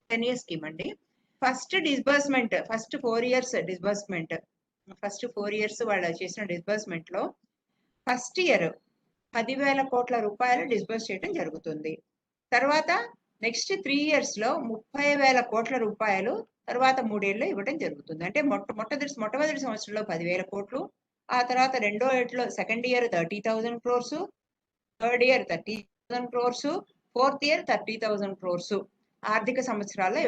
10 ఇయర్స్ స్కీమ్ అండి. First disbursement first 4 years disbursement first 4 years వాళ్ళు చేసిన డిస్బర్స్మెంట్ లో ఫస్ట్ ఇయర్ 10,000 కోట్ల రూపాయలు డిస్బర్స్ చేయడం జరుగుతుంది. తర్వాత నెక్స్ట్ 3 ఇయర్స్ లో 30,000 కోట్ల రూపాయలు తర్వాత 3 ఏళ్ళు ఇవ్వడం జరుగుతుంది. అంటే మొట్టమొదటి సంవత్సరంలో 10,000 కోట్లు, ఆ తర్వాత రెండో ఏట్లో second year 30,000 crores, third year 30,000 crores, fourth year 30,000 crores ఆర్థిక సంవత్సరాల్లో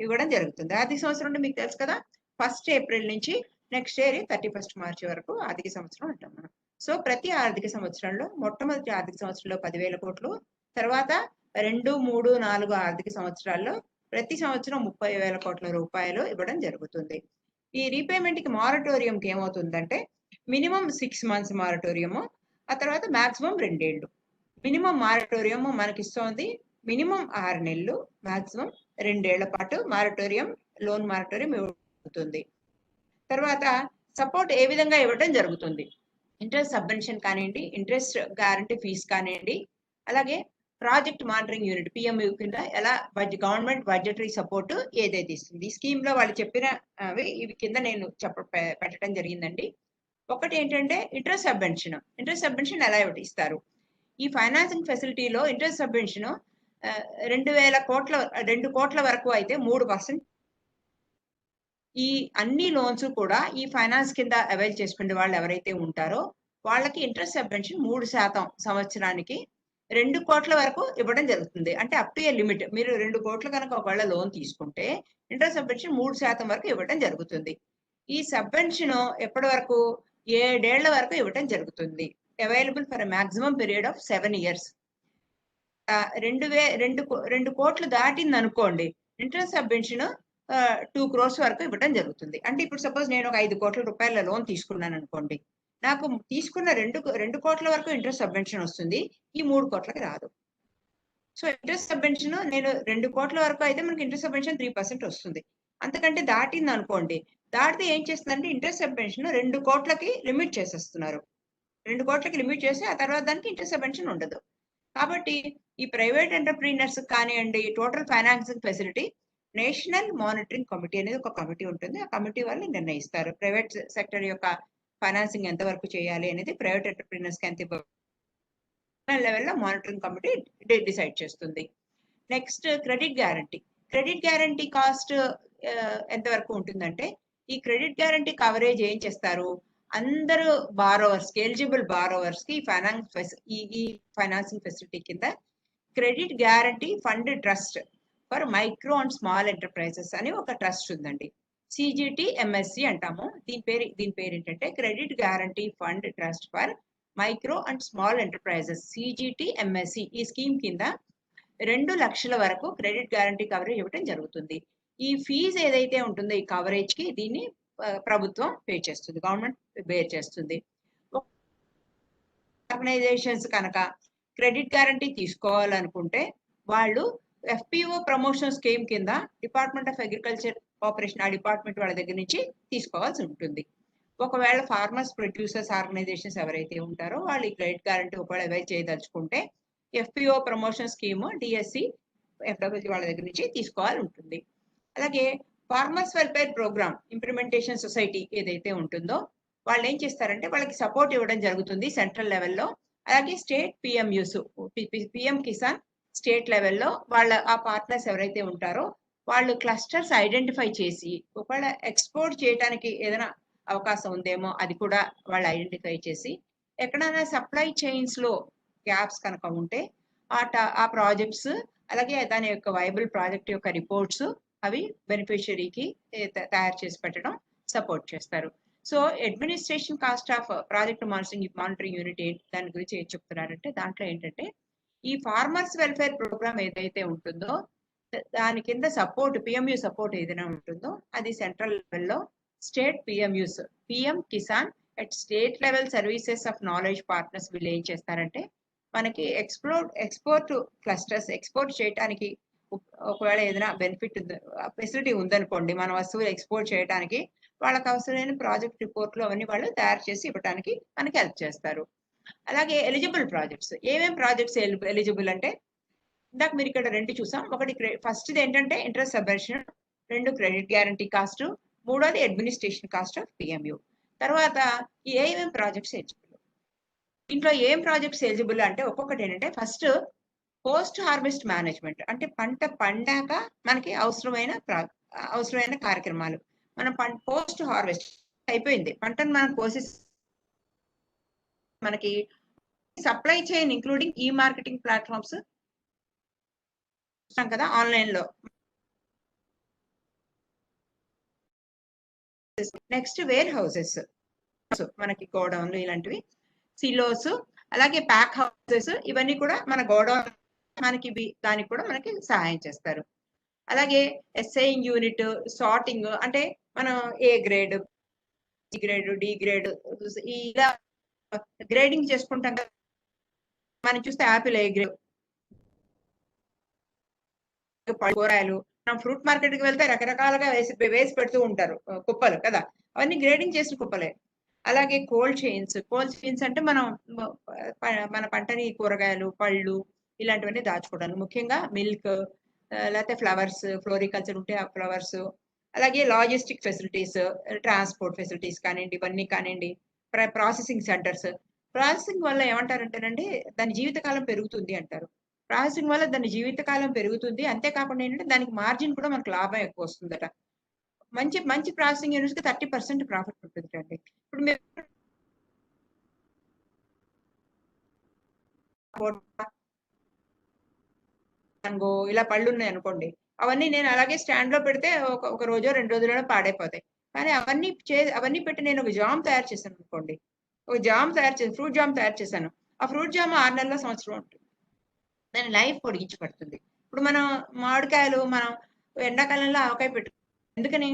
ఇవ్వడం జరుగుతుంది. ఆర్థిక సంవత్సరం అంటే మీకు తెలుసు కదా, 1 ఏప్రిల్ నుంచి నెక్స్ట్ ఇయర్ 31 మార్చి వరకు ఆర్థిక సంవత్సరం అంటాం మనం. సో ప్రతి ఆర్థిక సంవత్సరంలో మొట్టమొదటి ఆర్థిక సంవత్సరంలో 10,000 కోట్లు, తర్వాత 2, 3, 4 ఆర్థిక సంవత్సరాల్లో ప్రతి సంవత్సరం 30,000 కోట్ల రూపాయలు ఇవ్వడం జరుగుతుంది. ఈ రీపేమెంట్ కి మారటోరియంకి ఏమవుతుందంటే మినిమం 6 మంత్స్ మారటోరియము, ఆ తర్వాత మాక్సిమం 2 ఏళ్ళు. మినిమం మారటోరియం మనకిస్తోంది మినిమం 6 నెలలు, మాక్సిమం 2 ఏళ్ల పాటు మారటోరియం లోన్ మారటోరియం ఇవ్వబడుతుంది. తర్వాత సపోర్ట్ ఏ విధంగా ఇవ్వడం జరుగుతుంది? ఇంట్రెస్ట్ సబ్వెన్షన్ కానివ్వండి, ఇంట్రెస్ట్ గ్యారంటీ ఫీజ్ కానివ్వండి, అలాగే ప్రాజెక్ట్ మానిటరింగ్ యూనిట్ పిఎంయు కింద ఎలా గవర్నమెంట్ బడ్జెటరీ సపోర్ట్ ఏదైతే ఇస్తుంది. ఈ స్కీమ్ లో వాళ్ళు చెప్పిన ఇవి కింద నేను పెట్టడం జరిగిందండి. ఒకటి ఏంటంటే ఇంట్రెస్ట్ సబ్వెన్షన్. ఇంట్రెస్ట్ సబ్వెన్షన్ ఎలా ఇస్తారు? ఈ ఫైనాన్సింగ్ ఫెసిలిటీలో ఇంట్రెస్ట్ సబ్వెన్షన్ 2 కోట్ల వరకు అయితే 3%. ఈ అన్ని లోన్స్ కూడా ఈ ఫైనాన్స్ కింద అవైల్ చేసుకునే వాళ్ళు ఎవరైతే ఉంటారో వాళ్ళకి ఇంట్రెస్ట్ సబ్వెన్షన్ 3% సంవత్సరానికి 2 కోట్ల వరకు ఇవ్వడం జరుగుతుంది. అంటే అప్ టు ఏ లిమిట్. మీరు 2 కోట్లు కనుక ఒకవేళ లోన్ తీసుకుంటే ఇంట్రెస్ట్ సబ్వెన్షన్ 3% వరకు ఇవ్వడం జరుగుతుంది. ఈ సబ్వెన్షన్ ఎప్పటి వరకు? 7 ఏళ్ల వరకు ఇవ్వడం జరుగుతుంది. Available for maximum period of 7 years. 2 కోట్లు దాటింది అనుకోండి, ఇంట్రెస్ట్ సబ్వెన్షన్ 2 crores వరకు ఇవ్వడం జరుగుతుంది. అంటే ఇప్పుడు సపోజ్ నేను ఒక 5 కోట్ల రూపాయల లోన్ తీసుకున్నాను అనుకోండి. నాకు తీసుకున్న 2 కోట్ల వరకు ఇంట్రెస్ట్ సబ్వెన్షన్ వస్తుంది. ఈ 3 కోట్లకి రాదు. సో ఇంట్రెస్ట్ సబ్వెన్షన్ నేను 2 కోట్ల వరకు అయితే మనకి ఇంట్రెస్ట్ సబ్వెన్షన్ 3% వస్తుంది. అంతకంటే దాటింది అనుకోండి, దాటితే ఏం చేస్తుందంటే ఇంట్రెస్ట్ సబ్వెన్షన్ 2 కోట్లకి లిమిట్ చేసేస్తున్నారు. 2 కోట్లకి లిమిట్ చేసి ఆ తర్వాత దానికి ఇంట్రెస్ట్ సబ్వెన్షన్ ఉండదు. కాబట్టి ఈ ప్రైవేట్ ఎంటర్‌ప్రెన్యూర్స్ కానియండి, total financing facility national monitoring committee అనేది ఒక కమిటీ ఉంటుంది. ఆ కమిటీ వాళ్ళు నిర్ణయిస్తారు. ప్రైవేట్ సెక్టర్ యొక్క ఫైనాన్సింగ్ ఎంత వరకు చేయాలి అనేది ప్రైవేట్ ఎంటర్‌ప్రెన్యూర్స్‌కి ఎంత లెవెల్‌లో మానిటరింగ్ కమిటీ డిసైడ్ చేస్తుంది. Next credit guarantee. Credit guarantee cost ఎంత వరకు ఉంటుందంటే, ఈ క్రెడిట్ గ్యారంటీ కవరేజ్ ఏం చేస్తారు? అందరూ బారోవర్స్‌కి ఎలిజిబుల్ బారోవర్స్‌కి ఈ ఫైనాన్సింగ్ ఫెసిలిటీ కింద credit guarantee fund trust for micro and small enterprises అని ఒక ట్రస్ట్ ఉందండి. సిజిటి ఎంఎస్సి అంటాము. దీని పేరు ఏంటంటే credit guarantee fund trust for micro and small enterprises CGT MSc. ఈ స్కీమ్ కింద 2 లక్షల వరకు క్రెడిట్ గ్యారంటీ కవరేజ్ ఇవ్వడం జరుగుతుంది. ఈ ఫీజు ఏదైతే ఉంటుందో ఈ కవరేజ్ కి దీన్ని ప్రభుత్వం పే చేస్తుంది, గవర్నమెంట్ బేర్ చేస్తుంది. ఆర్గనైజేషన్స్ కనుక క్రెడిట్ గ్యారంటీ తీసుకోవాలనుకుంటే వాళ్ళు ఎఫ్పిఓ ప్రమోషన్ స్కీమ్ కింద డిపార్ట్మెంట్ ఆఫ్ అగ్రికల్చర్ కోఆపరేషన్ ఆ డిపార్ట్మెంట్ వాళ్ళ దగ్గర నుంచి తీసుకోవాల్సి ఉంటుంది. ఒకవేళ ఫార్మర్స్ ప్రొడ్యూసర్స్ ఆర్గనైజేషన్స్ ఎవరైతే ఉంటారో వాళ్ళు ఈ క్రెడిట్ గ్యారంటీ ఒకవేళ అవైల్ చేయదలుచుకుంటే FPO promotion scheme DSC FWG వాళ్ళ దగ్గర నుంచి తీసుకోవాలి ఉంటుంది. అలాగే farmers welfare programme implementation society ఏదైతే ఉంటుందో వాళ్ళు ఏం చేస్తారంటే వాళ్ళకి సపోర్ట్ ఇవ్వడం జరుగుతుంది సెంట్రల్ లెవెల్లో. అలాగే state PMUs PM Kisan state లెవెల్లో వాళ్ళ ఆ పార్ట్నర్స్ ఎవరైతే ఉంటారో వాళ్ళు క్లస్టర్స్ ఐడెంటిఫై చేసి ఒకవేళ ఎక్స్పోర్ట్ చేయడానికి ఏదైనా అవకాశం ఉందేమో అది కూడా వాళ్ళు ఐడెంటిఫై చేసి ఎక్కడైనా సప్లై చైన్స్ లో గ్యాప్స్ కనుక ఉంటే ఆ ప్రాజెక్ట్స్ అలాగే దాని యొక్క వైబుల్ ప్రాజెక్ట్ యొక్క రిపోర్ట్స్ అవి బెనిఫిషియరీకి తయారు చేసి పెట్టడం సపోర్ట్ చేస్తారు. So administration cost of project monitoring unit దాని గురించి ఏం చెప్తున్నారంటే దాంట్లో ఏంటంటే ఈ ఫార్మర్స్ వెల్ఫేర్ ప్రోగ్రామ్ ఏదైతే ఉంటుందో దాని కింద సపోర్ట్ పిఎంయు సపోర్ట్ ఏదైనా ఉంటుందో అది సెంట్రల్ లెవెల్లో state PMUs PM Kisan at state level services of knowledge partners వీళ్ళు ఏం చేస్తారంటే మనకి ఎక్స్పోర్ట్ క్లస్టర్స్ ఎక్స్పోర్ట్ చేయడానికి ఒకవేళ ఏదైనా బెనిఫిట్ ఫెసిలిటీ ఉందనుకోండి మన వస్తువులు ఎక్స్పోర్ట్ చేయడానికి వాళ్ళకి అవసరమైన ప్రాజెక్ట్ రిపోర్ట్లు అవన్నీ వాళ్ళు తయారు చేసి ఇవ్వడానికి మనకి హెల్ప్ చేస్తారు. అలాగే ఎలిజిబుల్ ప్రాజెక్ట్స్ ఏమేమి ప్రాజెక్ట్స్ ఎలిజిబుల్ అంటే ఇందాక మీరు ఇక్కడ 2 చూసాం. ఒకటి ఫస్ట్ ఏంటంటే interest subvention, 2 credit guarantee cost, 3వది అడ్మినిస్ట్రేషన్ కాస్ట్ ఆఫ్ పిఎంయు. తర్వాత ఏమేమి ప్రాజెక్ట్స్ ఎలిజిబుల్. ఇంట్లో ఏం ప్రాజెక్ట్స్ ఎలిజిబుల్ అంటే ఒక్కొక్కటి ఏంటంటే ఫస్ట్ పోస్ట్ హార్వెస్ట్ మేనేజ్మెంట్ అంటే పంట పండాక మనకి అవసరమైన కార్యక్రమాలు. మనం పోస్ట్ హార్వెస్ట్ అయిపోయింది పంటను మనం కోసి మనకి సప్లై చైన్ ఇంక్లూడింగ్ ఈ మార్కెటింగ్ ప్లాట్ఫామ్స్ కదా ఆన్లైన్ లో. నెక్స్ట్ వేర్ హౌసెస్ మనకి గోడౌన్లు ఇలాంటివి, సిలోస్, అలాగే ప్యాక్ హౌసెస్ ఇవన్నీ కూడా మన గోడౌన్ మనకి దానికి కూడా మనకి సహాయం చేస్తారు. అలాగే ఎస్ఐయింగ్ యూనిట్, సార్టింగ్ అంటే మనం A grade, C grade, D grade ఇలా గ్రేడింగ్ చేసుకుంటాం కదా. మనం చూస్తే యాపిల్ ఏ గ్రేడ్, కూరగాయలు మనం ఫ్రూట్ మార్కెట్ కి వెళ్తే రకరకాలుగా వేసి పెడుతూ ఉంటారు కుప్పలు కదా, అవన్నీ గ్రేడింగ్ చేసిన కుప్పలే. అలాగే కోల్డ్ చైన్స్ అంటే మనం మన పంటని కూరగాయలు పళ్ళు ఇలాంటివన్నీ దాచుకోవడానికి ముఖ్యంగా మిల్క్ లేకపోతే ఫ్లవర్స్ ఫ్లోరికల్చర్ ఉంటే ఆ ఫ్లవర్స్, అలాగే లాజిస్టిక్ ఫెసిలిటీస్ ట్రాన్స్పోర్ట్ ఫెసిలిటీస్ కానివ్వండి ఇవన్నీ కానివ్వండి, ప్రాసెసింగ్ సెంటర్స్. ప్రాసెసింగ్ వల్ల ఏమంటారంటేనండి దాని జీవితకాలం పెరుగుతుంది అంటారు. ప్రాసెసింగ్ వల్ల దాని జీవితకాలం పెరుగుతుంది, అంతేకాకుండా ఏంటంటే దానికి మార్జిన్ కూడా మనకు లాభం ఎక్కువ వస్తుందట. మంచి ప్రాసెసింగ్ యూనిట్స్ కి 30% ప్రాఫిట్ ఉంటుంది అండి. ఇప్పుడు మీరు ఇలా పళ్ళు ఉన్నాయి అనుకోండి, అవన్నీ నేను అలాగే స్టాండ్ లో పెడితే ఒక రోజో 2 రోజుల్లో పాడైపోతాయి. కానీ అవన్నీ పెట్టి నేను ఒక జామ్ తయారు చేశాను అనుకోండి, ఫ్రూట్ జామ్ తయారు చేశాను. ఆ ఫ్రూట్ జామ్ 6 నెలల సంవత్సరం ఉంటుంది, దాని లైఫ్ పొడిగించబడుతుంది. ఇప్పుడు మనం మామిడికాయలు మనం ఎండాకాలంలో ఆవకాయ ఎందుకని?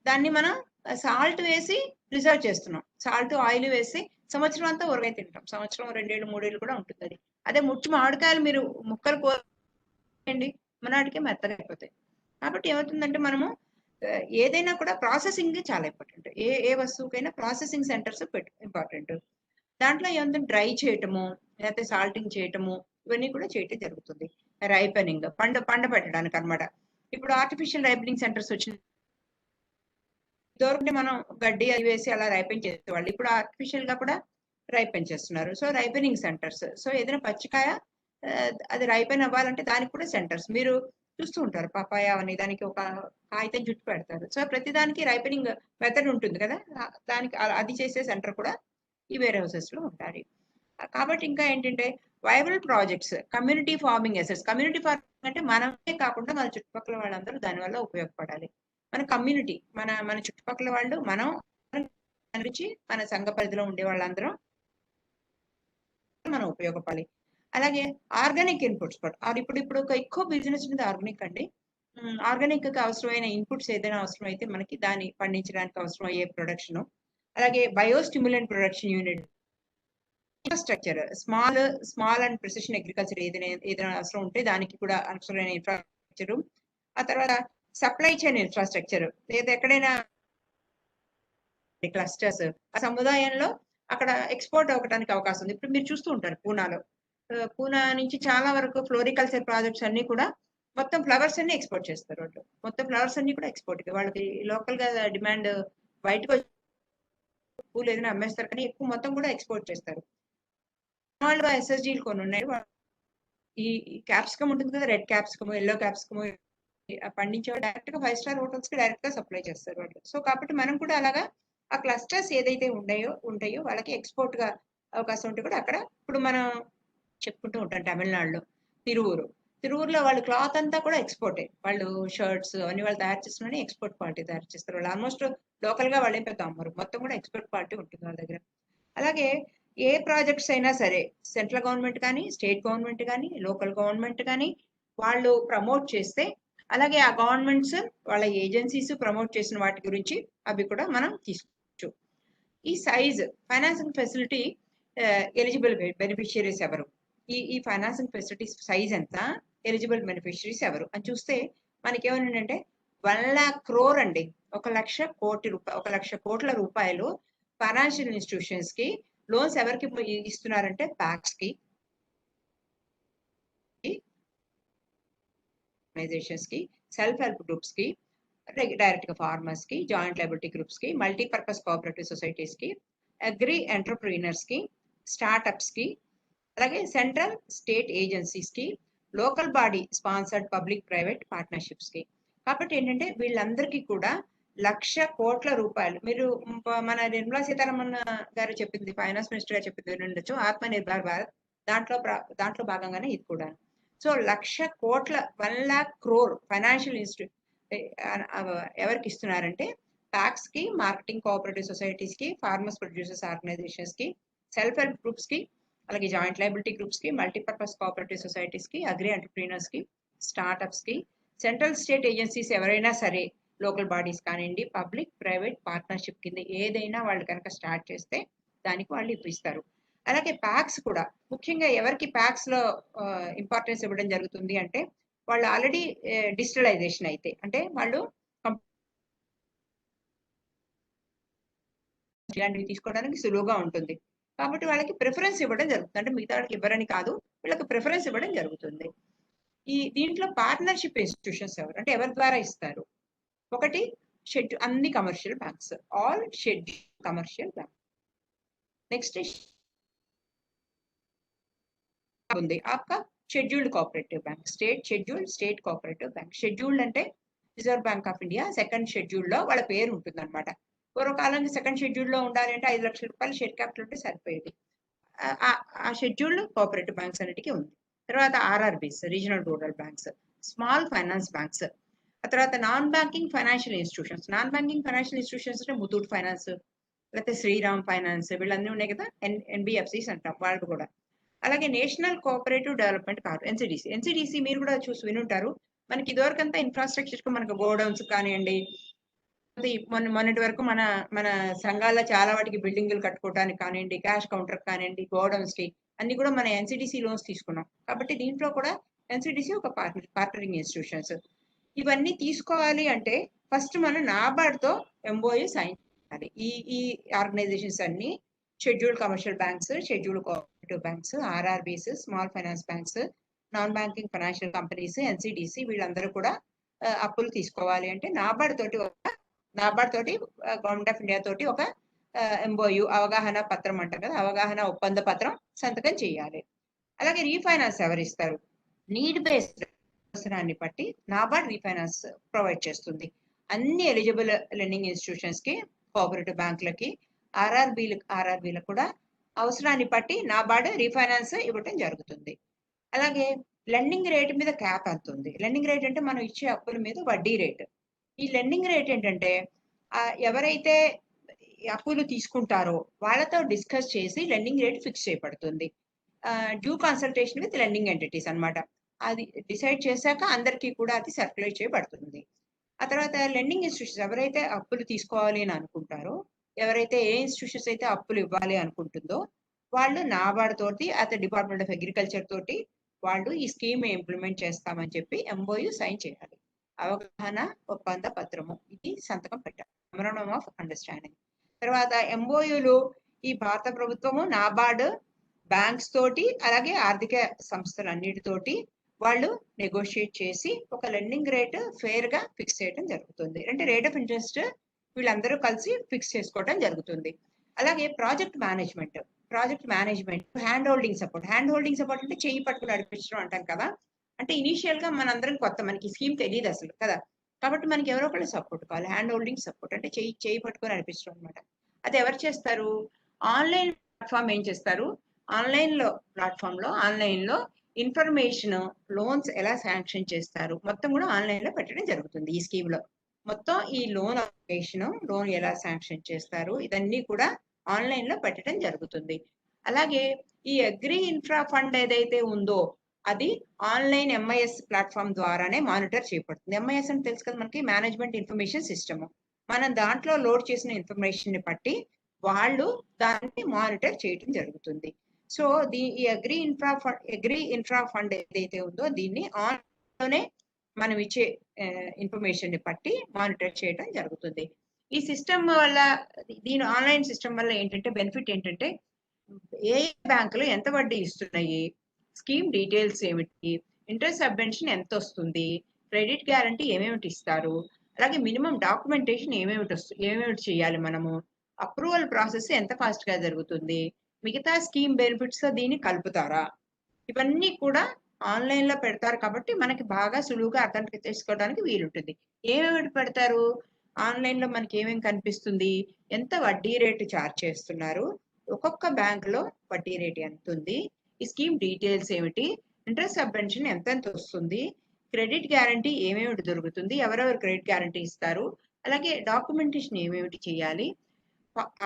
దాన్ని మనం సాల్ట్ వేసి ప్రిజర్వ్ చేస్తున్నాం. సాల్ట్, ఆయిల్ వేసి సంవత్సరం అంతా ఊరగాయ తింటాం. సంవత్సరం 2 ఏళ్ళు, 3 ఏళ్ళు కూడా ఉంటుందది. అదే ముచ్చు మామిడికాయలు మీరు ముక్కలు కోయండి మనాటికే మెత్తగా అయిపోతాయి. కాబట్టి ఏమవుతుందంటే మనము ఏదైనా కూడా ప్రాసెసింగ్ చాలా ఇంపార్టెంట్. ఏ ఏ వస్తువుకైనా ప్రాసెసింగ్ సెంటర్స్ ఇంపార్టెంట్. దాంట్లో ఏముందంటే డ్రై చేయటము, లేకపోతే సాల్టింగ్ చేయటము, ఇవన్నీ కూడా చేయటం జరుగుతుంది. రైపెనింగ్ పండబెట్టడానికి అన్నమాట. ఇప్పుడు ఆర్టిఫిషియల్ రైపెనింగ్ సెంటర్స్ వచ్చినాయి. ఇదివరకు మనం గడ్డి అది వేసి అలా రైపెన్ చేసేవాళ్ళు. ఇప్పుడు ఆర్టిఫిషియల్ గా కూడా రైపెన్ చేస్తున్నారు. So ripening centres. సో ఏదైనా పచ్చికాయ అది రైపెన్ అవ్వాలంటే దానికి కూడా సెంటర్స్ మీరు చూస్తూ ఉంటారు. పపాయ అని దానికి ఒక కాగితం చుట్టూ పెడతారు. సో ప్రతి దానికి రైపెనింగ్ మెథడ్ ఉంటుంది కదా, దానికి అది చేసే సెంటర్ కూడా ఈ వేర్ హౌసెస్ లో ఉంటాయి. కాబట్టి ఇంకా ఏంటంటే viable projects, community farming assets. Community farming అంటే మనమే కాకుండా మన చుట్టుపక్కల వాళ్ళందరూ దానివల్ల ఉపయోగపడాలి. మన కమ్యూనిటీ, మన మన చుట్టుపక్కల వాళ్ళు, మనం గురించి మన సంఘ పరిధిలో ఉండే వాళ్ళందరం మనం ఉపయోగపడాలి. అలాగే ఆర్గానిక్ ఇన్పుట్స్ కూడా ఇప్పుడు ఎక్కువ బిజినెస్ ఉంది ఆర్గానిక్ అండి. ఆర్గానిక్ కి అవసరమైన ఇన్పుట్స్ ఏదైనా అవసరం అయితే మనకి దాన్ని పండించడానికి అవసరం అయ్యే ప్రొడక్షన్, అలాగే biostimulant production unit, infrastructure, small and precision agriculture ఏదైనా అవసరం ఉంటే దానికి కూడా అవసరమైన ఇన్ఫ్రాస్ట్రక్చర్. ఆ తర్వాత సప్లై చైన్ ఇన్ఫ్రాస్ట్రక్చర్, లేదా ఎక్కడైనా క్లస్టర్స్ ఆ సముదాయంలో అక్కడ ఎక్స్పోర్ట్ అవ్వడానికి అవకాశం ఉంది. ఇప్పుడు మీరు చూస్తూ ఉంటారు పూనాలో. పూనా నుంచి చాలా వరకు ఫ్లోరికల్చర్ ప్రాజెక్ట్స్ అన్ని కూడా మొత్తం ఫ్లవర్స్ అన్ని ఎక్స్పోర్ట్ చేస్తారు వాళ్ళు. మొత్తం ఫ్లవర్స్ అన్ని కూడా ఎక్స్పోర్ట్. వాళ్ళకి లోకల్ గా డిమాండ్ బయటకు పూలు ఏదైనా అమ్మేస్తారు, కానీ ఎక్కువ మొత్తం కూడా ఎక్స్పోర్ట్ చేస్తారు. వాళ్ళు ఎస్ఎస్జీలు కొన్ని ఉన్నాయి. ఈ క్యాప్సికమ్ ఉంటుంది కదా, రెడ్ క్యాప్సికమ్, ఎల్లో క్యాప్సికమ్ పండించే డైరెక్ట్ గా 5 స్టార్ హోటల్స్ కి డైరెక్ట్ గా సప్లై చేస్తారు వాళ్ళు. సో కాబట్టి మనం కూడా అలాగా ఆ క్లస్టర్స్ ఏదైతే ఉంటాయో వాళ్ళకి ఎక్స్పోర్ట్ గా అవకాశం ఉంటే కూడా అక్కడ ఇప్పుడు మనం చెప్పుకుంటూ ఉంటాం తమిళనాడులో తిరువూరులో వాళ్ళు క్లాత్ అంతా కూడా ఎక్స్పోర్టే. వాళ్ళు షర్ట్స్ అన్ని వాళ్ళు తయారు చేస్తున్న ఎక్స్పోర్ట్ క్వాలిటీ తయారు చేస్తారు. వాళ్ళు ఆల్మోస్ట్ లోకల్ గా వాళ్ళు ఏం పెద్ద అమ్మరు, మొత్తం కూడా ఎక్స్పోర్ట్ క్వాలిటీ ఉంటుంది వాళ్ళ దగ్గర. అలాగే ఏ ప్రాజెక్ట్స్ అయినా సరే సెంట్రల్ గవర్నమెంట్ కానీ, స్టేట్ గవర్నమెంట్ కానీ, లోకల్ గవర్నమెంట్ కానీ వాళ్ళు ప్రమోట్ చేస్తే, అలాగే ఆ గవర్నమెంట్స్ వాళ్ళ ఏజెన్సీస్ ప్రమోట్ చేసిన వాటి గురించి అవి కూడా మనం తీసుకోవచ్చు. ఈ size financing facility eligible beneficiaries ఎవరు, ఈ ఫైనాన్సింగ్ ఫెసిలిటీస్ సైజ్ ఎంత, ఎలిజిబుల్ బెనిఫిషరీస్ ఎవరు అని చూస్తే మనకేమనంటే 1 lakh crore అండి. 1 కోట్ల రూపాయలు ఫైనాన్షియల్ ఇన్స్టిట్యూషన్స్ కి లోన్స్ ఎవరికి ఇస్తున్నారంటే ప్యాక్స్ కి, ఆర్గనైజేషన్స్ కి, సెల్ఫ్ హెల్ప్ గ్రూప్స్ కి, డైరెక్ట్ గా ఫార్మర్స్ కి, జాయింట్ లయబిలిటీ గ్రూప్స్ కి, మల్టీపర్పస్ కోఆపరేటివ్ సొసైటీస్ కి, అగ్రి ఎంటర్ప్రీనర్స్ కి, స్టార్ట్అప్స్ కి, అలాగే సెంట్రల్ స్టేట్ ఏజెన్సీస్ కి, local body sponsored public private partnerships కి. కాబట్టి ఏంటంటే వీళ్ళందరికీ కూడా 1,00,000 కోట్ల రూపాయలు. మీరు మన నిర్మలా సీతారామన్ గారు చెప్పింది, ఫైనాన్స్ మినిస్టర్ గారు చెప్పింది ఉండొచ్చు, ఆత్మ నిర్భర్ భారత్, దాంట్లో భాగంగానే ఇది కూడా. సో 1,00,000 కోట్ల 1 lakh crore ఫైనాన్షియల్ ఇన్స్టిట్యూట్ ఎవరికి ఇస్తున్నారంటే ప్యాక్స్ కి, మార్కెటింగ్ కోఆపరేటివ్ సొసైటీస్ కి, ఫార్మర్స్ ప్రొడ్యూసర్స్ ఆర్గనైజేషన్స్ కి, సెల్ఫ్ హెల్ప్ గ్రూప్స్ కి, అలాగే జాయింట్ లయబిలిటీ గ్రూప్స్ కి, మల్టీపర్పస్ కోఆపరేటివ్ సొసైటీస్ కి, అగ్రి ఎంటర్ప్రీనర్స్ కి, స్టార్ట్అప్స్ కి, సెంట్రల్ స్టేట్ ఏజెన్సీస్ ఎవరైనా సరే, లోకల్ బాడీస్ కానివ్వండి, పబ్లిక్ ప్రైవేట్ పార్ట్నర్షిప్ కింద ఏదైనా వాళ్ళు కనుక స్టార్ట్ చేస్తే దానికి వాళ్ళు ఇప్పిస్తారు. అలాగే ప్యాక్స్ కూడా ముఖ్యంగా ఎవరికి ప్యాక్స్ లో ఇంపార్టెన్స్ ఇవ్వడం జరుగుతుంది అంటే వాళ్ళు ఆల్రెడీ డిజిటలైజేషన్ అయితే, అంటే వాళ్ళు ఇలాంటివి తీసుకోవడానికి సులువుగా ఉంటుంది కాబట్టి వాళ్ళకి ప్రిఫరెన్స్ ఇవ్వడం జరుగుతుంది. అంటే మిగతా వాళ్ళకి ఇవ్వరని కాదు, వీళ్ళకి ప్రిఫరెన్స్ ఇవ్వడం జరుగుతుంది. దీంట్లో పార్ట్నర్షిప్ ఇన్స్టిట్యూషన్స్ ఎవరు అంటే ఎవరి ద్వారా ఇస్తారు? ఒకటి అన్ని commercial banks, all schedule commercial bank. Next ఉంది आपका scheduled cooperative bank, state cooperative bank. Scheduled అంటే reserve bank of India second schedule లో వాళ్ళ పేరు ఉంటుంది అనమాట. పూర్వకాలం సెకండ్ షెడ్యూల్ లో ఉండాలంటే 5 లక్షల రూపాయలు షేర్ క్యాపిటల్ ఉంటే సరిపోయేది. ఆ షెడ్యూల్డ్ కోఆపరేటివ్ బ్యాంక్స్ అన్నిటికీ ఉంది. తర్వాత RRBs, regional rural banks, small finance banks, ఆ తర్వాత non banking financial institutions. Non banking financial institutions అంటే ముతూట్ ఫైనాన్స్, లేకపోతే శ్రీరామ్ ఫైనాన్స్, వీళ్ళన్నీ ఉన్నాయి కదా, ఎన్బిఎఫ్సిస్ అంటాం వాళ్ళు కూడా. అలాగే national cooperative development card, NCDC. మీరు కూడా చూసి వినుంటారు. మనకి ఇదివరకంతా ఇన్ఫ్రాస్ట్రక్చర్ కు మనకు గోడౌన్స్ కానివ్వండి, మొన్నటి వరకు మన మన సంఘాల్లో చాలా వాటికి బిల్డింగులు కట్టుకోవడానికి కానివ్వండి, క్యాష్ కౌంటర్ కానివ్వండి, గోడౌన్స్ కి అన్ని కూడా మన ఎన్సిడిసి లోన్స్ తీసుకున్నాం. కాబట్టి దీంట్లో కూడా ఎన్సిడిసి ఒక పార్ట్నరింగ్ ఇన్స్టిట్యూషన్స్. ఇవన్నీ తీసుకోవాలి అంటే ఫస్ట్ మనం నాబార్డ్ తో ఎంఓయూ సైన్ చేయాలి. ఈ ఆర్గనైజేషన్స్ అన్ని scheduled commercial banks, scheduled cooperative banks, RRBs, small finance banks, non banking financial companies, NCDC వీళ్ళందరూ కూడా అప్పులు తీసుకోవాలి అంటే నాబార్డ్ తోటి గవర్నమెంట్ ఆఫ్ ఇండియా తోటి ఒక ఎంఓయూ అవగాహన పత్రం అంటారు కదా, అవగాహన ఒప్పంద పత్రం సంతకం చేయాలి. అలాగే రీఫైనాన్స్ ఎవరిస్తారు? నీడ్ బేస్డ్ అవసరాన్ని బట్టి నాబార్డ్ రీఫైనాన్స్ ప్రొవైడ్ చేస్తుంది. అన్ని ఎలిజిబుల్ లెండింగ్ ఇన్స్టిట్యూషన్స్ కి, కోఆపరేటివ్ బ్యాంకులకి, ఆర్ఆర్బీలకు కూడా అవసరాన్ని బట్టి నాబార్డ్ రీఫైనాన్స్ ఇవ్వటం జరుగుతుంది. అలాగే లెండింగ్ రేట్ మీద క్యాప్ ఎంత ఉంది? లెండింగ్ రేట్ అంటే మనం ఇచ్చే అప్పుల మీద వడ్డీ రేట్. ఈ లెండింగ్ రేట్ ఏంటంటే ఎవరైతే అప్పులు తీసుకుంటారో వాళ్ళతో డిస్కస్ చేసి లెండింగ్ రేట్ ఫిక్స్ చేయబడుతుంది. Due consultation with lending entities అన్నమాట. అది డిసైడ్ చేశాక అందరికీ కూడా అది సర్క్యులేట్ చేయబడుతుంది. ఆ తర్వాత లెండింగ్ ఇన్స్టిట్యూషన్స్ ఎవరైతే అప్పులు తీసుకోవాలి అని అనుకుంటారో, ఎవరైతే ఏ ఇన్స్టిట్యూషన్స్ అయితే అప్పులు ఇవ్వాలి అనుకుంటుందో వాళ్ళు నాబార్డ్ తోటి, అదే డిపార్ట్మెంట్ ఆఫ్ అగ్రికల్చర్ తోటి వాళ్ళు ఈ స్కీమ్ ఇంప్లిమెంట్ చేస్తామని చెప్పి ఎంఓయూ సైన్ చేయాలి. అవగాహన ఒప్పంద పత్రము, ఇది సంతకం పెట్టాలి, మెమరాండం ఆఫ్ అండర్స్టాండింగ్. తర్వాత ఎంఓయూలు ఈ భారత ప్రభుత్వము, నాబార్డ్, బ్యాంక్స్ తోటి, అలాగే ఆర్థిక సంస్థలన్నిటితోటి వాళ్ళు నెగోషియేట్ చేసి ఒక లెండింగ్ రేట్ ఫెయిర్ గా ఫిక్స్ చేయడం జరుగుతుంది. అంటే రేట్ ఆఫ్ ఇంట్రెస్ట్ వీళ్ళందరూ కలిసి ఫిక్స్ చేసుకోవడం జరుగుతుంది. అలాగే project management hand holding support అంటే చెయ్యి పట్టుకుని నడిపించడం అంటాం కదా. అంటే ఇనీషియల్ గా మనందరం కొత్త, మనకి స్కీమ్ తెలియదు అసలు కదా, కాబట్టి మనకి ఎవరో ఒకళ్ళు సపోర్ట్ కావాలి. హ్యాండ్ హోల్డింగ్ సపోర్ట్ అంటే చెయ్యి పట్టుకుని నడిపించడం అనమాట. అది ఎవరు చేస్తారు? ఆన్లైన్ ప్లాట్ఫామ్ ఏం చేస్తారు? ఆన్లైన్ లో ఇన్ఫర్మేషన్, లోన్స్ ఎలా శాంక్షన్ చేస్తారు మొత్తం కూడా ఆన్లైన్ లో పెట్టడం జరుగుతుంది. ఈ స్కీమ్ లో మొత్తం ఈ లోన్ అప్లికేషన్, లోన్ ఎలా శాంక్షన్ చేస్తారు ఇదన్నీ కూడా ఆన్లైన్ లో పెట్టడం జరుగుతుంది. అలాగే ఈ అగ్రి ఇన్ఫ్రా ఫండ్ ఏదైతే ఉందో అది ఆన్లైన్ ఎంఐఎస్ ప్లాట్ఫామ్ ద్వారానే మానిటర్ చేయబడుతుంది. ఎంఐఎస్ అంటే తెలుసు కదా మనకి, మేనేజ్మెంట్ ఇన్ఫర్మేషన్ సిస్టమ్. మనం దాంట్లో లోడ్ చేసిన ఇన్ఫర్మేషన్ ని బట్టి వాళ్ళు దాన్ని మానిటర్ చేయడం జరుగుతుంది. సో ఈ అగ్రి ఇన్ఫ్రా ఫండ్ ఏదైతే ఉందో దీన్ని ఆన్లైన్లోనే మనం ఇచ్చే ఇన్ఫర్మేషన్ ని బట్టి మానిటర్ చేయడం జరుగుతుంది. ఈ సిస్టమ్ వల్ల, దీని ఆన్లైన్ సిస్టమ్ వల్ల ఏంటంటే బెనిఫిట్ ఏంటంటే ఏ బ్యాంకులు ఎంత వడ్డీ ఇస్తున్నాయి, స్కీమ్ డీటెయిల్స్ ఏమిటి, ఇంట్రెస్ట్ సబ్వెన్షన్ ఎంత వస్తుంది, క్రెడిట్ గ్యారంటీ ఏమేమిటి ఇస్తారు, అలాగే మినిమం డాక్యుమెంటేషన్ ఏమేమిటి చేయాలి మనము, అప్రూవల్ ప్రాసెస్ ఎంత ఫాస్ట్ గా జరుగుతుంది, మిగతా స్కీమ్ బెనిఫిట్స్ తో దీన్ని కలుపుతారా, ఇవన్నీ కూడా ఆన్లైన్ లో పెడతారు. కాబట్టి మనకి బాగా సులువుగా అర్థం చేసుకోవడానికి వీలుంటుంది. ఏమేమి పెడతారు ఆన్లైన్ లో, మనకి ఏమేమి కనిపిస్తుంది, ఎంత వడ్డీ రేటు చార్జ్ చేస్తున్నారు, ఒక్కొక్క బ్యాంక్ లో వడ్డీ రేట్ ఎంత ఉంది, ఈ స్కీమ్ డీటెయిల్స్ ఏమిటి, ఇంట్రెస్ట్ సబ్వెన్షన్ ఎంత వస్తుంది, క్రెడిట్ గ్యారంటీ ఏమేమిటి దొరుకుతుంది, ఎవరెవరు క్రెడిట్ గ్యారంటీ ఇస్తారు, అలాగే డాక్యుమెంటేషన్ ఏమేమిటి చేయాలి,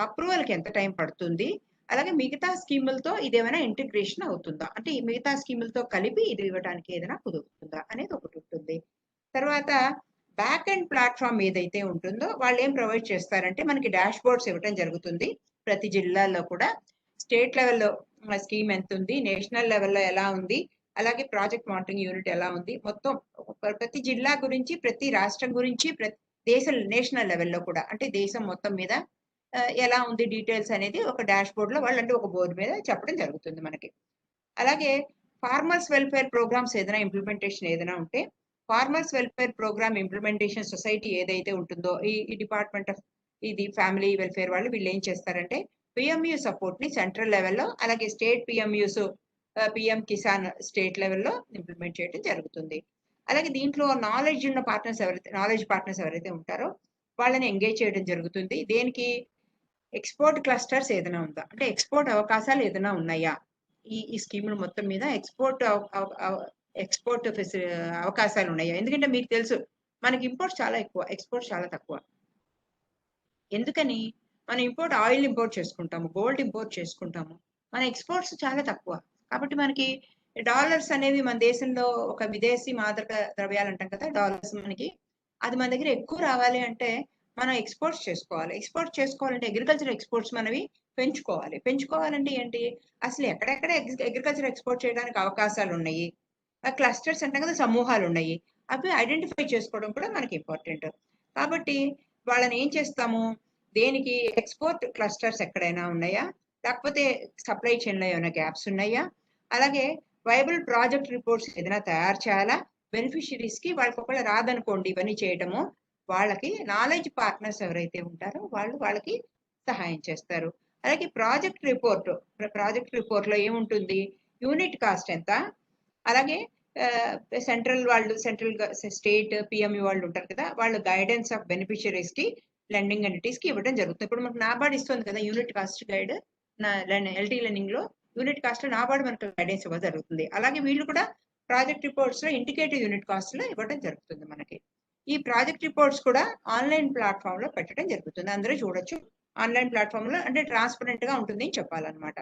అప్రూవల్ కి ఎంత టైం పడుతుంది, అలాగే మిగతా స్కీములతో ఇదేమైనా ఇంటిగ్రేషన్ అవుతుందా, అంటే ఈ మిగతా స్కీములతో కలిపి ఇది ఇవ్వడానికి ఏదైనా కుదురుతుందా అనేది ఒకటి ఉంటుంది. తర్వాత బ్యాక్ అండ్ ప్లాట్ఫామ్ ఏదైతే ఉంటుందో వాళ్ళు ఏం ప్రొవైడ్ చేస్తారంటే మనకి డాష్ బోర్డ్స్ ఇవ్వడం జరుగుతుంది. ప్రతి జిల్లాలో కూడా స్టేట్ లెవెల్లో స్కీమ్ ఎంత ఉంది, నేషనల్ లెవెల్లో ఎలా ఉంది, అలాగే ప్రాజెక్ట్ మానిటరింగ్ యూనిట్ ఎలా ఉంది, మొత్తం ప్రతి జిల్లా గురించి, ప్రతి రాష్ట్రం గురించి, ప్రతి నేషనల్ లెవెల్లో కూడా అంటే దేశం మొత్తం మీద ఎలా ఉంది డీటెయిల్స్ అనేది ఒక డాష్ బోర్డ్ లో వాళ్ళు, అంటే ఒక బోర్డు మీద చెప్పడం జరుగుతుంది మనకి. అలాగే ఫార్మర్స్ వెల్ఫేర్ ప్రోగ్రామ్స్ ఏదైనా ఇంప్లిమెంటేషన్ ఏదైనా ఉంటే, farmers welfare programme implementation society ఏదైతే ఉంటుందో ఈ డిపార్ట్మెంట్ ఆఫ్ ఫ్యామిలీ వెల్ఫేర్ వాళ్ళు వీళ్ళు ఏం చేస్తారంటే పిఎంయు సపోర్ట్ ని సెంట్రల్ లెవెల్లో, అలాగే స్టేట్ పిఎంయుస్, పిఎం కిసాన్ స్టేట్ లెవెల్లో ఇంప్లిమెంట్ చేయడం జరుగుతుంది. అలాగే దీంట్లో నాలెడ్జ్ పార్ట్నర్స్ ఎవరైతే ఉంటారో వాళ్ళని ఎంగేజ్ చేయడం జరుగుతుంది. దేనికి? ఎక్స్పోర్ట్ క్లస్టర్స్ ఏదైనా ఉందా, అంటే ఎక్స్పోర్ట్ అవకాశాలు ఏదైనా ఉన్నాయా, ఈ స్కీములు మొత్తం మీద ఎక్స్పోర్ట్ అవకాశాలు ఉన్నాయా. ఎందుకంటే మీకు తెలుసు మనకి ఇంపోర్ట్స్ చాలా ఎక్కువ, ఎక్స్పోర్ట్స్ చాలా తక్కువ. ఎందుకని? మనం ఆయిల్ ఇంపోర్ట్ చేసుకుంటాము, గోల్డ్ ఇంపోర్ట్ చేసుకుంటాము, మన ఎక్స్పోర్ట్స్ చాలా తక్కువ. కాబట్టి మనకి డాలర్స్ అనేవి మన దేశంలో ఒక విదేశీ మాదక ద్రవ్యాలు అంటాం కదా, డాలర్స్ మనకి అది మన దగ్గర ఎక్కువ రావాలి అంటే మనం ఎక్స్పోర్ట్స్ చేసుకోవాలి. ఎక్స్పోర్ట్ చేసుకోవాలంటే అగ్రికల్చర్ ఎక్స్పోర్ట్స్ మనవి పెంచుకోవాలి. పెంచుకోవాలంటే ఏంటి, అసలు ఎక్కడెక్కడ అగ్రికల్చర్ ఎక్స్పోర్ట్ చేయడానికి అవకాశాలు ఉన్నాయి, క్లస్టర్స్ అంటాం కదా, సమూహాలు ఉన్నాయి, అవి ఐడెంటిఫై చేసుకోవడం కూడా మనకి ఇంపార్టెంట్. కాబట్టి వాళ్ళని ఏం చేస్తాము, దేనికి ఎక్స్పోర్ట్ క్లస్టర్స్ ఎక్కడైనా ఉన్నాయా, లేకపోతే సప్లై చైన్లో ఏమైనా గ్యాప్స్ ఉన్నాయా, అలాగే వైబుల్ ప్రాజెక్ట్ రిపోర్ట్స్ ఏదైనా తయారు చేయాలా, బెనిఫిషరీస్ కి వాళ్ళకి ఒకవేళ రాదనుకోండి ఇవన్నీ చేయటము, వాళ్ళకి నాలెడ్జ్ పార్ట్నర్స్ ఎవరైతే ఉంటారో వాళ్ళకి సహాయం చేస్తారు. అలాగే ప్రాజెక్ట్ రిపోర్ట్ లో ఏముంటుంది, యూనిట్ కాస్ట్ ఎంత, అలాగే సెంట్రల్ స్టేట్ పిఎంఈ వాళ్ళు ఉంటారు కదా, వాళ్ళు గైడెన్స్ ఆఫ్ బెనిఫిషరీస్ కి లెండింగ్ ఎంటిటీస్ కి ఇవ్వడం జరుగుతుంది. ఇప్పుడు మనకు నాబార్డ్ ఇస్తుంది కదా unit cost guide, LT lending లో యూనిట్ కాస్ట్ లో నాబార్డ్ మనకు గైడెన్స్ ఇవ్వడం జరుగుతుంది. అలాగే వీళ్ళు కూడా ప్రాజెక్ట్ రిపోర్ట్స్ లో ఇండికేటివ్ యూనిట్ కాస్ట్ లో ఇవ్వడం జరుగుతుంది మనకి. ఈ ప్రాజెక్ట్ రిపోర్ట్స్ కూడా ఆన్లైన్ ప్లాట్ఫామ్ లో పెట్టడం జరుగుతుంది, అందరూ చూడొచ్చు. ఆన్లైన్ ప్లాట్ఫామ్ లో అంటే ట్రాన్స్పరెంట్ గా ఉంటుంది అని చెప్పాలన్నమాట.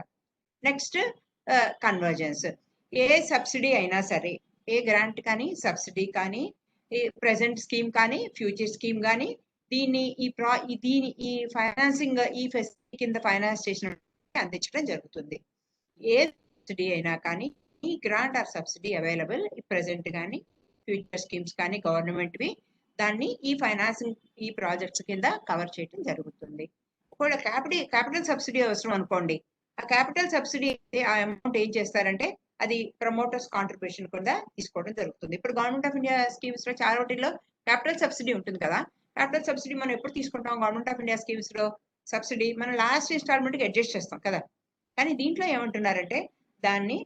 Next convergence. ఏ సబ్సిడీ అయినా సరే, ఏ గ్రాంట్ కానీ సబ్సిడీ కానీ, ఈ ప్రెసెంట్ స్కీమ్ కానీ ఫ్యూచర్ స్కీమ్ కానీ, దీన్ని ఈ ఫైనాన్సింగ్ ఈ ఫెసిలిటీ కింద ఫైనాన్స్ చేసిన అందించడం జరుగుతుంది. ఏ సబ్సిడీ అయినా కానీ, ఈ grant or subsidy available present కానీ ఫ్యూచర్ స్కీమ్స్ కానీ గవర్నమెంట్వి, దాన్ని ఈ ఫైనాన్సింగ్ ఈ ప్రాజెక్ట్స్ కింద కవర్ చేయడం జరుగుతుంది. ఒకవేళ క్యాపిటల్ సబ్సిడీ అవసరం అనుకోండి, ఆ క్యాపిటల్ సబ్సిడీ ఆ అమౌంట్ ఏం చేస్తారంటే అది ప్రమోటర్స్ కాంట్రిబ్యూషన్ కింద తీసుకోవడం జరుగుతుంది. ఇప్పుడు గవర్నమెంట్ ఆఫ్ ఇండియా స్కీమ్స్ లో చాలా వాటిల్లో క్యాపిటల్ సబ్సిడీ ఉంటుంది కదా, క్యాపిటల్ సబ్సిడీ మనం ఎప్పుడు తీసుకుంటాం, గవర్నమెంట్ ఆఫ్ ఇండియా స్కీమ్స్ లో సబ్సిడీ మనం లాస్ట్ ఇన్స్టాల్మెంట్ కి అడ్జస్ట్ చేస్తాం కదా, కానీ దీంట్లో ఏమంటున్నారంటే దాన్ని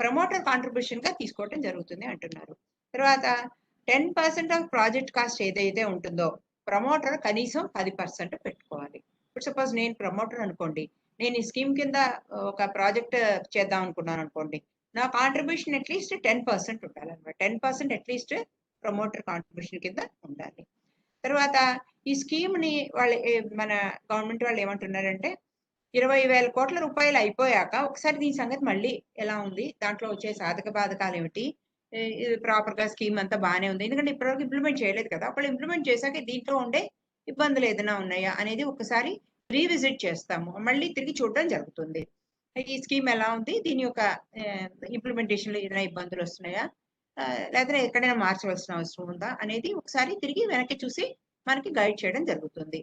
ప్రమోటర్ కాంట్రిబ్యూషన్ గా తీసుకోవడం జరుగుతుంది అంటున్నారు. తర్వాత 10% ఆఫ్ ప్రాజెక్ట్ కాస్ట్ ఏదైతే ఉంటుందో ప్రమోటర్ కనీసం 10% పెట్టుకోవాలి. ఇప్పుడు సపోజ్ నేను ప్రమోటర్ అనుకోండి, నేను ఈ స్కీమ్ కింద ఒక ప్రాజెక్ట్ చేద్దాం అనుకున్నాను అనుకోండి, నా కాంట్రిబ్యూషన్ అట్లీస్ట్ 10% ఉండాలన్నమాట. 10% అట్లీస్ట్ ప్రమోటర్ కాంట్రిబ్యూషన్ కింద ఉండాలి. తర్వాత ఈ స్కీమ్ ని మన గవర్నమెంట్ వాళ్ళు ఏమంటున్నారంటే 20,000 కోట్ల రూపాయలు అయిపోయాక ఒకసారి దీని సంగతి మళ్ళీ ఎలా ఉంది, దాంట్లో వచ్చే సాధక బాధకాలు ఏమిటి, ప్రాపర్ గా స్కీమ్ అంతా బాగానే ఉంది, ఎందుకంటే ఇప్పటివరకు ఇంప్లిమెంట్ చేయలేదు కదా, అప్పుడు ఇంప్లిమెంట్ చేశాక దీంట్లో ఉండే ఇబ్బందులు ఏదైనా ఉన్నాయా అనేది ఒకసారి రీవిజిట్ చేస్తాము, మళ్ళీ తిరిగి చూడడం జరుగుతుంది. ఈ స్కీమ్ ఎలా ఉంది, దీని యొక్క ఇంప్లిమెంటేషన్ లో ఏదైనా ఇబ్బందులు వస్తున్నాయా, లేదా ఎక్కడైనా మార్చవలసిన అవసరం ఉందా అనేది ఒకసారి తిరిగి వెనక్కి చూసి మనకి గైడ్ చేయడం జరుగుతుంది.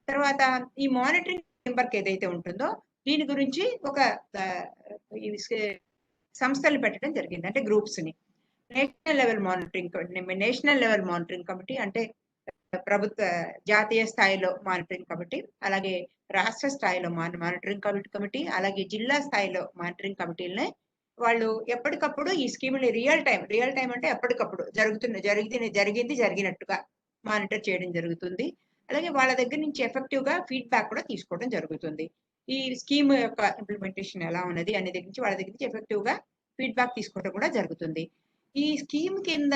తర్వాత ఈ మానిటరింగ్ ఫ్రేమ్వర్క్ ఏదైతే ఉంటుందో దీని గురించి ఒక సంస్థలు పెట్టడం జరిగింది, అంటే గ్రూప్స్ ని. నేషనల్ లెవెల్ మానిటరింగ్ కమిటీ అంటే ప్రభుత్వ జాతీయ స్థాయిలో మానిటరింగ్ కమిటీ, అలాగే రాష్ట్ర స్థాయిలో మానిటరింగ్ కమిటీ, అలాగే జిల్లా స్థాయిలో మానిటరింగ్ కమిటీలనే వాళ్ళు ఎప్పటికప్పుడు ఈ స్కీమ్ని రియల్ టైం అంటే ఎప్పటికప్పుడు జరిగినట్టుగా మానిటర్ చేయడం జరుగుతుంది. అలాగే వాళ్ళ దగ్గర నుంచి ఎఫెక్టివ్ గా ఫీడ్బ్యాక్ కూడా తీసుకోవడం జరుగుతుంది. ఈ స్కీమ్ యొక్క ఇంప్లిమెంటేషన్ ఎలా ఉన్నది అనే దగ్గర నుంచి వాళ్ళ దగ్గర నుంచి ఎఫెక్టివ్ గా ఫీడ్బ్యాక్ తీసుకోవడం కూడా జరుగుతుంది. ఈ స్కీమ్ కింద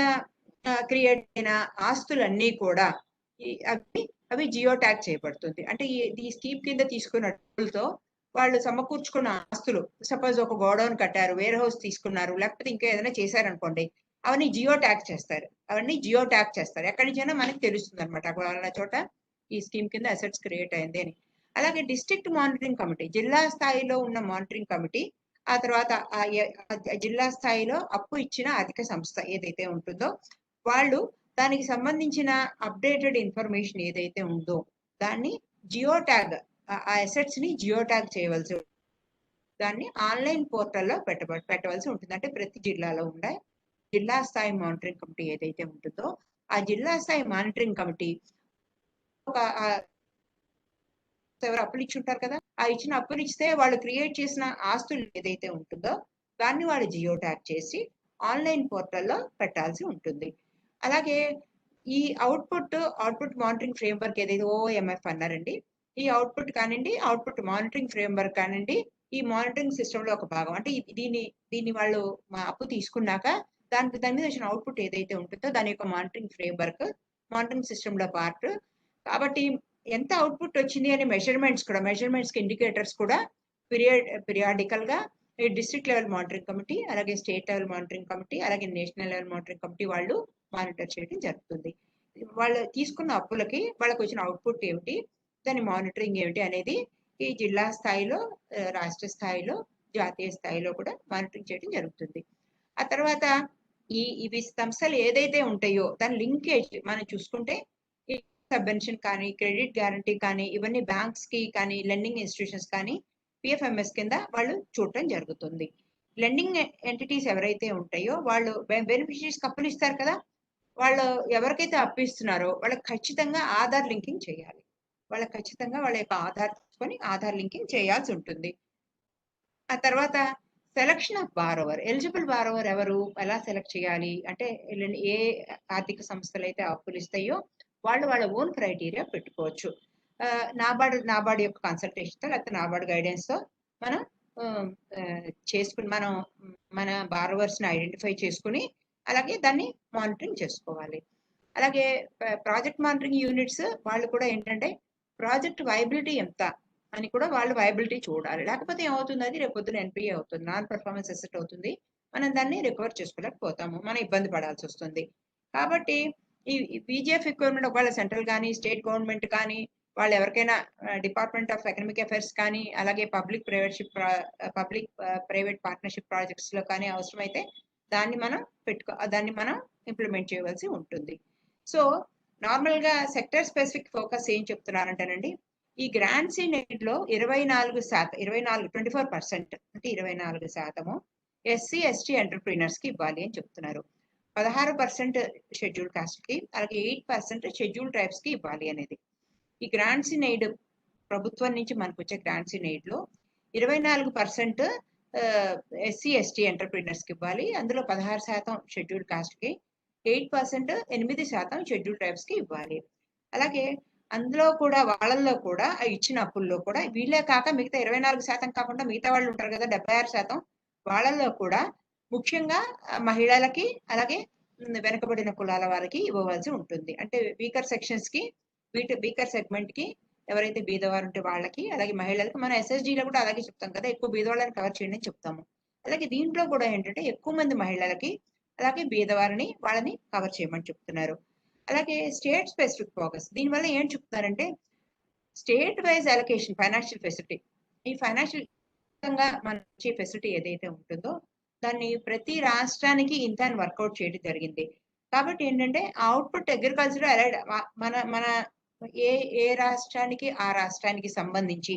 క్రియేట్ అయిన ఆస్తులన్నీ కూడా అవి జియో ట్యాగ్ చేయబడుతుంది. అంటే ఈ స్కీమ్ కింద తీసుకున్న డబ్బులతో వాళ్ళు సమకూర్చుకున్న ఆస్తులు, సపోజ్ ఒక గోడౌన్ కట్టారు, వేర్ హౌస్ తీసుకున్నారు, లేకపోతే ఇంకా ఏదైనా చేశారనుకోండి, అవన్నీ జియో ట్యాగ్ చేస్తారు. ఎక్కడి నుంచైనా మనకి తెలుస్తుంది అనమాట వాళ్ళ చోట ఈ స్కీమ్ కింద అసెట్స్ క్రియేట్ అయింది అని. అలాగే డిస్ట్రిక్ట్ మానిటరింగ్ కమిటీ, జిల్లా స్థాయిలో ఉన్న మానిటరింగ్ కమిటీ, ఆ తర్వాత జిల్లా స్థాయిలో అప్పు ఇచ్చిన ఆర్థిక సంస్థ ఏదైతే ఉంటుందో వాళ్ళు దానికి సంబంధించిన అప్డేటెడ్ ఇన్ఫర్మేషన్ ఏదైతే ఉందో దాన్ని జియో ట్యాగ్, ఆ అసెట్స్ ని జియో ట్యాగ్ చేయవలసి ఉంటుంది. దాన్ని ఆన్లైన్ పోర్టల్లో పెట్టవలసి ఉంటుంది. అంటే ప్రతి జిల్లాలో ఉండే జిల్లా స్థాయి మానిటరింగ్ కమిటీ ఏదైతే ఉంటుందో ఆ జిల్లా స్థాయి మానిటరింగ్ కమిటీ ఒక ఎవరు అప్పులు ఇచ్చి ఉంటారు కదా, ఆ ఇచ్చిన అప్పులు ఇస్తే వాళ్ళు క్రియేట్ చేసిన ఆస్తులు ఏదైతే ఉంటుందో దాన్ని వాళ్ళు జియో ట్యాగ్ చేసి ఆన్లైన్ పోర్టల్లో పెట్టాల్సి ఉంటుంది. అలాగే ఈ అవుట్పుట్ మానిటరింగ్ ఫ్రేమ్వర్క్ ఏదైతే OMF అన్నారండి, ఈ అవుట్పుట్ కానివ్వండి, అవుట్పుట్ మానిటరింగ్ ఫ్రేమ్వర్క్ కానివ్వండి, ఈ మానిటరింగ్ సిస్టమ్ లో ఒక భాగం. అంటే దీన్ని వాళ్ళు అప్పు తీసుకున్నాక దాని మీద వచ్చిన అవుట్పుట్ ఏదైతే ఉంటుందో దాని యొక్క మానిటరింగ్ ఫ్రేమ్వర్క్ మానిటరింగ్ సిస్టమ్ లో పార్ట్. కాబట్టి ఎంత అవుట్పుట్ వచ్చింది అనే మెజర్మెంట్స్ కి ఇండికేటర్స్ కూడా పీరియాడికల్ గా ఈ డిస్ట్రిక్ట్ లెవెల్ మానిటరింగ్ కమిటీ, అలాగే స్టేట్ లెవెల్ మానిటరింగ్ కమిటీ, అలాగే నేషనల్ లెవెల్ మానిటరింగ్ కమిటీ వాళ్ళు మానిటర్ చేయడం జరుగుతుంది. వాళ్ళు తీసుకున్న అప్పులకి వాళ్ళకి వచ్చిన అవుట్పుట్ ఏమిటి, దాని మానిటరింగ్ ఏమిటి అనేది ఈ జిల్లా స్థాయిలో, రాష్ట్ర స్థాయిలో, జాతీయ స్థాయిలో కూడా మానిటరింగ్ చేయడం జరుగుతుంది. ఆ తర్వాత ఇవి సంస్థలు ఏదైతే ఉంటాయో దాని లింకేజ్ మనం చూసుకుంటే సబ్వెన్షన్ కానీ, క్రెడిట్ గ్యారంటీ కానీ, ఇవన్నీ బ్యాంక్స్ కి కానీ, లెండింగ్ ఇన్స్టిట్యూషన్స్ కానీ పిఎఫ్ఎంఎస్ కింద వాళ్ళు చూడటం జరుగుతుంది. లెండింగ్ ఎంటిటీస్ ఎవరైతే ఉంటాయో వాళ్ళు బెనిఫిషరీస్ అప్పులు ఇస్తారు కదా, వాళ్ళు ఎవరికైతే అప్పు ఇస్తున్నారో వాళ్ళకి ఖచ్చితంగా ఆధార్ లింకింగ్ చేయాలి. వాళ్ళకి ఖచ్చితంగా వాళ్ళ యొక్క ఆధార్ తీసుకొని ఆధార్ లింకింగ్ చేయాల్సి ఉంటుంది. ఆ తర్వాత selection of borrower, eligible borrower ఎవరు, ఎలా సెలెక్ట్ చేయాలి అంటే ఏ ఆర్థిక సంస్థలు అయితే అప్పులు ఇస్తాయో వాళ్ళు వాళ్ళ ఓన్ క్రైటీరియా పెట్టుకోవచ్చు. నాబార్డ్ యొక్క కన్సల్టేషన్తో లేకపోతే నాబార్డ్ గైడెన్స్తో మనం చేసుకుని మనం మన బారోవర్స్ని ఐడెంటిఫై చేసుకుని అలాగే దాన్ని మానిటరింగ్ చేసుకోవాలి. అలాగే ప్రాజెక్ట్ మానిటరింగ్ యూనిట్స్ వాళ్ళు కూడా ఏంటంటే ప్రాజెక్ట్ వైబిలిటీ ఎంత అని కూడా వాళ్ళు వైబిలిటీ చూడాలి. లేకపోతే ఏమవుతుంది, అది రేపు పొద్దున ఎన్పిఏ అవుతుంది, నాన్ పర్ఫార్మెన్స్ అసెట్ అవుతుంది, మనం దాన్ని రికవర్ చేసుకోలేకపోతాము, మనం ఇబ్బంది పడాల్సి వస్తుంది. కాబట్టి ఈ బీజేఎఫ్ రిక్వైర్మెంట్ ఒకవేళ సెంట్రల్ కానీ స్టేట్ గవర్నమెంట్ కానీ వాళ్ళు ఎవరికైనా డిపార్ట్మెంట్ ఆఫ్ ఎకనామిక్ అఫైర్స్ కానీ అలాగే పబ్లిక్ ప్రైవేట్ పార్ట్నర్షిప్ ప్రాజెక్ట్స్ లో కానీ అవసరమైతే దాన్ని మనం ఇంప్లిమెంట్ చేయవలసి ఉంటుంది. సో నార్మల్ గా సెక్టర్ స్పెసిఫిక్ ఫోకస్ ఏం చెప్తున్నారంటేనండి, ఈ గ్రాంట్స్ ఇన్ ఎయిడ్ లో 24% అంటే 24% ఎస్సీ ఎస్టీ ఎంటర్ప్రీనర్స్ కి ఇవ్వాలి అని చెప్తున్నారు. 16% షెడ్యూల్ కాస్ట్ కి, అలాగే 8% షెడ్యూల్ ట్రైబ్స్ కి ఇవ్వాలి అనేది. ఈ గ్రాంట్స్ ఇన్ ఎయిడ్ ప్రభుత్వం నుంచి మనకు వచ్చే గ్రాంట్స్ ఇన్ ఎయిడ్ లో 24% ఎస్సీ ఎస్టీ ఎంటర్ప్రీనర్స్ కి ఇవ్వాలి, అందులో 16% షెడ్యూల్ కాస్ట్ కి, 8% 8% షెడ్యూల్ ట్రైబ్స్ కి ఇవ్వాలి. అలాగే అందులో కూడా వాళ్ళల్లో కూడా ఇచ్చిన అప్పుల్లో కూడా వీళ్ళే కాక మిగతా 24% కాకుండా మిగతా వాళ్ళు ఉంటారు కదా 76%, వాళ్ళల్లో కూడా ముఖ్యంగా మహిళలకి అలాగే వెనుకబడిన కులాల వారికి ఇవ్వవలసి ఉంటుంది. అంటే వీకర్ సెక్షన్స్ కి, వీకర్ సెగ్మెంట్ కి ఎవరైతే బీదవారు ఉంటే వాళ్ళకి, అలాగే మహిళలకి మన ఎస్ఎస్జీలో కూడా అలాగే చెప్తాం కదా, ఎక్కువ బీదవాళ్ళని కవర్ చేయండి అని చెప్తాము. అలాగే దీంట్లో కూడా ఏంటంటే ఎక్కువ మంది మహిళలకి అలాగే బీదవారిని వాళ్ళని కవర్ చేయమని చెప్తున్నారు. అలాగే స్టేట్ స్పెసిఫిక్ ఫోకస్, దీనివల్ల ఏం చెప్తున్నారంటే state wise allocation financial facility, ఈ ఫైనాన్షియల్ మన ఫెసిలిటీ ఏదైతే ఉంటుందో దాన్ని ప్రతి రాష్ట్రానికి ఇంత వర్కౌట్ చేయడం జరిగింది. కాబట్టి ఏంటంటే అవుట్పుట్ అగ్రికల్చర్ మన ఏ రాష్ట్రానికి ఆ రాష్ట్రానికి సంబంధించి,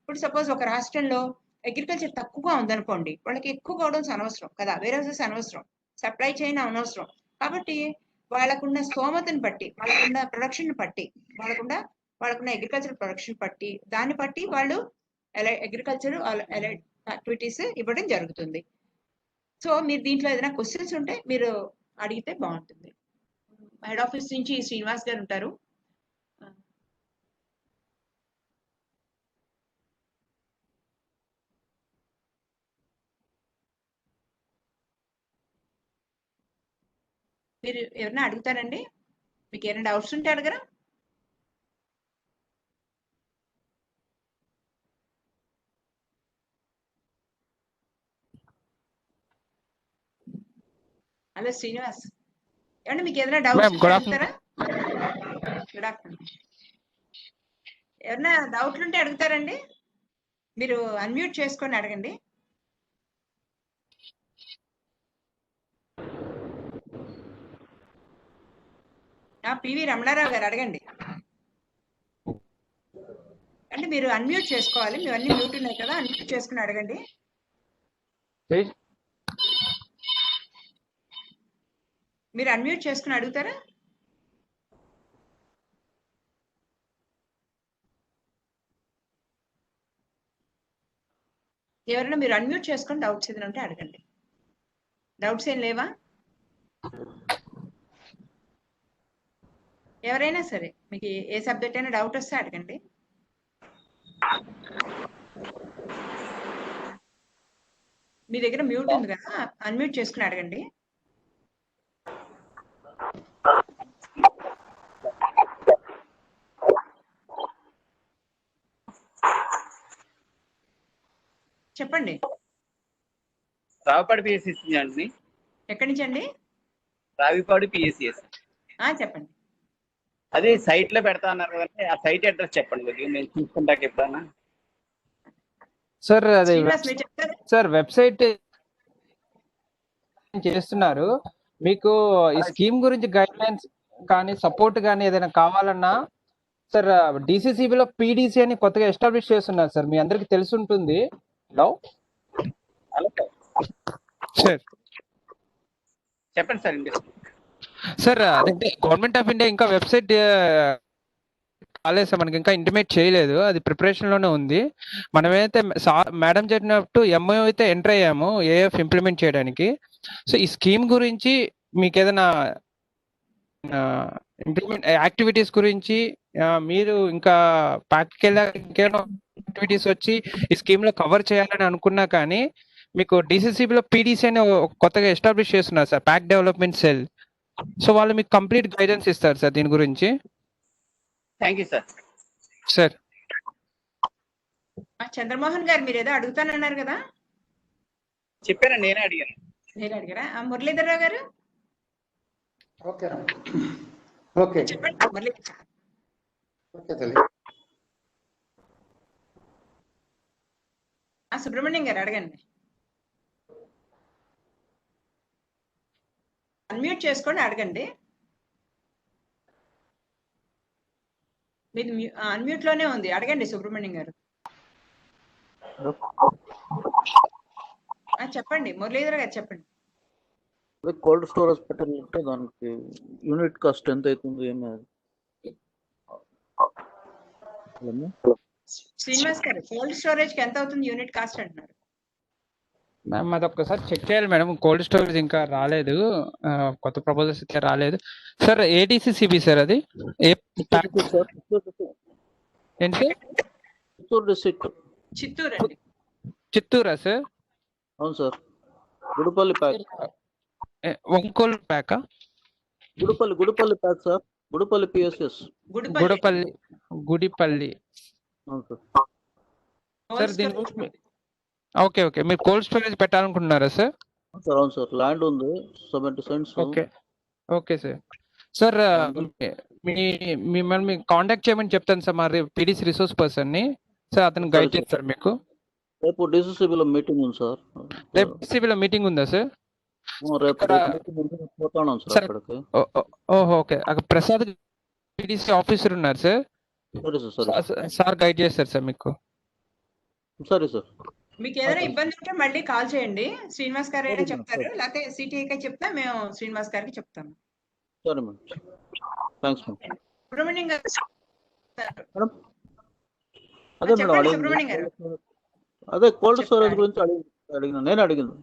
ఇప్పుడు సపోజ్ ఒక రాష్ట్రంలో అగ్రికల్చర్ తక్కువగా ఉందనుకోండి, వాళ్ళకి ఎక్కువ గోడౌన్స్ అనవసరం కదా, వేర్ హౌసెస్ అనవసరం, సప్లై చైన్ అనవసరం. కాబట్టి వాళ్ళకున్న స్తోమతను బట్టి, వాళ్ళకున్న ప్రొడక్షన్ బట్టి, వాళ్ళకున్న అగ్రికల్చర్ ప్రొడక్షన్ బట్టి దాన్ని బట్టి వాళ్ళు అగ్రికల్చర్ యాక్టివిటీస్ ఇవ్వడం జరుగుతుంది. సో మీరు దీంట్లో ఏదైనా క్వశ్చన్స్ ఉంటే మీరు అడిగితే బాగుంటుంది. హెడ్ ఆఫీస్ నుంచి శ్రీనివాస్ గారు ఉంటారు. మీరు ఎవరైనా అడుగుతారండి, మీకు ఏమైనా డౌట్స్ ఉంటే అడగరా? హలో శ్రీనివాస్, ఏమంటే మీకు ఏదైనా డౌట్స్ ఉంటే అడుగుతారా? Good afternoon. ఎవరైనా డౌట్లు ఉంటే అడుగుతారండి, మీరు అన్మ్యూట్ చేసుకొని అడగండి. పివి రమణారావు గారు అడగండి. అంటే మీరు అన్మ్యూట్ చేసుకోవాలి, మీవన్నీ మ్యూట్ ఉన్నాయి కదా, అన్మ్యూట్ చేసుకుని అడగండి. మీరు అన్మ్యూట్ చేసుకుని అడుగుతారా? ఎవరైనా మీరు అన్మ్యూట్ చేసుకొని డౌట్స్ ఏదైనా ఉంటే అడగండి. డౌట్స్ ఏం లేవా? ఎవరైనా సరే మీకు ఏ సబ్జెక్ట్ అయినా డౌట్ వస్తే అడగండి. మీ దగ్గర మ్యూట్ ఉంది కదా, అన్మ్యూట్ చేసుకుని అడగండి. చెప్పండి. రావిపాడు పిఎస్సిఎస్ అండి. ఎక్కడి నుంచి అండి? రావిపాడు పిఎస్సిఎస్. చెప్పండి. అదే సైట్ లో పెడతా అన్నారు కదండి, ఆ సైట్ అడ్రస్ చెప్పండి కొద్దిగా, నేను చూసుకుంటాక ఎప్పుడన్నా. సార్ అది శ్రీనివాస్ మీరు చెప్తారా? సార్ వెబ్సైట్ చేస్తున్నారు, మీకు ఈ స్కీమ్ గురించి గైడ్ లైన్స్ కానీ సపోర్ట్ కానీ ఏదైనా కావాలన్నా సార్ డిసిసిబిలో పీడీసీ అని కొత్తగా ఎస్టాబ్లిష్ చేస్తున్నారు సార్, మీ అందరికి తెలిసి ఉంటుంది. హలో సార్, చెప్పండి సార్. సార్ అదే గవర్నమెంట్ ఆఫ్ ఇండియా ఇంకా వెబ్సైట్ కాలేదు సార్, మనకి ఇంకా ఇంటిమేట్ చేయలేదు, అది ప్రిపరేషన్ లోనే ఉంది. మనమైతే మేడం చెప్పినట్టు ఎంఓ అయితే ఎంటర్ అయ్యాము ఏఎఫ్ ఇంప్లిమెంట్ చేయడానికి. సో ఈ స్కీమ్ గురించి మీకు ఏదైనా ఇంప్లిమెంట్ యాక్టివిటీస్ గురించి మీరు ఇంకా ప్రాక్టికల్ ఇంకేమైనా యాక్టివిటీస్ వచ్చి ఈ స్కీమ్ లో కవర్ చేయాలని అనుకున్నా కానీ మీకు డిసిసిబిలో పీడీసీ అని కొత్తగా ఎస్టాబ్లిష్ చేస్తున్నారు sir, PACS development cell. So వాళ్ళు మీకు కంప్లీట్ గైడెన్స్ ఇస్తారు సార్ దీని గురించి. Thank you sir. Sir Chandramohan గారు మీరు ఏదో అడుగుతానన్నారు కదా? చెప్పాను, నేనే అడిగాను. మీరు అడిగారా? మురళీధరరావు గారు ఓకే ఓకే చెప్పండి. మురళీధర్ ఓకే తల్లి. సుబ్రహ్మణ్యం గారు అడగండి. అన్మ్యూట్ చేసుకోండి, అడగండి. మీది అన్మ్యూట్ లోనే ఉంది, అడగండి సుబ్రహ్మణ్యం గారు. చెప్పండి మురళీధర్ గారు చెప్పండి. కోల్డ్ స్టోరేజ్ పెట్టాలంటే దానికి యూనిట్ కాస్ట్ ఎంత అవుతుంది? ఏమి శ్రీనివాస్ గారు కోల్డ్ స్టోరేజ్ కి ఎంత అవుతుంది యూనిట్ కాస్ట్ అంటున్నారు? మ్యామ్ అది ఒక్కసారి చెక్ చేయాలి మేడం, కోల్డ్ స్టోరేజ్ ఇంకా రాలేదు, కొత్త ప్రపోజల్స్ అయితే రాలేదు సార్. ఏడిసిసిబి సార్ అది ఏంటి? చిత్తూరు డిస్ట్రిక్ట్. చిత్తూరు అండి. చిత్తూరా సార్? అవును సార్. గుడిపల్లి ప్యాక్. ఒంగోలు ప్యాకా? Gudipalli PACS sir. Gudipalli PSS. Gudipalli. అవును సార్. సార్ దీని ఓకే ఓకే, మీరు కోల్డ్ స్టోరేజ్ పెట్టాలనుకుంటున్నారా సార్? అవును సార్, ల్యాండ్ ఉంది 70 cents. Okay okay sir. Sir మిమ్మల్ని కాంటాక్ట్ చేయమని చెప్తాను సార్, మా పీడీసీ రిసోర్స్ పర్సన్ ని సార్, అతను గైడ్ చేస్తారు మీకు. రేపు డిసిసిబిలో మీటింగ్ ఉంది సార్. రేపు డిసిసిబిలో మీటింగ్ ఉందా సార్? పోతాను సార్ అక్కడికి. ఓహో ఓకే, అక్కడ ప్రసాద్ పీడీసీ ఆఫీసర్ ఉన్నారు సార్, సార్ గైడ్ చేస్తారు సార్ మీకు. సరే సార్. మీకు ఏదైనా ఇబ్బంది ఉంటే మళ్ళీ కాల్ చేయండి, శ్రీనివాస్ గారు అయినా చెప్తారు, లేకపోతే సిటీఐకి చెప్తా, మేము శ్రీనివాస్ గారికి చెప్తాము. సరే మేడం, థ్యాంక్స్ మేడం. సుబ్రహ్మణ్యం గారు అదే మేడం సుబ్రహ్మణ్యం గారు అదే కోల్డ్ స్టోరేజ్ గురించి నేను అడిగింది.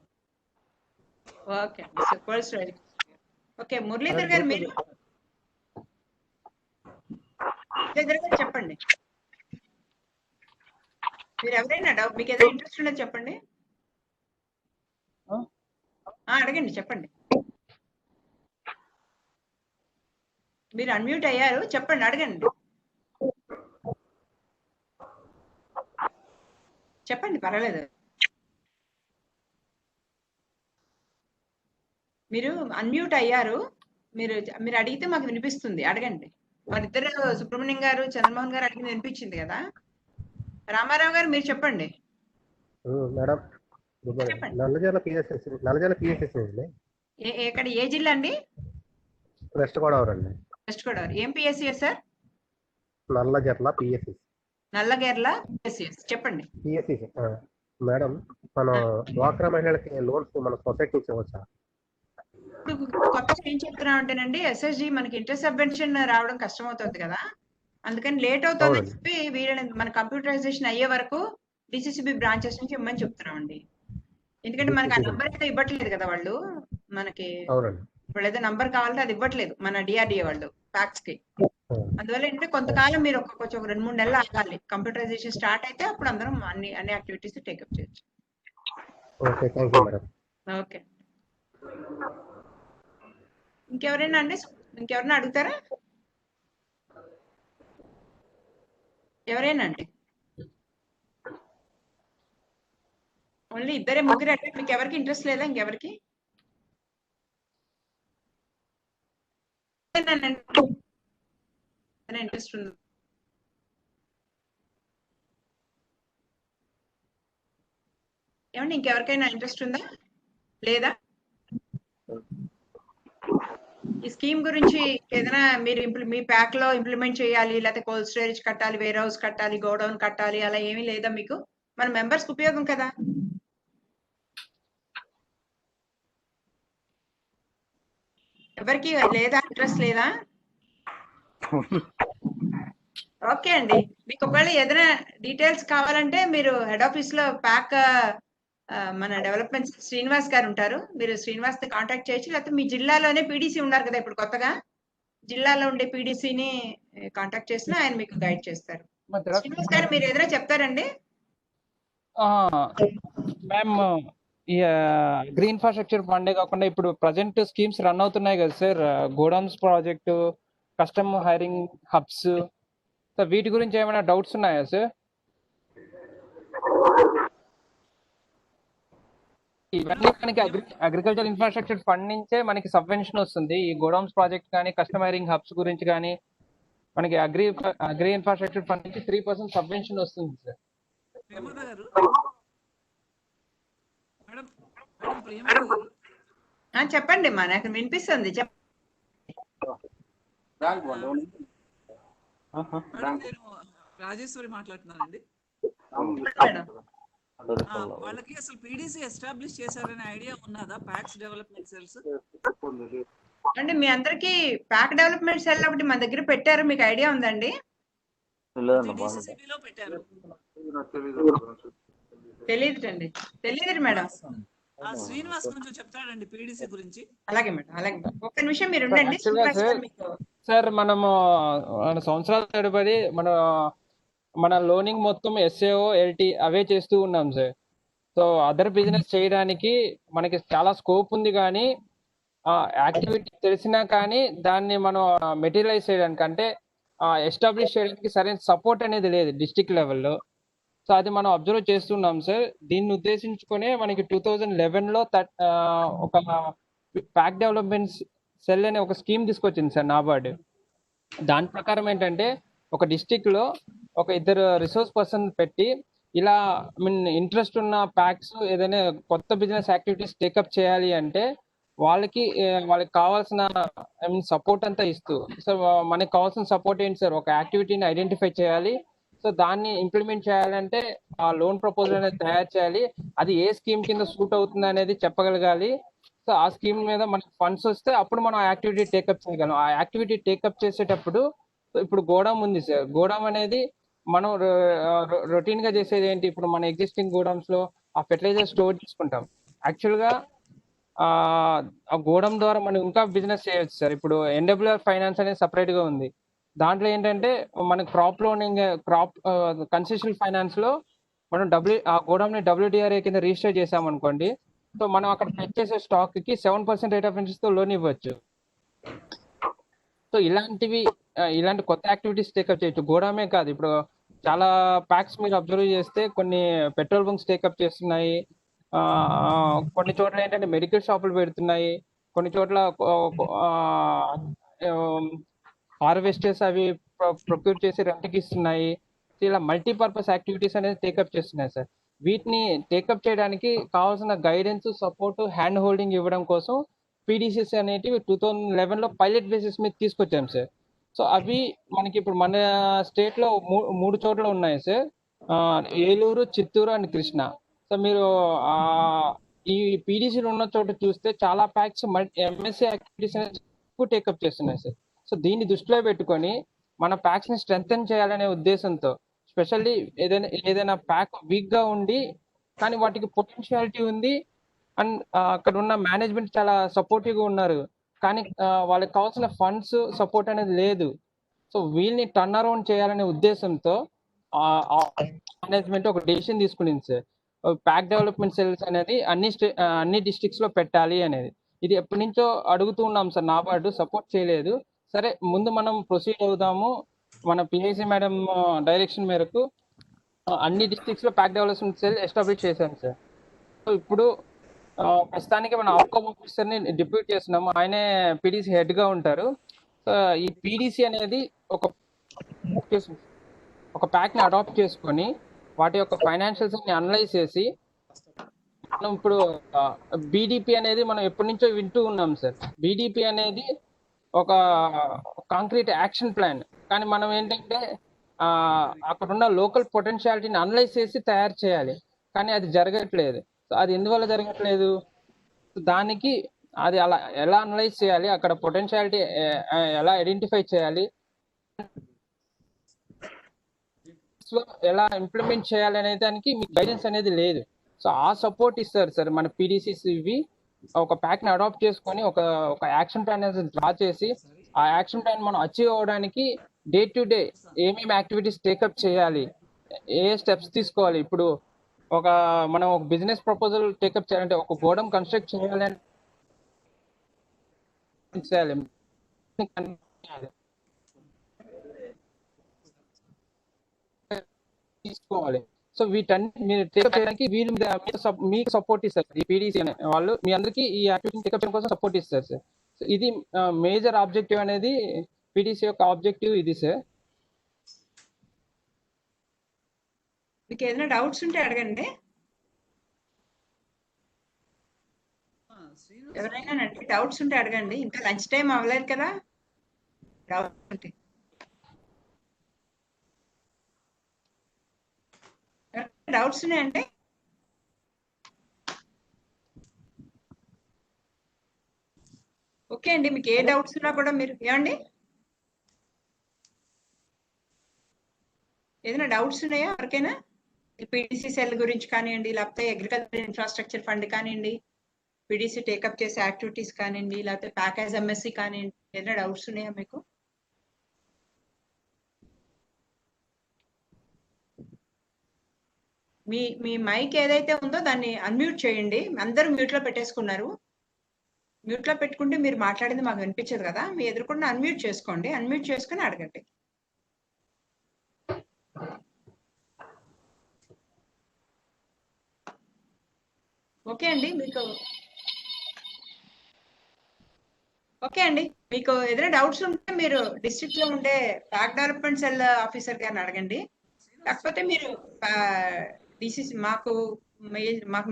Okay cold storage. Okay Muralidhar గారు మీరు చెప్పండి. మీరు ఎవరైనా డౌట్, మీకు ఏదైనా ఇంట్రెస్ట్ ఉన్నది చెప్పండి. అడగండి, చెప్పండి. మీరు అన్మ్యూట్ అయ్యారు, చెప్పండి, అడగండి. చెప్పండి, పర్వాలేదు. మీరు అన్మ్యూట్ అయ్యారు, మీరు అడిగితే మాకు వినిపిస్తుంది, అడగండి. మరిద్దరు సుబ్రహ్మణ్యం గారు చంద్రమోహన్ గారు అడిగింది వినిపించింది కదా. రామారావు గారు మీరు చెప్పండి. మేడం నల్లజల పిఎస్ఎస్ ఎక్కడ, ఏ జిల్లా అండి? వెస్ట్ గోదావరి అండి. వెస్ట్ గోదావరి. ఏం PSCS sir? Nallajerla PSS. Nallajerla PSCS చెప్పండి. పిఎస్సిఎస్ మేడం, మన డ్వాక్రా మహిళలకి లోన్స్ మన సొసైటీ ఇవ్వచ్చా? ఇప్పుడు కొత్తగా ఏం చెప్తున్నాం అంటేనండి, ఎస్ఎస్జి మనకి ఇంట్రెస్ట్ సబ్వెన్షన్ రావడం కష్టం అవుతుంది కదా, అందుకని లేట్ అవుతుందని చెప్పి వీళ్ళని మన కంప్యూటరైజేషన్ అయ్యే వరకు డిసిసిబి బ్రాంచెస్ నుంచి ఇవ్వమని చెప్తున్నామండి. ఎందుకంటే మనకి ఆ నంబర్ అయితే ఇవ్వట్లేదు కదా వాళ్ళు, మనకి వాళ్ళు ఏదో నంబర్ కావాలంటే అది ఇవ్వట్లేదు మన డిఆర్డిఏ వాళ్ళు ఫ్యాక్స్ కి. అందువల్ల ఏంటంటే కొంతకాలం మీరు కొంచెం 2-3 నెలలు ఆగాలి, కంప్యూటరైజేషన్ స్టార్ట్ అయితే అప్పుడు అందరం అన్ని యాక్టివిటీస్ టేకప్ చేయొచ్చు. ఓకే, ఇంకెవరైనా అండి, ఇంకెవరైనా అడుగుతారా? ఎవరైనా అండి? ఓన్లీ ఇద్దరే ముగ్గురు అంటే మీకు ఎవరికి ఇంట్రెస్ట్ లేదా ఇంకెవరికి? ఇంట్రెస్ట్ ఉంది. ఏమండి ఇంకెవరికైనా ఇంట్రెస్ట్ ఉందా లేదా? ఈ స్కీమ్ గురించి ఏదైనా మీరు మీ ప్యాక్ లో ఇంప్లిమెంట్ చేయాలి, లేకపోతే కోల్డ్ స్టోరేజ్ కట్టాలి, వేర్ హౌస్ కట్టాలి, గోడౌన్ కట్టాలి, అలా ఏమీ లేదా మీకు? మన మెంబర్స్ ఉపయోగం కదా. ఎవరికి లేదా ఇంట్రెస్ట్ లేదా? ఓకే అండి, మీకు ఒకవేళ ఏదైనా డీటెయిల్స్ కావాలంటే మీరు హెడ్ ఆఫీస్ లో ప్యాక్ మన డెవలప్మెంట్ శ్రీనివాస్ గారు ఉంటారు, మీరు శ్రీనివాస్ ని కాంటాక్ట్ చేయొచ్చు. లేకపోతే మీ జిల్లాలోనే పీడీసీ ఉన్నారు కదా ఇప్పుడు కొత్తగా, జిల్లాలో ఉండే పీడీసీని కాంటాక్ట్ చేసినా ఆయన మీకు గైడ్ చేస్తారు. శ్రీనివాస్ గారు మీరు ఏదైనా చెప్తారండి? మ్యామ్, ఈ అగ్రి ఇన్ఫ్రాస్ట్రక్చర్ ఫండే కాకుండా ఇప్పుడు ప్రజెంట్ స్కీమ్స్ రన్ అవుతున్నాయి కదా sir, godowns project, custom hiring hubs, so వీటి గురించి ఏమైనా డౌట్స్ ఉన్నాయా సార్? ఇవన్నీ మనకి అగ్రికల్చర్ ఇన్ఫ్రాస్ట్రక్చర్ ఫండ్ నుంచే మనకి సబ్వెన్షన్ వస్తుంది. ఈ గోడౌన్స్ ప్రాజెక్ట్ కానీ కస్టమ్ హైరింగ్ హబ్స్ గురించి కానీ మనకి అగ్రి ఇన్ఫ్రాస్ట్రక్చర్ ఫండ్ నుంచి 3% సబ్వెన్షన్ వస్తుంది సార్. చెప్పండి మా, నాకు వినిపిస్తుంది. రాజేశ్వరి మాట్లాడుతున్నానండి. వాళ్ళకి అసలు పీడీసీ ఎస్టాబ్లిష్ చేశారనే ఐడియా ఉన్నదా? ప్యాక్స్ డెవలప్మెంట్ సెల్స్ అంటే మీ అందరికి ప్యాక్ డెవలప్మెంట్ సెల్ ఒకటి మన దగ్గర పెట్టారు, మీకు ఐడియా ఉందండి? డిసిసిబిలో పెట్టారు. తెలియదండి, తెలియదు మేడం. శ్రీనివాస్ కొంచెం చెప్తాడండి పీడీసీ గురించి. అలాగే మేడం, అలాగే. ఒక్క నిమిషం మీరు ఉండండి. సార్ మనము సంవత్సరాల తరబడి మన లోనింగ్ మొత్తం ఎస్ఏఓ ఎల్టీ అవే చేస్తూ ఉన్నాం సార్. సో అదర్ బిజినెస్ చేయడానికి మనకి చాలా స్కోప్ ఉంది, కానీ యాక్టివిటీ తెలిసినా కానీ దాన్ని మనం మెటీరియలైజ్ చేయడానికి అంటే ఎస్టాబ్లిష్ చేయడానికి సరైన సపోర్ట్ అనేది లేదు డిస్ట్రిక్ట్ లెవెల్లో. సో అది మనం అబ్జర్వ్ చేస్తున్నాం సార్. దీన్ని ఉద్దేశించుకునే మనకి 2011లో ఒక ప్యాక్ డెవలప్మెంట్ సెల్ అనే ఒక స్కీమ్ తీసుకొచ్చింది సార్ నాబార్డ్. దాని ప్రకారం ఏంటంటే ఒక డిస్టిక్లో ఒక ఇద్దరు రిసోర్స్ పర్సన్ పెట్టి ఇలా ఇంట్రెస్ట్ ఉన్న ప్యాక్స్ ఏదైనా కొత్త బిజినెస్ యాక్టివిటీస్ టేకప్ చేయాలి అంటే వాళ్ళకి కావాల్సిన సపోర్ట్ అంతా ఇస్తూ, సో మనకి కావాల్సిన సపోర్ట్ ఏంటి సార్, ఒక యాక్టివిటీని ఐడెంటిఫై చేయాలి, సో దాన్ని ఇంప్లిమెంట్ చేయాలంటే ఆ లోన్ ప్రపోజల్ అనేది తయారు చేయాలి, అది ఏ స్కీమ్ కింద సూట్ అవుతుంది అనేది చెప్పగలగాలి. సో ఆ స్కీమ్ మీద మనకి ఫండ్స్ వస్తే అప్పుడు మనం ఆ యాక్టివిటీ టేకప్ చేయగలం. ఆ యాక్టివిటీ టేకప్ చేసేటప్పుడు ఇప్పుడు గోడౌన్ ఉంది సార్. గోడౌన్ అనేది మనం రొటీన్ గా చేసేది ఏంటి, ఇప్పుడు మన ఎగ్జిస్టింగ్ గోడౌన్స్ లో ఆ ఫెర్టిలైజర్ స్టోర్ చేసుకుంటాం. యాక్చువల్గా ఆ గోడౌన్ ద్వారా మనం ఇంకా బిజినెస్ చేయొచ్చు సార్. ఇప్పుడు ఎన్డబ్ల్యూఆర్ ఫైనాన్స్ అనేది సపరేట్ గా ఉంది. దాంట్లో ఏంటంటే మన crop loaning, crop concessional finance లో మనం ఆ గోడౌన్ ని WDRA కింద రిజిస్టర్ చేసామనుకోండి, సో మనం అక్కడ ఫెచ్ చేసే స్టాక్ కి 7% రేట్ ఆఫ్ ఇంట్రెస్ట్ తో లోన్ ఇవ్వచ్చు. సో ఇలాంటి కొత్త యాక్టివిటీస్ టేకప్ చేయొచ్చు. గోడౌనే కాదు, ఇప్పుడు చాలా ప్యాక్స్ మీరు అబ్జర్వ్ చేస్తే కొన్ని పెట్రోల్ బంక్స్ టేకప్ చేస్తున్నాయి, కొన్ని చోట్ల ఏంటంటే మెడికల్ షాపులు పెడుతున్నాయి, కొన్ని చోట్ల హార్వెస్టర్స్ అవి ప్రొక్యూర్ చేసి రెంట్కి ఇస్తున్నాయి. ఇలా మల్టీపర్పస్ యాక్టివిటీస్ అనేది టేకప్ చేస్తున్నాయి సార్. వీటిని టేకప్ చేయడానికి కావాల్సిన గైడెన్స్, సపోర్ట్, హ్యాండ్ హోల్డింగ్ ఇవ్వడం కోసం పీడీసీస్ అనేటివి 2011లో పైలట్ బేసిస్ మీద తీసుకొచ్చాం సార్. సో అవి మనకి ఇప్పుడు మన స్టేట్ లో 3 చోట్ల ఉన్నాయి sir, Eluru, Chittoor and Krishna. So మీరు ఈ పీడీసీలు ఉన్న చోట చూస్తే చాలా ప్యాక్స్ ఎంఎస్సీ యాక్టివిటీస్ అనేది టేకప్ చేస్తున్నాయి సార్. సో దీన్ని దృష్టిలో పెట్టుకొని మన ప్యాక్స్ ని స్ట్రెంగ్తెన్ చేయాలనే ఉద్దేశంతో, స్పెషల్లీ ఏదైనా ప్యాక్ వీక్ గా ఉండి కానీ వాటికి పొటెన్షియాలిటీ ఉంది అండ్ అక్కడ ఉన్న మేనేజ్మెంట్ చాలా సపోర్టివ్ గా ఉన్నారు, కానీ వాళ్ళకి కావాల్సిన ఫండ్స్ సపోర్ట్ అనేది లేదు. సో వీళ్ళని టర్న్ అరౌండ్ చేయాలనే ఉద్దేశంతో మేనేజ్మెంట్ ఒక డెసిషన్ తీసుకునింది సార్. ప్యాక్ డెవలప్మెంట్ సెల్స్ అనేది అన్ని డిస్ట్రిక్ట్స్ లో పెట్టాలి అనేది. ఇది ఎప్పటి నుంచో అడుగుతూ ఉన్నాం సార్, నాబార్డు సపోర్ట్ చేయలేదు. సరే ముందు మనం ప్రొసీడ్ అవుదాము, మన పిఐసి మేడం డైరెక్షన్ మేరకు అన్ని డిస్ట్రిక్ట్స్ లో ప్యాక్ డెవలప్మెంట్ సెల్ ఎస్టాబ్లిష్ చేశాం సార్. ఇప్పుడు ప్రస్తుతానికి మన ఆప్కామ్ ఆఫీసర్ని డిప్యూట్ చేస్తున్నాము, ఆయనే పీడీసీ హెడ్గా ఉంటారు. సో ఈ పీడీసీ అనేది ఒక ఒక ప్యాక్ని అడాప్ట్ చేసుకొని వాటి యొక్క ఫైనాన్షియల్స్ని అనలైజ్ చేసి మనం ఇప్పుడు బీడీపీ అనేది మనం ఎప్పటి నుంచో వింటూ ఉన్నాం సార్. బీడీపీ అనేది ఒక కాంక్రీట్ యాక్షన్ ప్లాన్, కానీ మనం ఏంటంటే అక్కడున్న లోకల్ పొటెన్షియాలిటీని అనలైజ్ చేసి తయారు చేయాలి, కానీ అది జరగట్లేదు. సో అది ఎందువల్ల జరగట్లేదు, దానికి అది అలా ఎలా అనలైజ్ చేయాలి, అక్కడ పొటెన్షియాలిటీ ఎలా ఐడెంటిఫై చేయాలి, ఎలా ఇంప్లిమెంట్ చేయాలి అనే దానికి మీకు గైడెన్స్ అనేది లేదు. సో ఆ సపోర్ట్ ఇస్తారు సార్ మన పీడీసీస్. ఇవి ఒక ప్యాక్ని అడాప్ట్ చేసుకొని ఒక యాక్షన్ ప్లాన్ అనేది డ్రా చేసి ఆ యాక్షన్ ప్లాన్ మనం అచీవ్ అవ్వడానికి డే టు డే ఏమేమి యాక్టివిటీస్ టేకప్ చేయాలి, ఏ స్టెప్స్ తీసుకోవాలి. ఇప్పుడు మనం ఒక బిజినెస్ ప్రపోజల్ టేకప్ చేయాలంటే, ఒక గోడం కన్స్ట్రక్ట్ చేయాలంటే తీసుకోవాలి. సో వీటన్ని మీరు టేకప్ చేయడానికి వీళ్ళు మీకు సపోర్ట్ ఇస్తారు ఈ పీడీసీ అనే వాళ్ళు. మీ అందరికీ ఈ యాక్టివిటీని టేకప్ చేయడం కోసం సపోర్ట్ ఇస్తారు సార్. సో ఇది మేజర్ ఆబ్జెక్టివ్ అనేది పీడీసీ యొక్క ఆబ్జెక్టివ్ ఇది సార్. మీకు ఏదైనా డౌట్స్ ఉంటే అడగండి. ఎవరైనా డౌట్స్ ఉంటే అడగండి. ఇంకా లంచ్ టైం అవ్వలేదు కదా, డౌట్స్ ఉంటే. డౌట్స్ ఉన్నాయంటే ఓకే అండి. మీకు ఏ డౌట్స్ ఉన్నా కూడా మీరు ఏమండి, ఏదైనా డౌట్స్ ఉన్నాయా ఎవరికైనా? పీడీసీ సెల్ గురించి కానివ్వండి, లేకపోతే అగ్రికల్చర్ ఇన్ఫ్రాస్ట్రక్చర్ ఫండ్ కానివ్వండి, పీడీసీ టేకప్ చేసే యాక్టివిటీస్ కానివ్వండి, లేకపోతే ప్యాకేజ్ ఎంఎస్సి కానివ్వండి, ఏదైనా డౌట్స్ ఉన్నాయా మీకు? మీ మైక్ ఏదైతే ఉందో దాన్ని అన్మ్యూట్ చేయండి. అందరూ మ్యూట్లో పెట్టేసుకున్నారు. మ్యూట్లో పెట్టుకుంటే మీరు మాట్లాడింది మాకు వినిపించదు కదా. మీ ఎదురుకుండా అన్మ్యూట్ చేసుకోండి, అన్మ్యూట్ చేసుకుని అడగండి. ఓకే అండి. మీకు ఏదైనా డౌట్స్ ఉంటే మీరు డిస్ట్రిక్ట్ లో ఉండే ప్యాక్ డెవలప్మెంట్ సెల్ ఆఫీసర్ గారిని అడగండి. లేకపోతే మీరు డిసిసి మాకు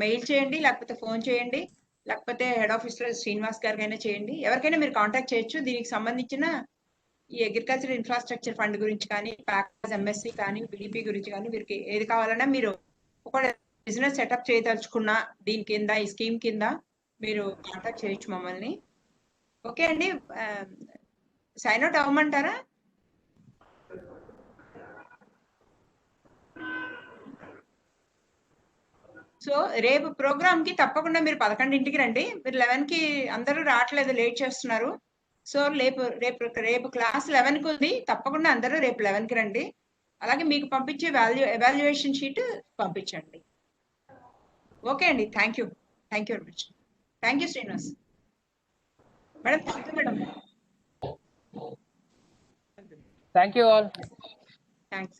మెయిల్ చేయండి, లేకపోతే ఫోన్ చేయండి, లేకపోతే హెడ్ ఆఫీస్ లో శ్రీనివాస్ గారికైనా చేయండి. ఎవరికైనా మీరు కాంటాక్ట్ చేయొచ్చు. దీనికి సంబంధించిన ఈ అగ్రికల్చర్ ఇన్ఫ్రాస్ట్రక్చర్ ఫండ్ గురించి కానీ, ప్యాకేజ్ ఎంఎస్సి కానీ, బిడిపి గురించి కానీ మీరు ఏది కావాలన్నా మీరు ఒక బిజినెస్ సెటప్ చేయదలుచుకున్నా దీని కింద, ఈ స్కీమ్ కింద మీరు కాంటాక్ట్ చేయొచ్చు మమ్మల్ని. ఓకే అండి. సైన్ అవుట్ అవ్వమంటారా? సో రేపు ప్రోగ్రామ్ కి తప్పకుండా మీరు 11ంటికి రండి. మీరు 11కి అందరూ రావట్లేదు, లేట్ చేస్తున్నారు. సో రేపు క్లాస్ 11కి ఉంది. తప్పకుండా అందరూ రేపు 11కి రండి. అలాగే మీకు పంపించే ఎవాల్యుయేషన్ షీట్ పంపించండి. ఓకే అండి. Thank you very much. Thank you Srinivas madam. Thank you madam. Thank you all. Thanks.